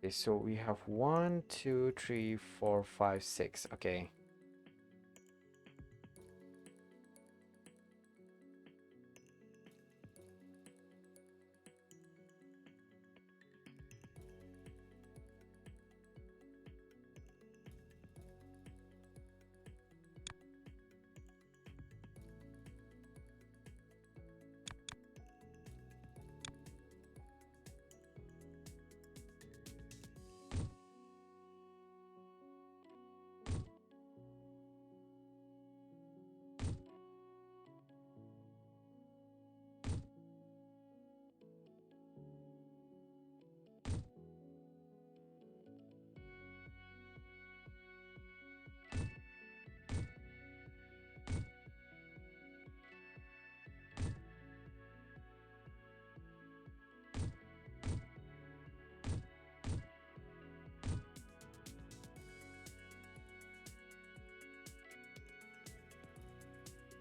Okay, so we have 1, 2, 3, 4, 5, 6. Okay.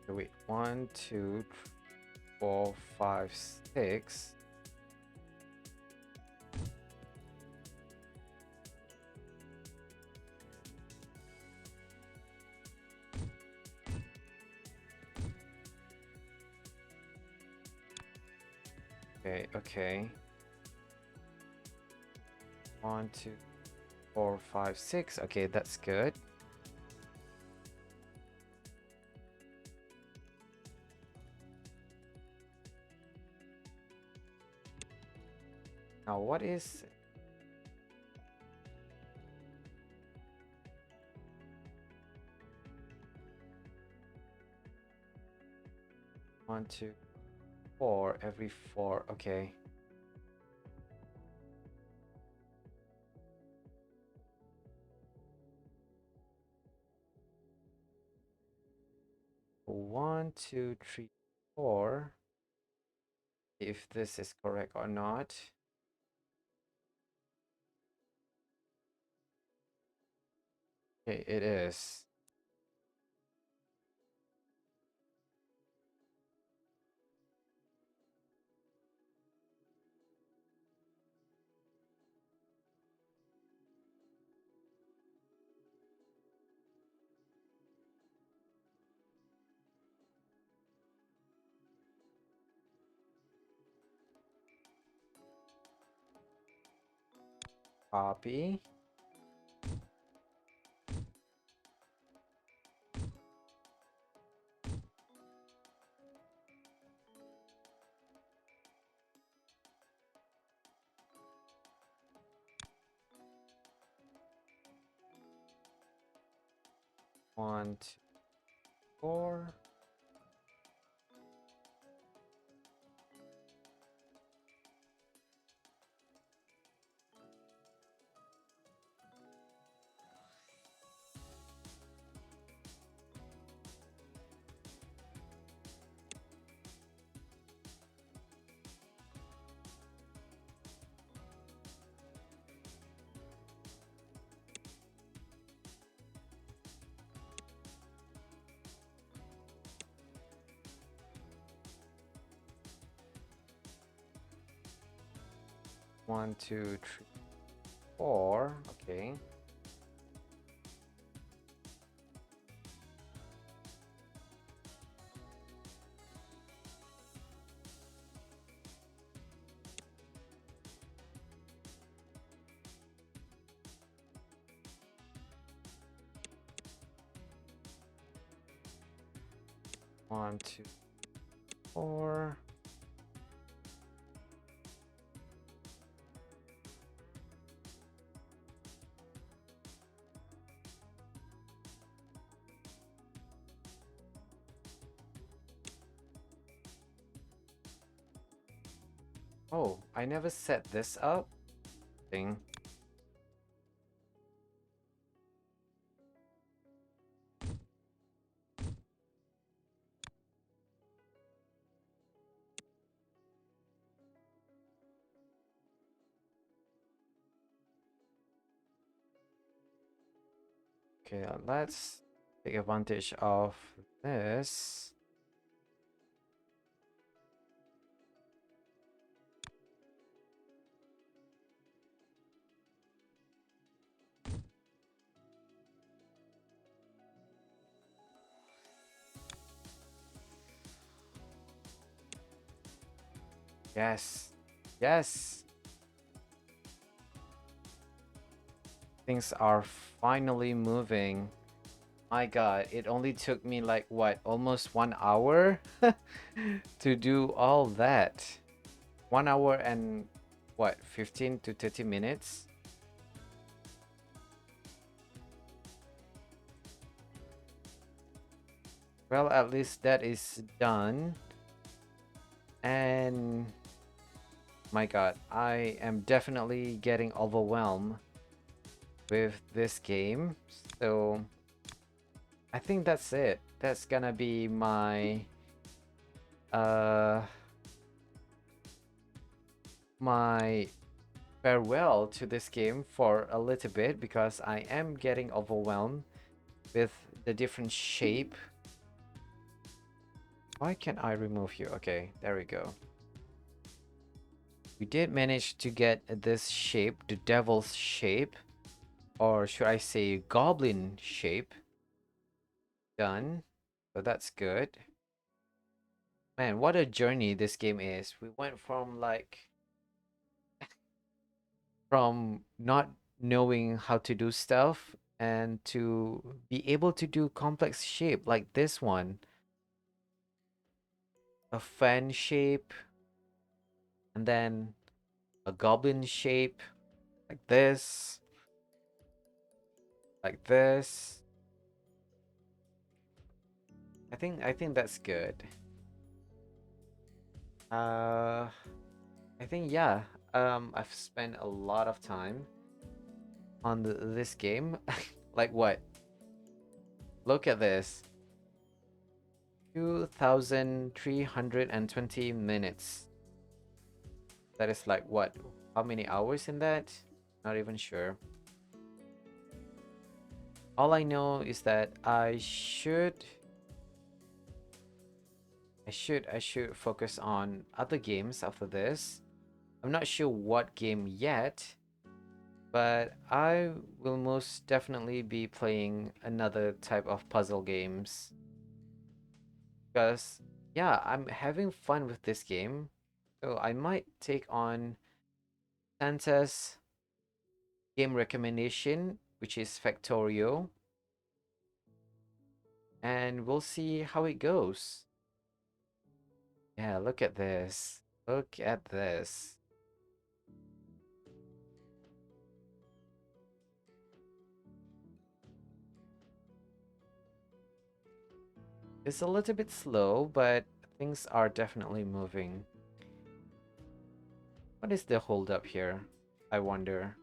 So wait, 1, 2, 4, 5, 6. Okay, okay. 1, 2, 4, 5, 6. Okay, that's good. Now what is 1, 2, 4 every 4? Okay. One, two, three, 4. If this is correct or not. Okay, it is. Copy. One, two, 4. 1, 2, 3, 4. Okay. One, two, four. Oh, I never set this up. Thing. Okay, let's take advantage of this. Yes. Yes. Things are finally moving. My God, it only took me like what, almost 1 hour to do all that. 1 hour and what, 15 to 30 minutes? Well, at least that is done. And my God, I am definitely getting overwhelmed with this game. So I think that's it. That's gonna be my uh my farewell to this game for a little bit because I am getting overwhelmed with the different shape. Why can't I remove you? Okay, there we go. We did manage to get this shape, the devil's shape, or should I say goblin shape, done. So that's good. Man, what a journey this game is. We went from not knowing how to do stuff and to be able to do complex shape like this one. A fan shape and then a goblin shape like this, like this. I think that's good. Uh I think yeah. I've spent a lot of time on this game. Like what? Look at this. 2,320 minutes. That is like what? How many hours in that? Not even sure. All I know is that I should focus on other games after this. I'm not sure what game yet, but I will most definitely be playing another type of puzzle games because yeah, I'm having fun with this game. So I might take on Santa's game recommendation, which is Factorio, and we'll see how it goes. Yeah, look at this. Look at this. It's a little bit slow, but things are definitely moving. What is the holdup here? I wonder.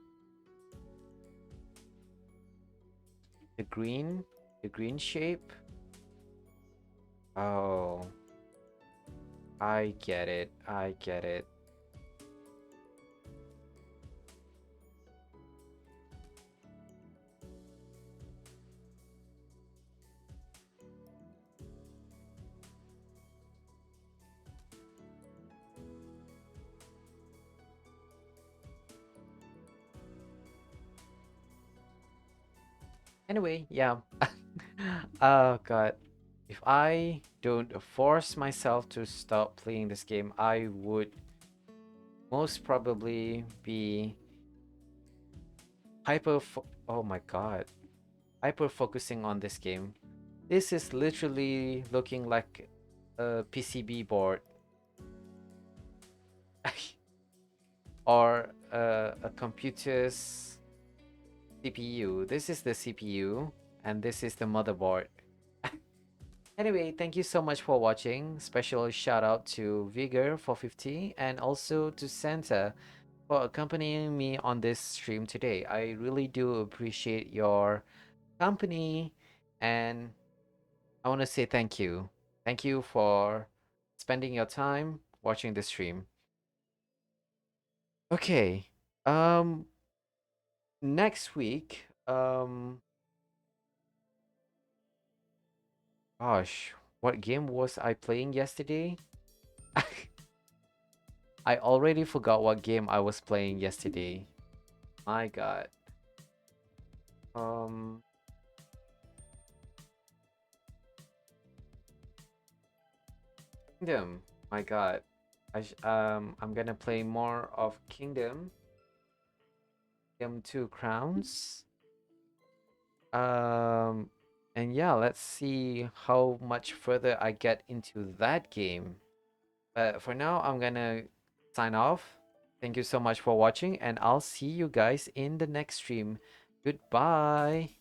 The green shape? Oh, I get it. I get it. Anyway, yeah. Oh God. If I don't force myself to stop playing this game, I would most probably be oh my God. Hyper focusing on this game. This is literally looking like a PCB board or a computer's CPU. This is the CPU and this is the motherboard. Anyway, thank you so much for watching. Special shout out to Vigor for 50 and also to Santa for accompanying me on this stream today. I really do appreciate your company and I want to say thank you. Thank you for spending your time watching the stream. Okay. Um Next week, gosh, what game was I playing yesterday? I already forgot what game I was playing yesterday. My God. Um, Kingdom. My God. I'm gonna play more of Kingdom. Kingdom 2 Crowns. Um, and yeah, let's see how much further I get into that game. But for now, I'm gonna sign off. Thank you so much for watching, and I'll see you guys in the next stream. Goodbye.